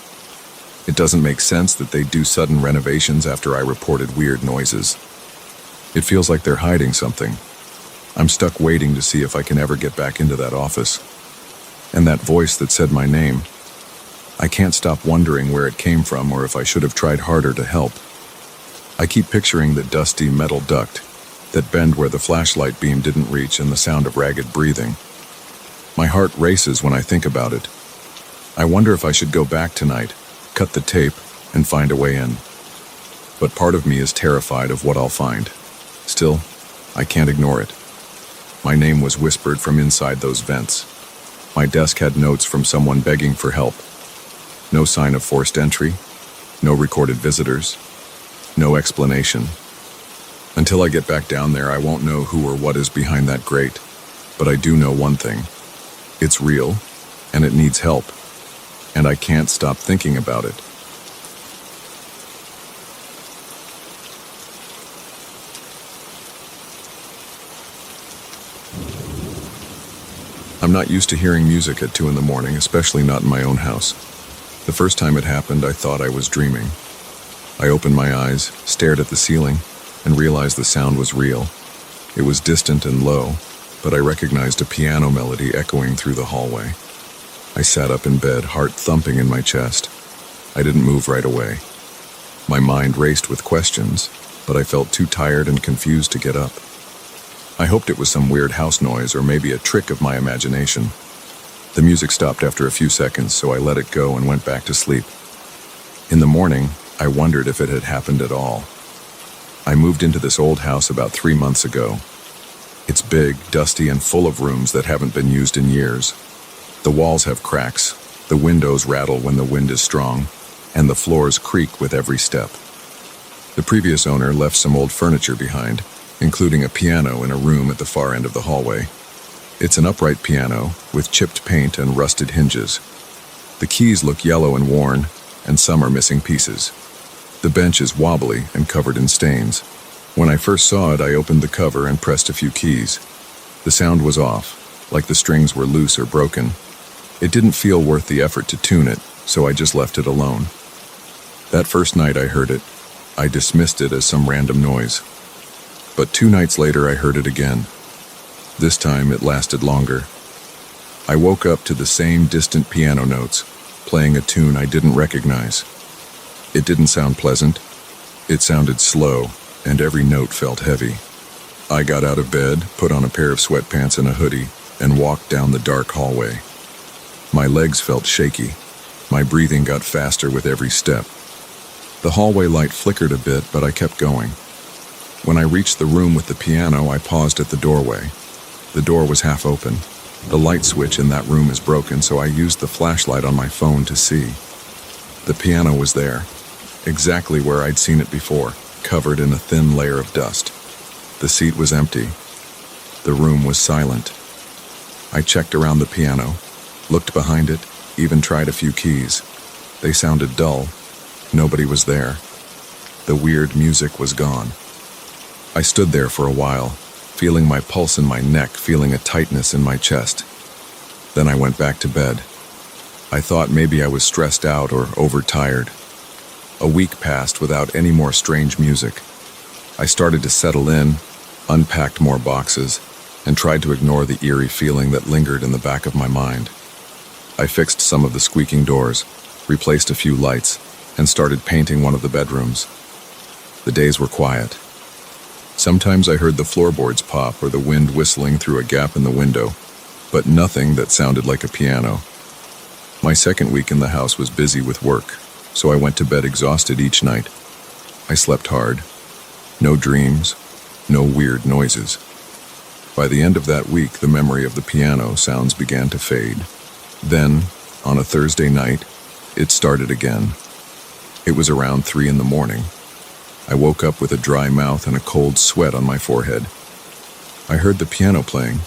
Speaker 1: It doesn't make sense that they do sudden renovations after I reported weird noises. It feels like they're hiding something. I'm stuck waiting to see if I can ever get back into that office. And that voice that said my name, I can't stop wondering where it came from or if I should have tried harder to help. I keep picturing the dusty metal duct, that bend where the flashlight beam didn't reach, and the sound of ragged breathing. My heart races when I think about it. I wonder if I should go back tonight, cut the tape, and find a way in. But part of me is terrified of what I'll find. Still, I can't ignore it. My name was whispered from inside those vents. My desk had notes from someone begging for help. No sign of forced entry, No recorded visitors. No explanation. Until I get back down there, I won't know who or what is behind that grate. But I do know one thing. It's real, and it needs help. And I can't stop thinking about it. I'm not used to hearing music at 2 in the morning, especially not in my own house. The first time it happened, I thought I was dreaming. I opened my eyes, stared at the ceiling, and realized the sound was real. It was distant and low, but I recognized a piano melody echoing through the hallway. I sat up in bed, heart thumping in my chest. I didn't move right away. My mind raced with questions, but I felt too tired and confused to get up. I hoped it was some weird house noise or maybe a trick of my imagination. The music stopped after a few seconds, so I let it go and went back to sleep. In the morning, I wondered if it had happened at all. I moved into this old house about 3 months ago. It's big, dusty, and full of rooms that haven't been used in years. The walls have cracks, the windows rattle when the wind is strong, and the floors creak with every step. The previous owner left some old furniture behind, including a piano in a room at the far end of the hallway. It's an upright piano with chipped paint and rusted hinges. The keys look yellow and worn, and some are missing pieces. The bench is wobbly and covered in stains. When I first saw it, I opened the cover and pressed a few keys. The sound was off, like the strings were loose or broken. It didn't feel worth the effort to tune it, so I just left it alone. That first night I heard it, I dismissed it as some random noise. But 2 nights later I heard it again. This time it lasted longer. I woke up to the same distant piano notes, playing a tune I didn't recognize. It didn't sound pleasant. It sounded slow, and every note felt heavy. I got out of bed, put on a pair of sweatpants and a hoodie, and walked down the dark hallway. My legs felt shaky. My breathing got faster with every step. The hallway light flickered a bit, but I kept going. When I reached the room with the piano, I paused at the doorway. The door was half open. The light switch in that room is broken, so I used the flashlight on my phone to see. The piano was there, exactly where I'd seen it before, covered in a thin layer of dust. The seat was empty. The room was silent. I checked around the piano, looked behind it, even tried a few keys. They sounded dull. Nobody was there. The weird music was gone. I stood there for a while, feeling my pulse in my neck, feeling a tightness in my chest. Then I went back to bed. I thought maybe I was stressed out or overtired. A week passed without any more strange music. I started to settle in, unpacked more boxes, and tried to ignore the eerie feeling that lingered in the back of my mind. I fixed some of the squeaking doors, replaced a few lights, and started painting one of the bedrooms. The days were quiet. Sometimes I heard the floorboards pop or the wind whistling through a gap in the window, but nothing that sounded like a piano. My second week in the house was busy with work, so I went to bed exhausted each night. I slept hard. No dreams, no weird noises. By the end of that week, the memory of the piano sounds began to fade. Then, on a Thursday night, it started again. It was around 3 in the morning. I woke up with a dry mouth and a cold sweat on my forehead. I heard the piano playing.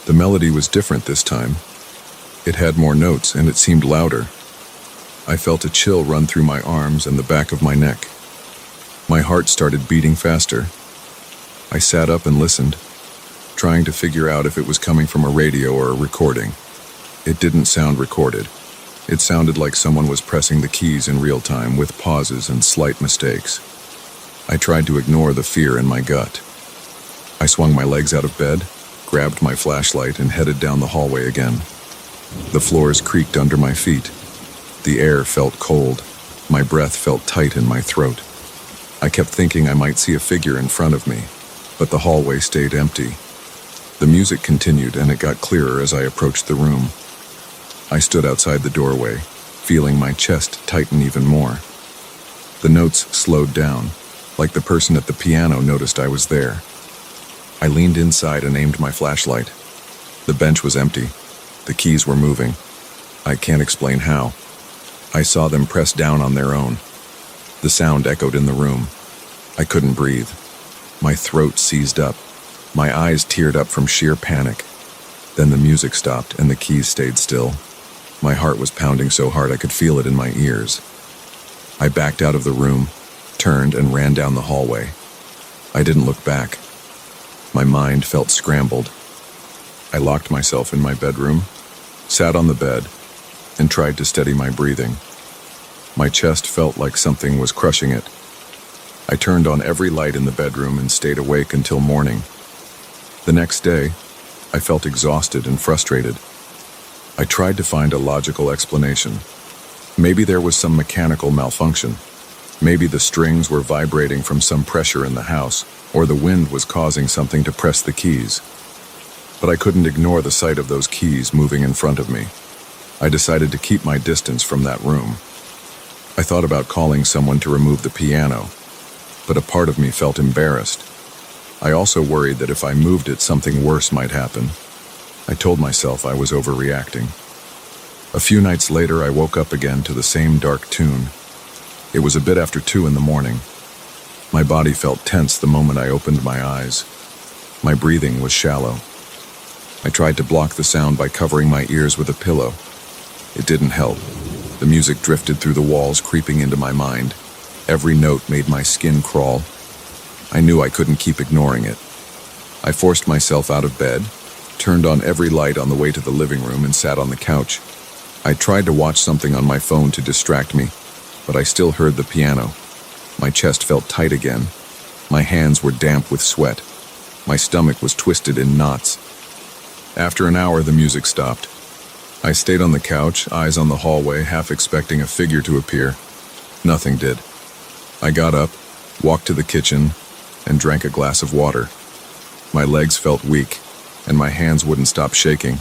Speaker 1: The melody was different this time. It had more notes and it seemed louder. I felt a chill run through my arms and the back of my neck. My heart started beating faster. I sat up and listened, trying to figure out if it was coming from a radio or a recording. It didn't sound recorded. It sounded like someone was pressing the keys in real time with pauses and slight mistakes. I tried to ignore the fear in my gut. I swung my legs out of bed, grabbed my flashlight, and headed down the hallway again. The floors creaked under my feet. The air felt cold. My breath felt tight in my throat. I kept thinking I might see a figure in front of me, but the hallway stayed empty. The music continued, and it got clearer as I approached the room. I stood outside the doorway, feeling my chest tighten even more. The notes slowed down, like the person at the piano noticed I was there. I leaned inside and aimed my flashlight. The bench was empty. The keys were moving. I can't explain how. I saw them press down on their own. The sound echoed in the room. I couldn't breathe. My throat seized up. My eyes teared up from sheer panic. Then the music stopped and the keys stayed still. My heart was pounding so hard I could feel it in my ears. I backed out of the room, turned and ran down the hallway. I didn't look back. My mind felt scrambled. I locked myself in my bedroom, sat on the bed, and tried to steady my breathing. My chest felt like something was crushing it. I turned on every light in the bedroom and stayed awake until morning. The next day, I felt exhausted and frustrated. I tried to find a logical explanation. Maybe there was some mechanical malfunction. Maybe the strings were vibrating from some pressure in the house, or the wind was causing something to press the keys. But I couldn't ignore the sight of those keys moving in front of me. I decided to keep my distance from that room. I thought about calling someone to remove the piano, but a part of me felt embarrassed. I also worried that if I moved it, something worse might happen. I told myself I was overreacting. A few nights later, I woke up again to the same dark tune. It was a bit after 2 in the morning. My body felt tense the moment I opened my eyes. My breathing was shallow. I tried to block the sound by covering my ears with a pillow. It didn't help. The music drifted through the walls, creeping into my mind. Every note made my skin crawl. I knew I couldn't keep ignoring it. I forced myself out of bed, turned on every light on the way to the living room, and sat on the couch. I tried to watch something on my phone to distract me, but I still heard the piano. My chest felt tight again. My hands were damp with sweat. My stomach was twisted in knots. After an hour, the music stopped. I stayed on the couch, eyes on the hallway, half expecting a figure to appear. Nothing did. I got up, walked to the kitchen, and drank a glass of water. My legs felt weak, and my hands wouldn't stop shaking.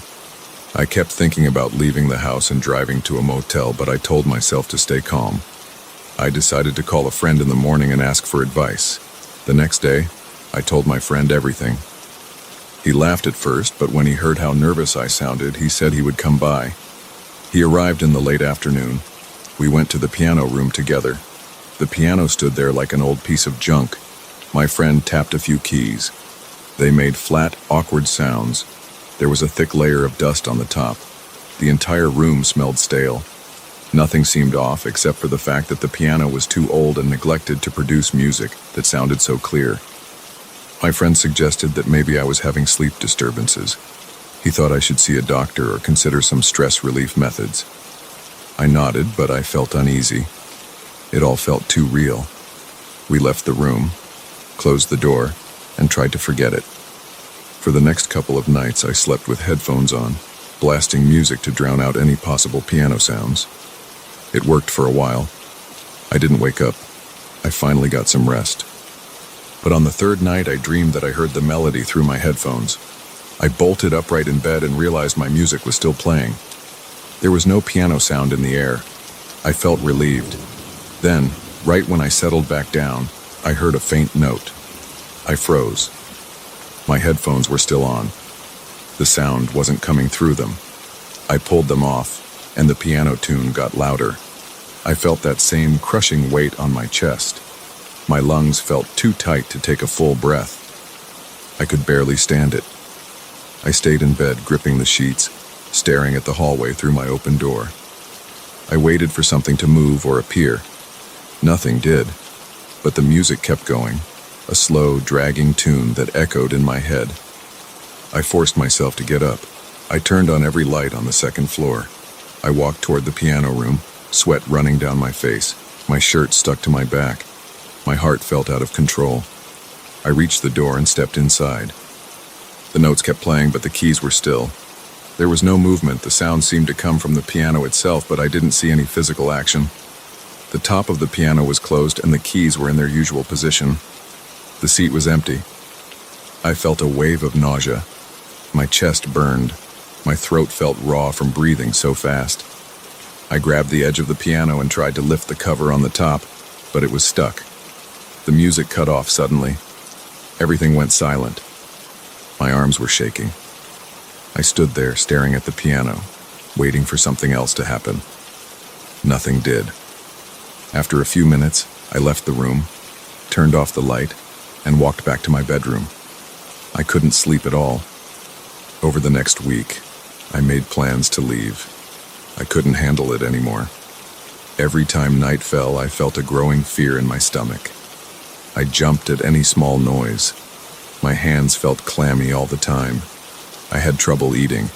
Speaker 1: I kept thinking about leaving the house and driving to a motel, but I told myself to stay calm. I decided to call a friend in the morning and ask for advice. The next day, I told my friend everything. He laughed at first, but when he heard how nervous I sounded, he said he would come by. He arrived in the late afternoon. We went to the piano room together. The piano stood there like an old piece of junk. My friend tapped a few keys. They made flat, awkward sounds. There was a thick layer of dust on the top. The entire room smelled stale. Nothing seemed off except for the fact that the piano was too old and neglected to produce music that sounded so clear. My friend suggested that maybe I was having sleep disturbances. He thought I should see a doctor or consider some stress relief methods. I nodded, but I felt uneasy. It all felt too real. We left the room, closed the door, and tried to forget it. For the next couple of nights, I slept with headphones on, blasting music to drown out any possible piano sounds. It worked for a while. I didn't wake up. I finally got some rest. But on the third night, I dreamed that I heard the melody through my headphones. I bolted upright in bed and realized my music was still playing. There was no piano sound in the air. I felt relieved. Then, right when I settled back down, I heard a faint note. I froze. My headphones were still on. The sound wasn't coming through them. I pulled them off, and the piano tune got louder. I felt that same crushing weight on my chest. My lungs felt too tight to take a full breath. I could barely stand it. I stayed in bed, gripping the sheets, staring at the hallway through my open door. I waited for something to move or appear. Nothing did, but the music kept going, a slow, dragging tune that echoed in my head. I forced myself to get up. I turned on every light on the second floor. I walked toward the piano room, sweat running down my face. My shirt stuck to my back. My heart felt out of control. I reached the door and stepped inside. The notes kept playing, but the keys were still. There was no movement. The sound seemed to come from the piano itself, but I didn't see any physical action. The top of the piano was closed and the keys were in their usual position. The seat was empty. I felt a wave of nausea. My chest burned. My throat felt raw from breathing so fast. I grabbed the edge of the piano and tried to lift the cover on the top, but it was stuck. The music cut off suddenly. Everything went silent. My arms were shaking. I stood there staring at the piano, waiting for something else to happen. Nothing did. After a few minutes, I left the room, turned off the light, and walked back to my bedroom. I couldn't sleep at all. Over the next week, I made plans to leave. I couldn't handle it anymore. Every time night fell, I felt a growing fear in my stomach. I jumped at any small noise. My hands felt clammy all the time. I had trouble eating.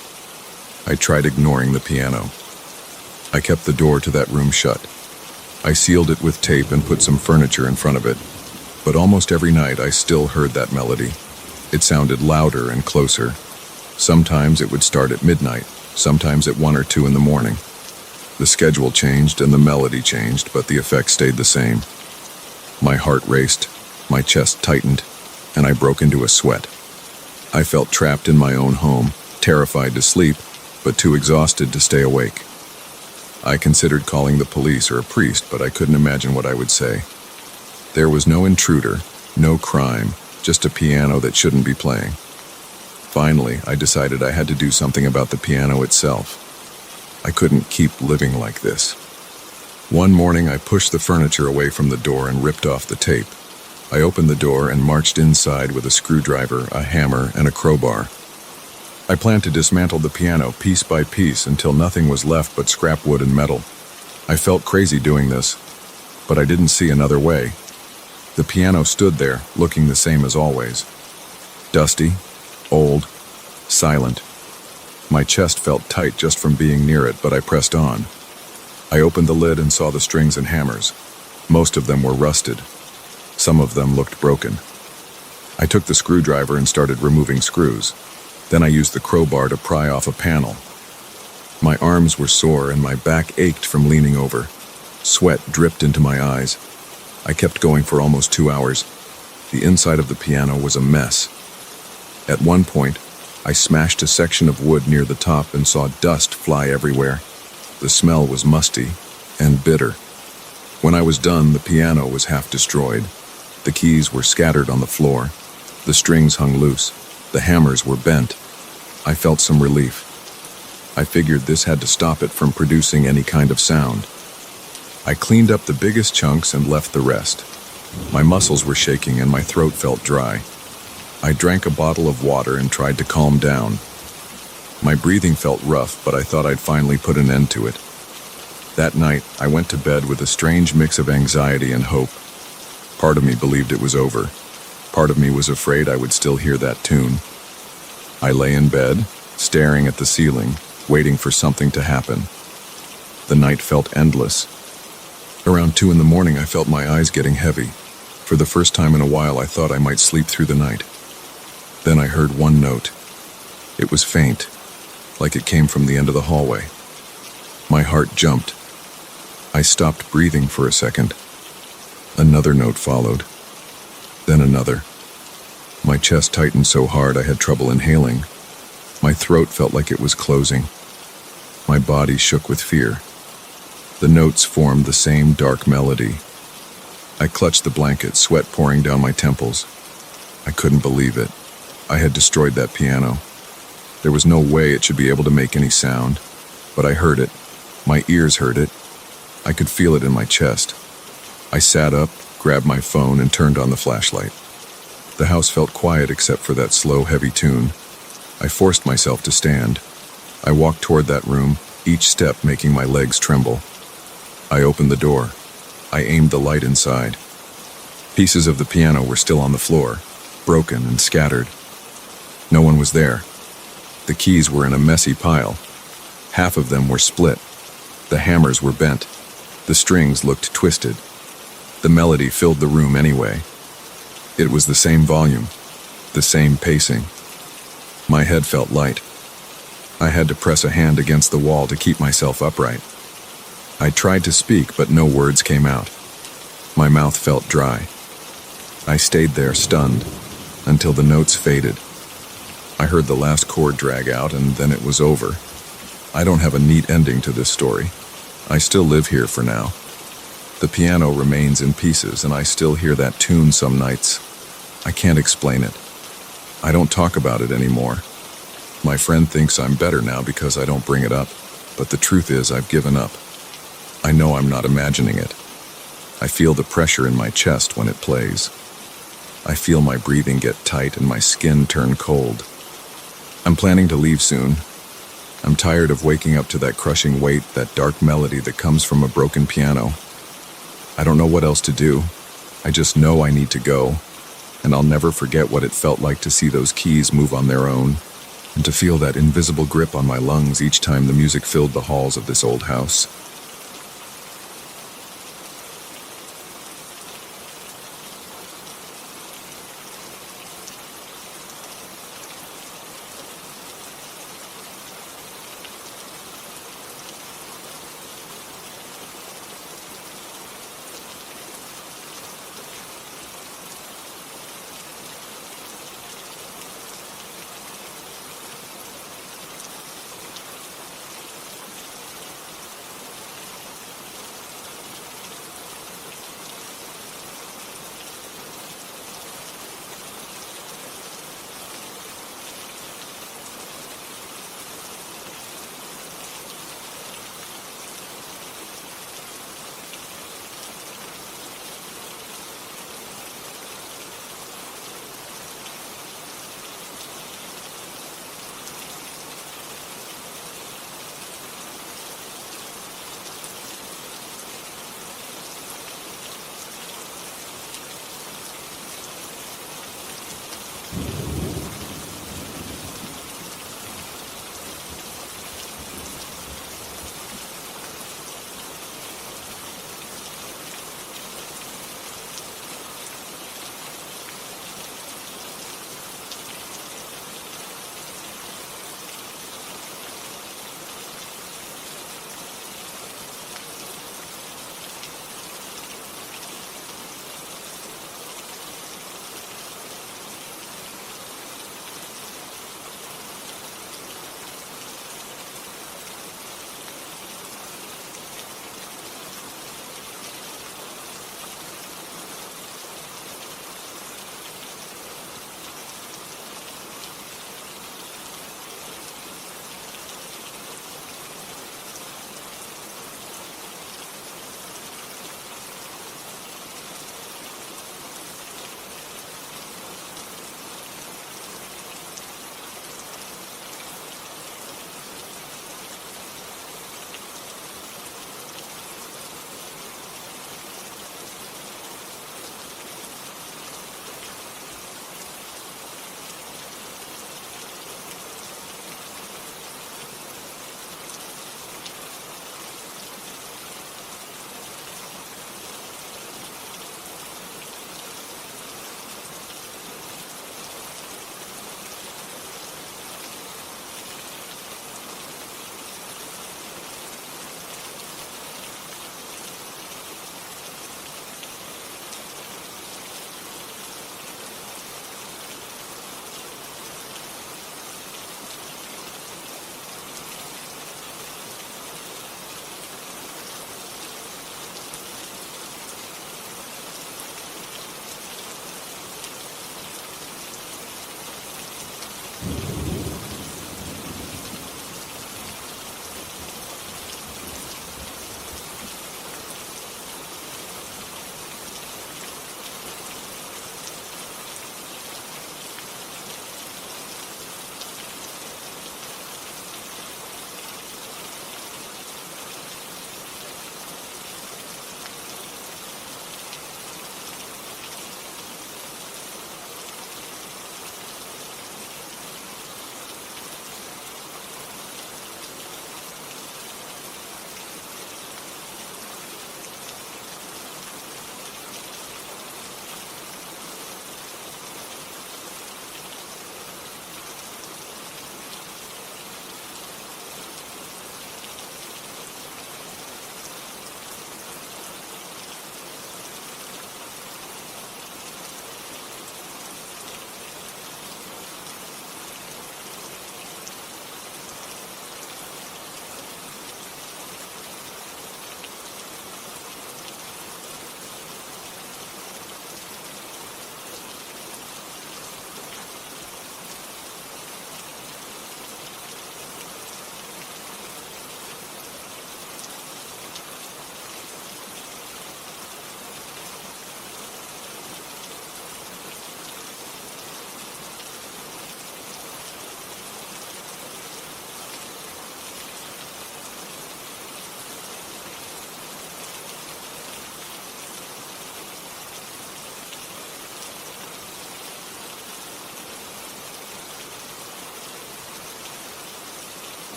Speaker 1: I tried ignoring the piano. I kept the door to that room shut. I sealed it with tape and put some furniture in front of it. But almost every night I still heard that melody. It sounded louder and closer. Sometimes it would start at midnight, sometimes at 1 or 2 in the morning. The schedule changed and the melody changed, but the effect stayed the same. My heart raced, my chest tightened, and I broke into a sweat. I felt trapped in my own home, terrified to sleep, but too exhausted to stay awake. I considered calling the police or a priest, but I couldn't imagine what I would say. There was no intruder, no crime, just a piano that shouldn't be playing. Finally, I decided I had to do something about the piano itself. I couldn't keep living like this. One morning, I pushed the furniture away from the door and ripped off the tape. I opened the door and marched inside with a screwdriver, a hammer, and a crowbar. I planned to dismantle the piano piece by piece until nothing was left but scrap wood and metal. I felt crazy doing this, but I didn't see another way. The piano stood there, looking the same as always. Dusty, old, silent. My chest felt tight just from being near it, but I pressed on. I opened the lid and saw the strings and hammers. Most of them were rusted. Some of them looked broken. I took the screwdriver and started removing screws. Then I used the crowbar to pry off a panel. My arms were sore and my back ached from leaning over. Sweat dripped into my eyes. I kept going for almost 2 hours. The inside of the piano was a mess. At one point, I smashed a section of wood near the top and saw dust fly everywhere. The smell was musty and bitter. When I was done, the piano was half destroyed. The keys were scattered on the floor. The strings hung loose. The hammers were bent. I felt some relief. I figured this had to stop it from producing any kind of sound. I cleaned up the biggest chunks and left the rest. My muscles were shaking and my throat felt dry. I drank a bottle of water and tried to calm down. My breathing felt rough, but I thought I'd finally put an end to it. That night, I went to bed with a strange mix of anxiety and hope. Part of me believed it was over. Part of me was afraid I would still hear that tune. I lay in bed, staring at the ceiling, waiting for something to happen. The night felt endless. Around 2 in the morning, I felt my eyes getting heavy. For the first time in a while, I thought I might sleep through the night. Then I heard one note. It was faint, like it came from the end of the hallway. My heart jumped. I stopped breathing for a second. Another note followed. Then another. My chest tightened so hard I had trouble inhaling. My throat felt like it was closing. My body shook with fear. The notes formed the same dark melody. I clutched the blanket, sweat pouring down my temples. I couldn't believe it. I had destroyed that piano. There was no way it should be able to make any sound, but I heard it. My ears heard it. I could feel it in my chest. I sat up, grabbed my phone, and turned on the flashlight. The house felt quiet except for that slow, heavy tune. I forced myself to stand. I walked toward that room, each step making my legs tremble. I opened the door. I aimed the light inside. Pieces of the piano were still on the floor, broken and scattered. No one was there. The keys were in a messy pile. Half of them were split. The hammers were bent. The strings looked twisted. The melody filled the room anyway. It was the same volume, the same pacing. My head felt light. I had to press a hand against the wall to keep myself upright. I tried to speak, but no words came out. My mouth felt dry. I stayed there, stunned, until the notes faded. I heard the last chord drag out, and then it was over. I don't have a neat ending to this story. I still live here for now. The piano remains in pieces, and I still hear that tune some nights. I can't explain it. I don't talk about it anymore. My friend thinks I'm better now because I don't bring it up, but the truth is I've given up. I know I'm not imagining it. I feel the pressure in my chest when it plays. I feel my breathing get tight and my skin turn cold. I'm planning to leave soon. I'm tired of waking up to that crushing weight, that dark melody that comes from a broken piano. I don't know what else to do. I just know I need to go, and I'll never forget what it felt like to see those keys move on their own, and to feel that invisible grip on my lungs each time the music filled the halls of this old house.